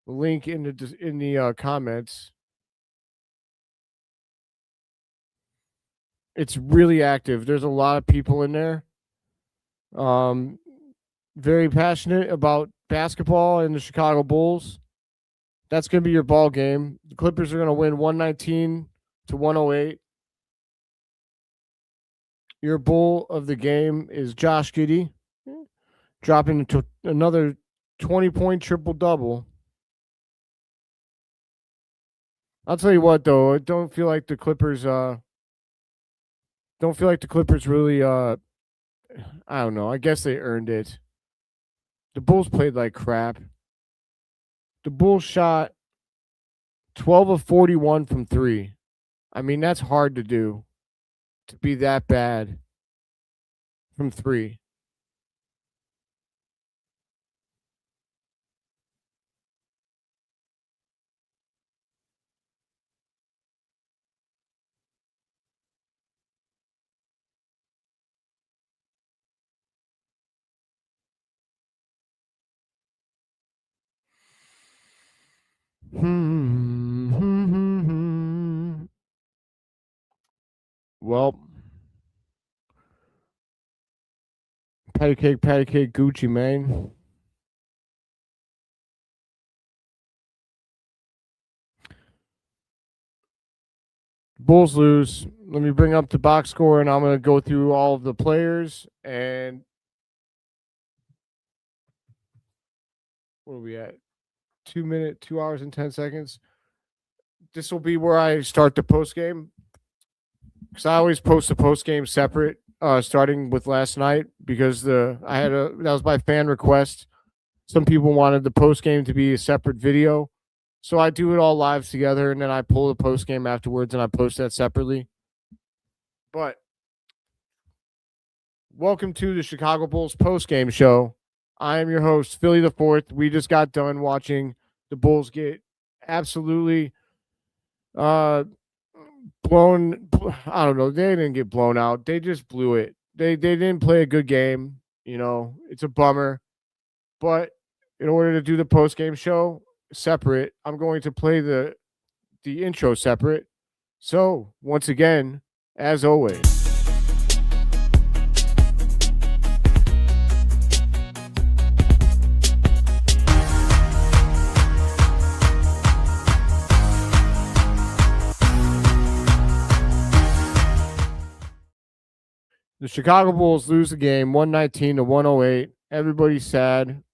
link in the comments. It's really active. There's a lot of people in there. Very passionate about basketball and the Chicago Bulls. That's going to be your ball game. The Clippers are going to win 119-108. Your bull of the game is Josh Giddey, dropping into another 20-point triple-double. I'll tell you what, though, I don't feel like the Clippers really I don't know. I guess they earned it. The Bulls played like crap. The Bulls shot 12 of 41 from 3. I mean, that's hard to do, to be that bad from 3. Well, patty cake, Gucci, man. Bulls lose. Let me bring up the box score, and I'm going to go through all of the players. And what are we at? 2 hours and 10 seconds. This will be where I start the post game, because I always post the post game separate, starting with last night, because that was by fan request. Some people wanted the post game to be a separate video, so I do it all live together, and then I pull the post game afterwards and I post that separately. But welcome to the Chicago Bulls post game show. I am your host, Philly the Fourth. We just got done watching the Bulls get absolutely blown. I don't know. They didn't get blown out. They just blew it. They didn't play a good game. You know, it's a bummer. But in order to do the post game show separate, I'm going to play the intro separate. So once again, as always, The Chicago Bulls lose the game 119 to 108. Everybody's sad.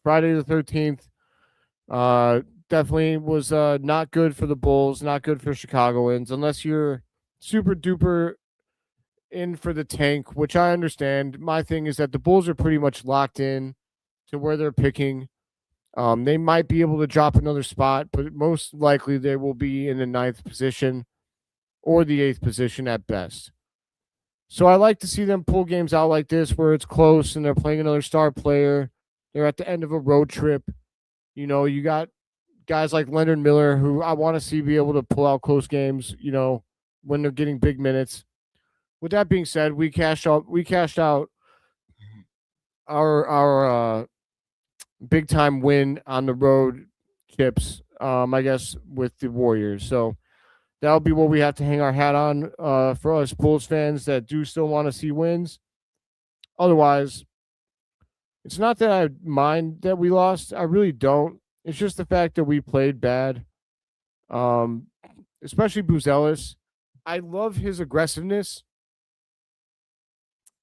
Friday the 13th definitely was not good for the Bulls, not good for Chicagoans, unless you're super duper in for the tank, which I understand. My thing is that the Bulls are pretty much locked in to where they're picking. They might be able to drop another spot, but most likely they will be in the 9th position or the 8th position at best. So I like to see them pull games out like this where it's close and they're playing another star player. They're at the end of a road trip. You know, you got guys like Leonard Miller who I want to see be able to pull out close games, you know, when they're getting big minutes. With that being said, we cashed out our big time win on the road chips, I guess, with the Warriors. So that'll be what we have to hang our hat on for us Bulls fans that do still want to see wins. Otherwise, it's not that I mind that we lost. I really don't. It's just the fact that we played bad. Especially Buzelis. I love his aggressiveness.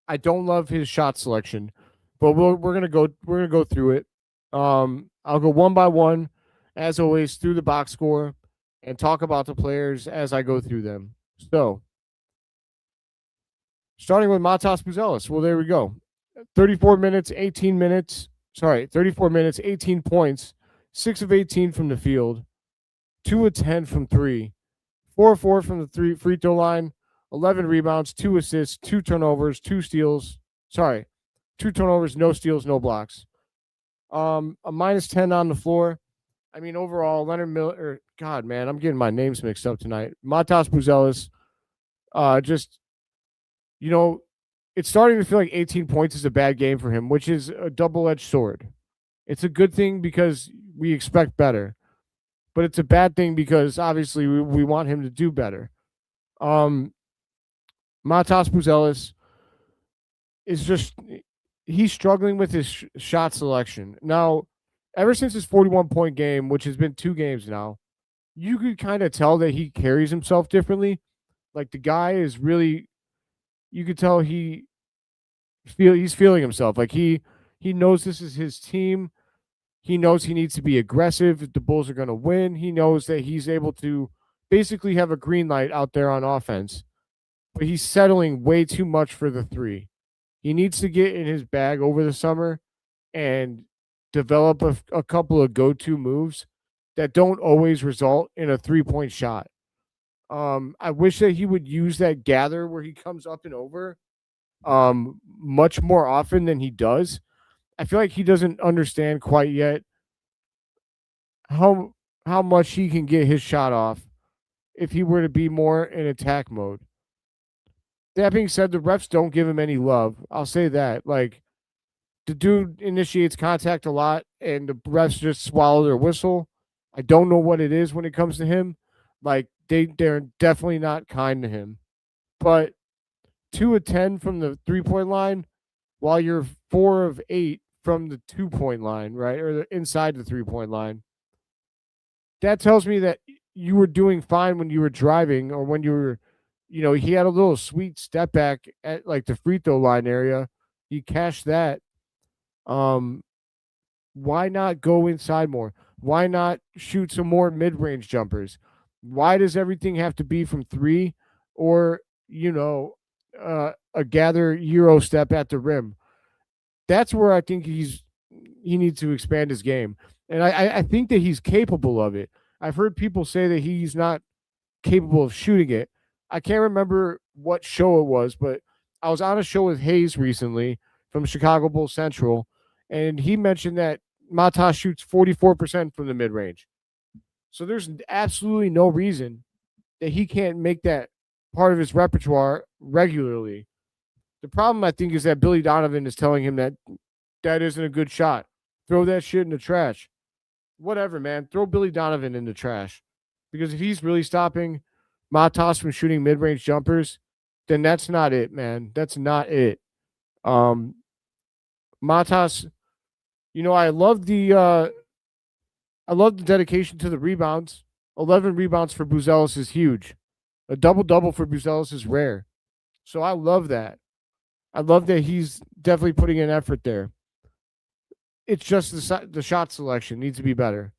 I don't love his shot selection, but we're gonna go through it. I'll go one by one, as always, through the box score and talk about the players as I go through them. So, starting with Matas Buzelis. Well, there we go. 34 minutes, 18 points, 6 of 18 from the field, 2 of 10 from 3, 4 of 4 from the free throw line, 11 rebounds, 2 assists, 2 turnovers, 2 steals. 2 turnovers, no steals, no blocks. A minus 10 on the floor. I mean, overall, Leonard Miller, God, man, I'm getting my names mixed up tonight. Matas Buzelis, just, you know, it's starting to feel like 18 points is a bad game for him, which is a double-edged sword. It's a good thing because we expect better, but it's a bad thing because obviously we want him to do better. Matas Buzelis is just, he's struggling with his shot selection. Now, ever since his 41-point game, which has been 2 games now, you could kind of tell that he carries himself differently. Like the guy is really, you could tell he's feeling himself. Like he knows this is his team. He knows he needs to be aggressive if the Bulls are going to win. He knows that he's able to basically have a green light out there on offense, but he's settling way too much for the 3. He needs to get in his bag over the summer and develop a couple of go-to moves that don't always result in a 3-point shot. I wish that he would use that gather where he comes up and over much more often than he does. I feel like he doesn't understand quite yet how much he can get his shot off if he were to be more in attack mode. That being said, the refs don't give him any love. I'll say that. Like, the dude initiates contact a lot, and the refs just swallow their whistle. I don't know what it is when it comes to him. Like, they're definitely not kind to him. But 2 of 10 from the 3-point line, while you're 4 of 8 from the 2-point line, right, or inside the 3-point line, that tells me that you were doing fine when you were driving or when you were, you know, he had a little sweet step back at like the free throw line area. He cashed that. Why not go inside more? Why not shoot some more mid-range jumpers? Why does everything have to be from 3 or, you know, a gather Euro step at the rim? That's where I think he needs to expand his game. And I think that he's capable of it. I've heard people say that he's not capable of shooting it. I can't remember what show it was, but I was on a show with Hayes recently from Chicago Bulls Central, and he mentioned that Matas shoots 44% from the mid-range. So there's absolutely no reason that he can't make that part of his repertoire regularly. The problem, I think, is that Billy Donovan is telling him that that isn't a good shot. Throw that shit in the trash. Whatever, man. Throw Billy Donovan in the trash. Because if he's really stopping Matas from shooting mid-range jumpers, then that's not it, man. That's not it. Matas, you know, I love the dedication to the rebounds. 11 rebounds for Buzelis is huge. A double-double for Buzelis is rare. So I love that. I love that he's definitely putting in effort there. It's just the shot selection needs to be better.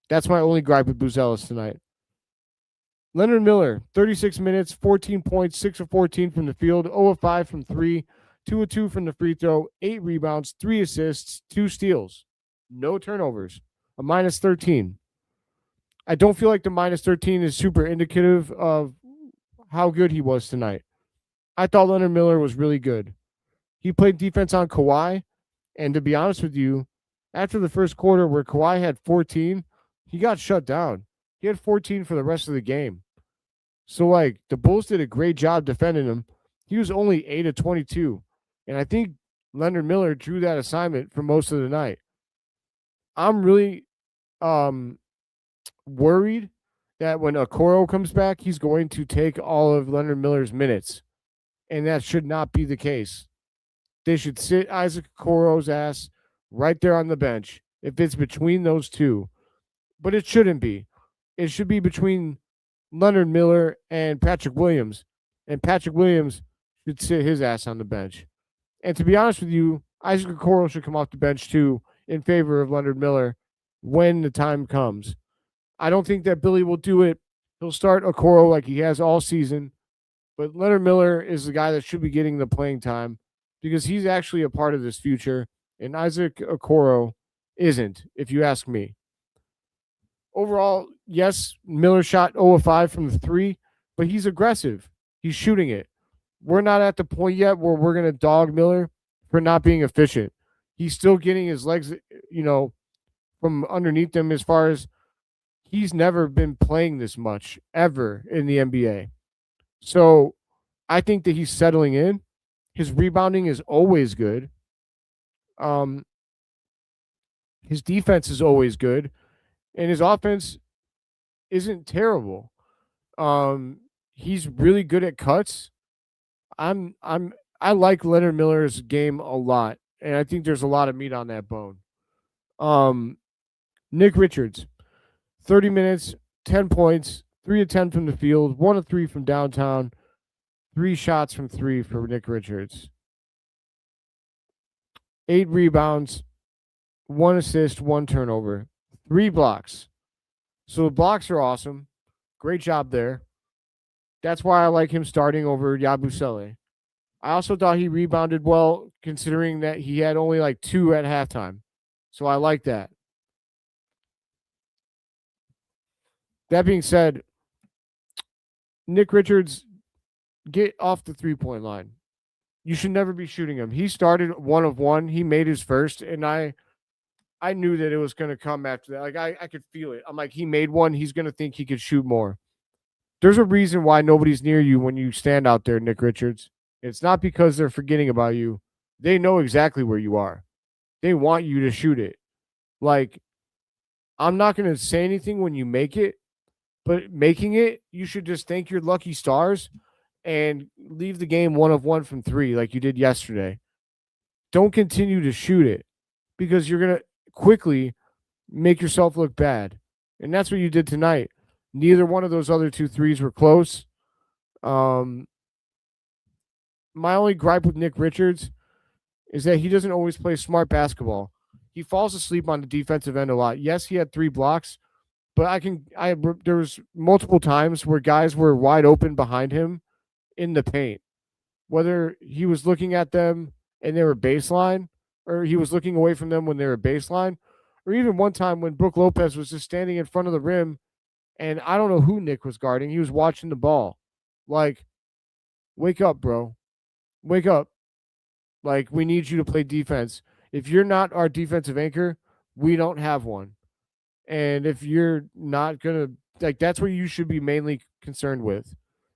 That's my only gripe with Buzelis tonight. Leonard Miller, 36 minutes, 14 points, 6 of 14 from the field, 0 of 5 from 3, 2 of 2 from the free throw, 8 rebounds, 3 assists, 2 steals, no turnovers, a minus 13. I don't feel like the minus 13 is super indicative of how good he was tonight. I thought Leonard Miller was really good. He played defense on Kawhi, and to be honest with you, after the first quarter where Kawhi had 14, he got shut down. He had 14 for the rest of the game. So, like, the Bulls did a great job defending him. He was only 8 of 22. And I think Leonard Miller drew that assignment for most of the night. I'm really worried that when Okoro comes back, he's going to take all of Leonard Miller's minutes. And that should not be the case. They should sit Isaac Okoro's ass right there on the bench if it's between those two. But it shouldn't be. It should be between Leonard Miller and Patrick Williams. And Patrick Williams should sit his ass on the bench. And to be honest with you, Isaac Okoro should come off the bench too in favor of Leonard Miller when the time comes. I don't think that Billy will do it. He'll start Okoro like he has all season. But Leonard Miller is the guy that should be getting the playing time because he's actually a part of this future. And Isaac Okoro isn't, if you ask me. Overall, yes, Miller shot 0 of 5 from the 3, but he's aggressive. He's shooting it. We're not at the point yet where we're going to dog Miller for not being efficient. He's still getting his legs, from underneath him as far as he's never been playing this much ever in the NBA. So I think that he's settling in. His rebounding is always good. His defense is always good. And his offense isn't terrible. He's really good at cuts. I like Leonard Miller's game a lot, and I think there's a lot of meat on that bone. Nick Richards, 30 minutes, 10 points, 3 of 10 from the field, 1 of 3 from downtown, 3 shots from 3 for Nick Richards. 8 rebounds, 1 assist, 1 turnover, 3 blocks. So the blocks are awesome. Great job there. That's why I like him starting over Yabusele. I also thought he rebounded well, considering that he had only like 2 at halftime. So I like that. That being said, Nick Richards, get off the 3-point line. You should never be shooting him. He started 1 of 1. He made his first, and I knew that it was going to come after that. Like, I could feel it. I'm like, he made one. He's going to think he could shoot more. There's a reason why nobody's near you when you stand out there, Nick Richards. It's not because they're forgetting about you. They know exactly where you are. They want you to shoot it. Like, I'm not going to say anything when you make it, but making it, you should just thank your lucky stars and leave the game 1 of 1 from 3 like you did yesterday. Don't continue to shoot it because you're going to quickly make yourself look bad. And that's what you did tonight. Neither one of those other 2 threes were close. My only gripe with Nick Richards is that he doesn't always play smart basketball. He falls asleep on the defensive end a lot. Yes, he had 3 blocks, but there was multiple times where guys were wide open behind him in the paint. Whether he was looking at them and they were baseline, or he was looking away from them when they were baseline, or even one time when Brook Lopez was just standing in front of the rim and I don't know who Nick was guarding. He was watching the ball. Like, wake up, bro. Wake up. Like, we need you to play defense. If you're not our defensive anchor, we don't have one. And if you're not going to, like, that's what you should be mainly concerned with.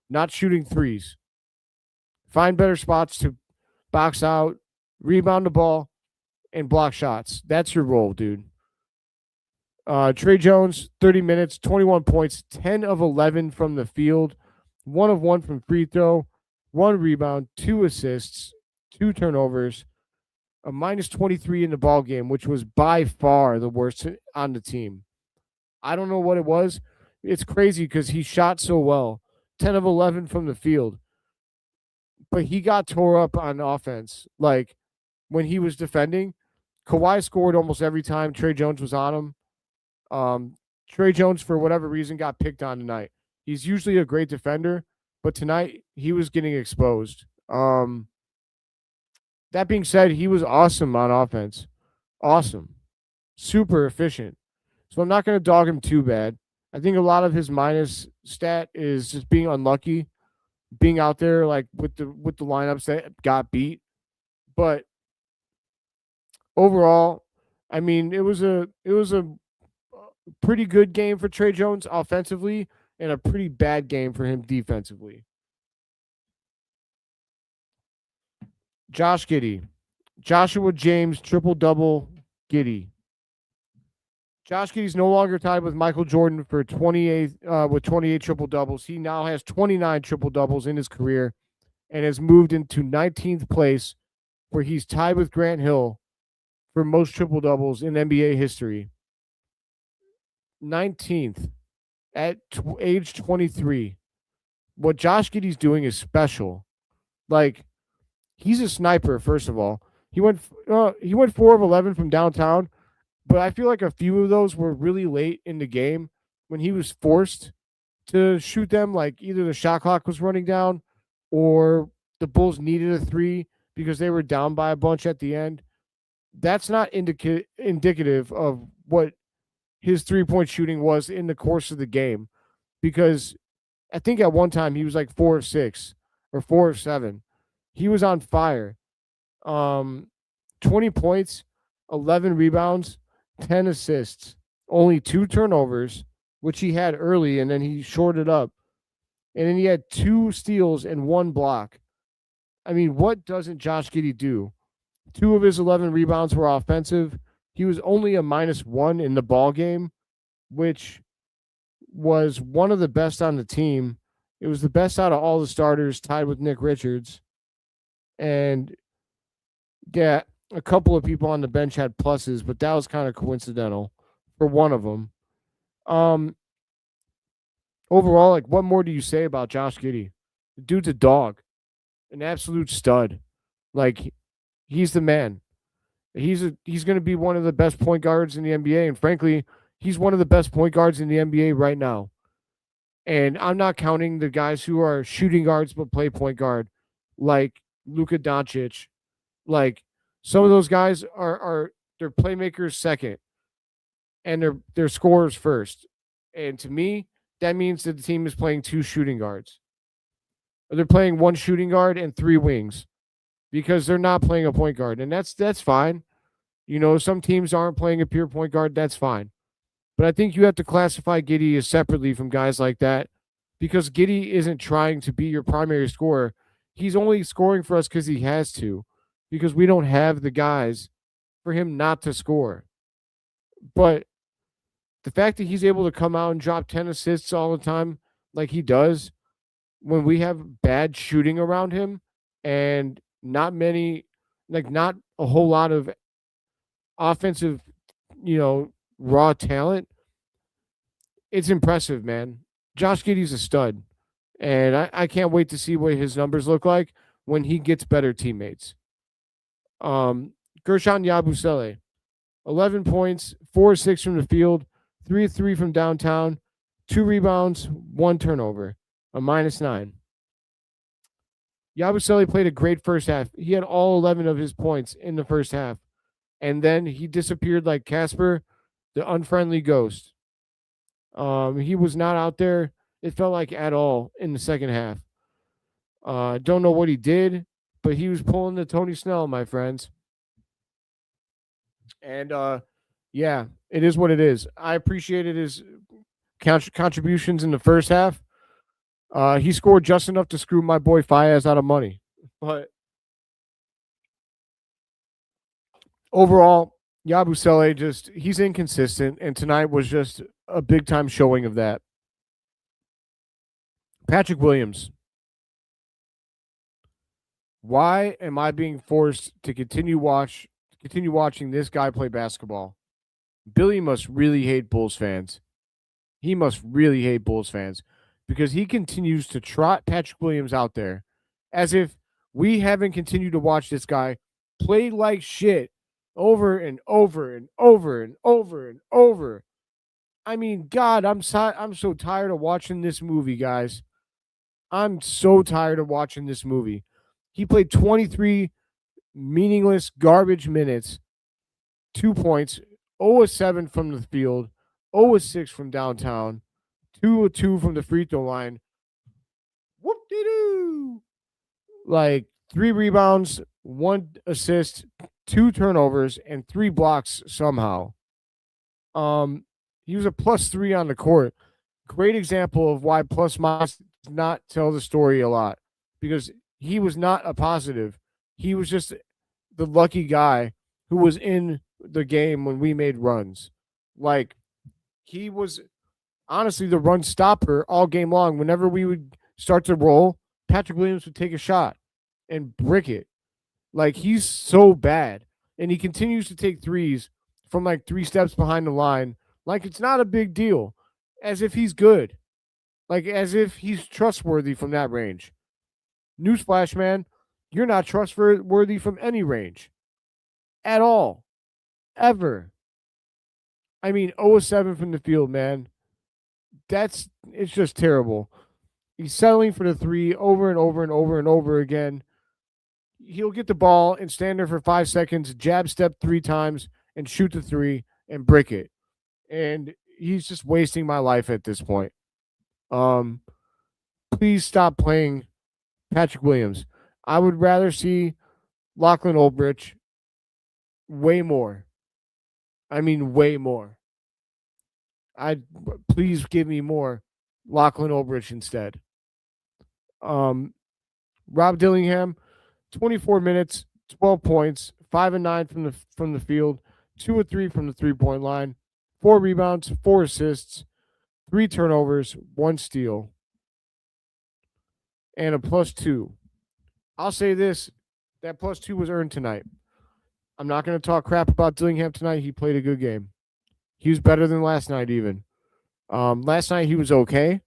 Not shooting threes. Find better spots to box out, rebound the ball, and block shots. That's your role, dude. Trey Jones, 30 minutes, 21 points, 10 of 11 from the field, 1 of 1 from free throw, 1 rebound, 2 assists, 2 turnovers, a minus 23 in the ball game, which was by far the worst on the team. I don't know what it was. It's crazy because he shot so well. 10 of 11 from the field. but he got tore up on offense. Like when he was defending, Kawhi scored almost every time Trey Jones was on him. Trey Jones, for whatever reason, got picked on tonight. He's usually a great defender, but tonight he was getting exposed. That being said, he was awesome on offense. Awesome. Super efficient. So I'm not going to dog him too bad. I think a lot of his minus stat is just being unlucky, being out there like with the lineups that got beat. But overall, I mean, it was a pretty good game for Trey Jones offensively and a pretty bad game for him defensively. Josh Giddey. Joshua James, triple-double, Giddey. Josh Giddey's no longer tied with Michael Jordan for 28 triple-doubles. He now has 29 triple-doubles in his career and has moved into 19th place, where he's tied with Grant Hill for most triple-doubles in NBA history. 19th at age 23. What Josh Giddey's doing is special. Like, he's a sniper, first of all. He went 4 of 11 from downtown, but I feel like a few of those were really late in the game when he was forced to shoot them. Like either the shot clock was running down or the Bulls needed a three because they were down by a bunch at the end. That's not indicative of what his three-point shooting was in the course of the game, because I think at one time he was like 4 of 6 or 4 of 7. He was on fire. 20 points, 11 rebounds, 10 assists, only 2 turnovers, which he had early, and then he shorted up. And then he had 2 steals and 1 block. I mean, what doesn't Josh Giddey do? 2 of his 11 rebounds were offensive. He was only a -1 in the ball game, which was one of the best on the team. It was the best out of all the starters, tied with Nick Richards. And yeah, a couple of people on the bench had pluses, but that was kind of coincidental for one of them. Overall, like, what more do you say about Josh Giddey? The dude's a dog, an absolute stud. Like, he's the man. He's going to be one of the best point guards in the NBA, and frankly, he's one of the best point guards in the NBA right now. And I'm not counting the guys who are shooting guards but play point guard, like Luka Doncic. Like, some of those guys are they're playmakers second, and they're scorers first. And to me, that means that the team is playing 2 shooting guards. Or they're playing 1 shooting guard and 3 wings, because they're not playing a point guard, and that's fine. You know, some teams aren't playing a pure point guard. That's fine. But I think you have to classify Giddey as separately from guys like that, because Giddey isn't trying to be your primary scorer. He's only scoring for us because he has to, because we don't have the guys for him not to score. But the fact that he's able to come out and drop 10 assists all the time like he does, when we have bad shooting around him and not a whole lot of offensive, raw talent, it's impressive, man. Josh Giddey's a stud. And I can't wait to see what his numbers look like when he gets better teammates. Gershon Yabusele, 11 points, 4 of 6 from the field, 3 of 3 from downtown, 2 rebounds, 1 turnover, a -9. Yabusele played a great first half. He had all 11 of his points in the first half. And then he disappeared like Casper, the unfriendly ghost. He was not out there, it felt like, at all in the second half. Don't know what he did, but he was pulling the Tony Snell, my friends. And yeah, it is what it is. I appreciated his contributions in the first half. He scored just enough to screw my boy Fayez out of money. But overall, Yabusele he's inconsistent, and tonight was just a big time showing of that. Patrick Williams. Why am I being forced to continue watching this guy play basketball? Billy must really hate Bulls fans. He must really hate Bulls fans, because he continues to trot Patrick Williams out there as if We haven't continued to watch this guy play like shit over and over and over and over and over. I mean, God, I'm so tired of watching this movie, guys. I'm so tired of watching this movie. He played 23 meaningless garbage minutes, 2 points, 0 of 7 from the field, 0 of 6 from downtown, 2 of 2 from the free throw line. Whoop de doo. Like 3 rebounds, 1 assist, 2 turnovers, and 3 blocks somehow. He was a +3 on the court. Great example of why plus minus does not tell the story a lot, because he was not a positive. He was just the lucky guy who was in the game when we made runs. Like, he was honestly the run stopper all game long. Whenever we would start to roll, Patrick Williams would take a shot and brick it. Like, he's so bad. And he continues to take threes from like 3 steps behind the line. Like, it's not a big deal. As if he's good. Like, as if he's trustworthy from that range. Newsflash, man. You're not trustworthy from any range. At all. Ever. I mean, 0 of 7 from the field, man. It's just terrible. He's settling for the 3 over and over and over and over again. He'll get the ball and stand there for 5 seconds, jab step 3 times, and shoot the 3 and brick it. And he's just wasting my life at this point. Please stop playing Patrick Williams. I would rather see Lachlan Olbrich way more. I mean, way more. Please give me more Lachlan Olbrich instead. Rob Dillingham, 24 minutes, 12 points, 5 of 9 from the field, 2 of 3 from the 3-point line, 4 rebounds, 4 assists, 3 turnovers, 1 steal, and a +2. I'll say this, that +2 was earned tonight. I'm not going to talk crap about Dillingham tonight. He played a good game. He was better than last night even. Last night he was okay.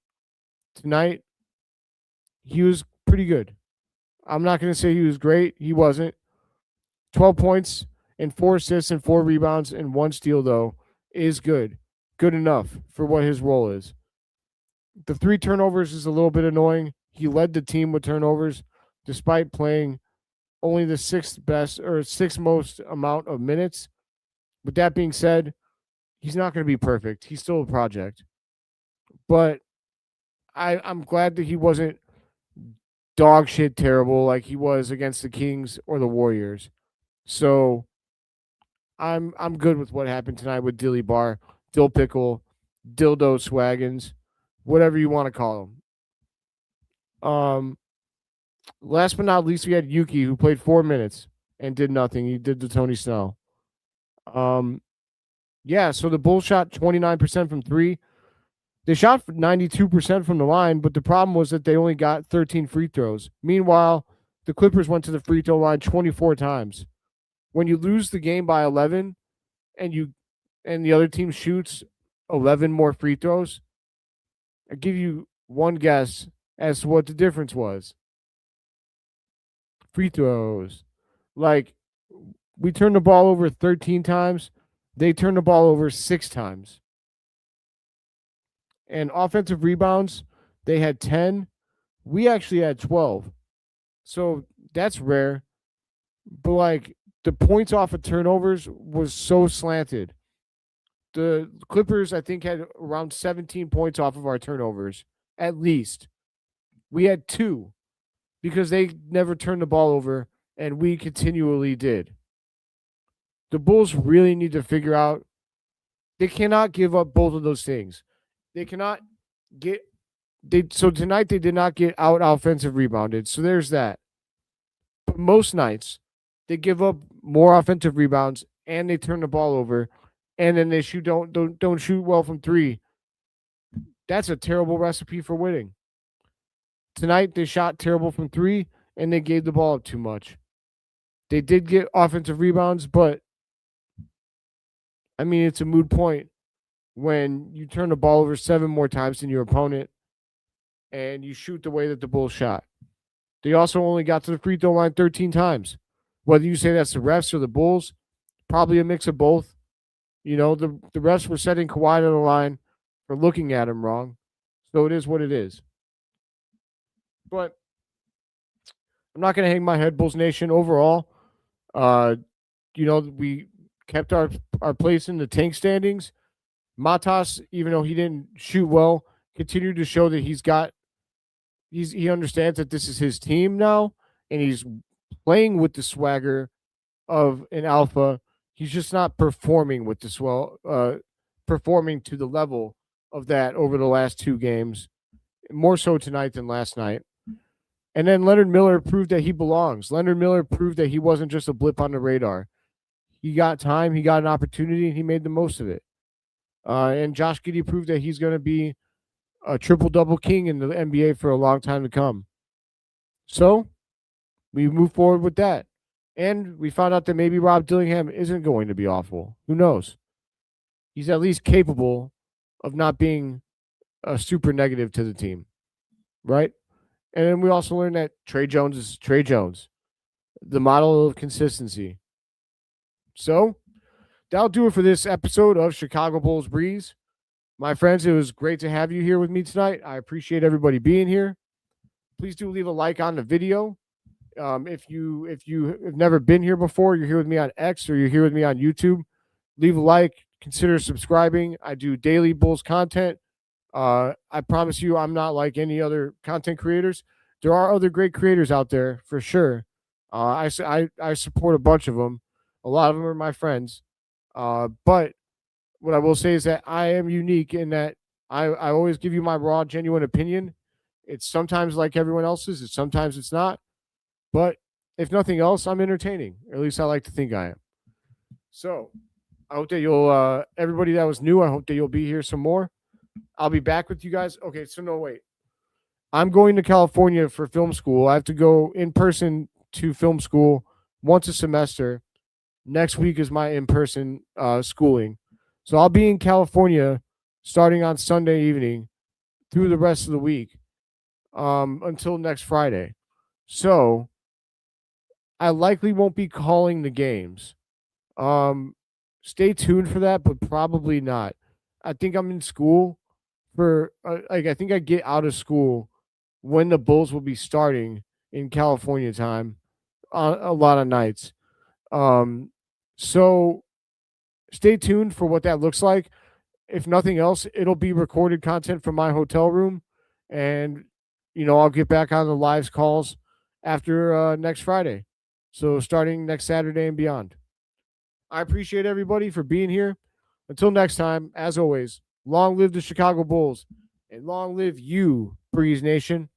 Tonight, he was pretty good. I'm not going to say he was great. He wasn't. 12 points and 4 assists and 4 rebounds and 1 steal, though, is good. Good enough for what his role is. The 3 turnovers is a little bit annoying. He led the team with turnovers despite playing only the 6th most amount of minutes. With that being said, he's not going to be perfect. He's still a project. But I'm glad that he wasn't dog shit terrible like he was against the Kings or the Warriors. So I'm good with what happened tonight with Dilly Bar, Dill Pickle, Dildo Swaggins, whatever you want to call him. Last but not least, we had Yuki, who played 4 minutes and did nothing. He did the Tony Snell. Yeah, so the Bulls shot 29% from 3. They shot 92% from the line, but the problem was that they only got 13 free throws. Meanwhile, the Clippers went to the free throw line 24 times. When you lose the game by 11 and the other team shoots 11 more free throws, I give you one guess as to what the difference was. Free throws. Like, we turned the ball over 13 times. They turned the ball over 6 times. And offensive rebounds, they had 10. We actually had 12. So that's rare. But, like, the points off of turnovers was so slanted. The Clippers, I think, had around 17 points off of our turnovers, at least. We had 2 because they never turned the ball over, and we continually did. The Bulls really need to figure out they cannot give up both of those things. They cannot so tonight they did not get out offensive rebounded. So there's that. But most nights they give up more offensive rebounds and they turn the ball over and then they don't shoot well from 3. That's a terrible recipe for winning. Tonight they shot terrible from 3 and they gave the ball up too much. They did get offensive rebounds, but I mean, it's a moot point when you turn the ball over 7 more times than your opponent and you shoot the way that the Bulls shot. They also only got to the free throw line 13 times. Whether you say that's the refs or the Bulls, probably a mix of both. You know, the refs were setting Kawhi to the line for looking at him wrong. So it is what it is. But I'm not going to hang my head, Bulls Nation. Overall, we kept our place in the tank standings. Matas, even though he didn't shoot well, continued to show that he understands that this is his team now, and he's playing with the swagger of an alpha. He's just not performing with performing to the level of that over the last 2 games, more so tonight than last night. And then Leonard Miller proved that he belongs. Leonard Miller proved that he wasn't just a blip on the radar. He got time, he got an opportunity, and he made the most of it. And Josh Giddey proved that he's going to be a triple-double king in the NBA for a long time to come. So we move forward with that. And we found out that maybe Rob Dillingham isn't going to be awful. Who knows? He's at least capable of not being a super negative to the team, right? And then we also learned that Trey Jones is Trey Jones, the model of consistency. So that'll do it for this episode of Chicago Bulls Breeze. My friends, it was great to have you here with me tonight. I appreciate everybody being here. Please do leave a like on the video. If you have never been here before, you're here with me on X or you're here with me on YouTube, leave a like, consider subscribing. I do daily Bulls content. I promise you I'm not like any other content creators. There are other great creators out there for sure. I support a bunch of them. A lot of them are my friends. But what I will say is that I am unique in that I always give you my raw, genuine opinion. It's sometimes like everyone else's. Sometimes it's not. But if nothing else, I'm entertaining. Or at least I like to think I am. So I hope that you'll, everybody that was new, I hope that you'll be here some more. I'll be back with you guys. Okay, so no, wait. I'm going to California for film school. I have to go in person to film school once a semester. Next week is my in-person schooling. So I'll be in California starting on Sunday evening through the rest of the week until next Friday. So I likely won't be calling the games. Stay tuned for that, but probably not. I think I'm in school for I think I get out of school when the Bulls will be starting in California time on a lot of nights. So stay tuned for what that looks like. If nothing else, it'll be recorded content from my hotel room, and I'll get back on the live calls after next Friday. So starting next Saturday and beyond. I appreciate everybody for being here. Until next time, as always, long live the Chicago Bulls and long live you, Breeze Nation.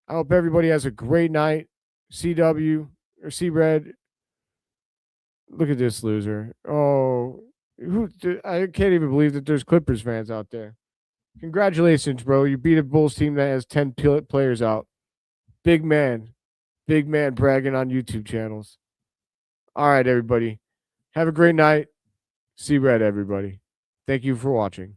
I hope everybody has a great night. CW or C-Red. Look at this loser. Oh, I can't even believe that there's Clippers fans out there. Congratulations, bro. You beat a Bulls team that has 10 players out. Big man bragging on YouTube channels. All right, everybody. Have a great night. C-Red, everybody. Thank you for watching.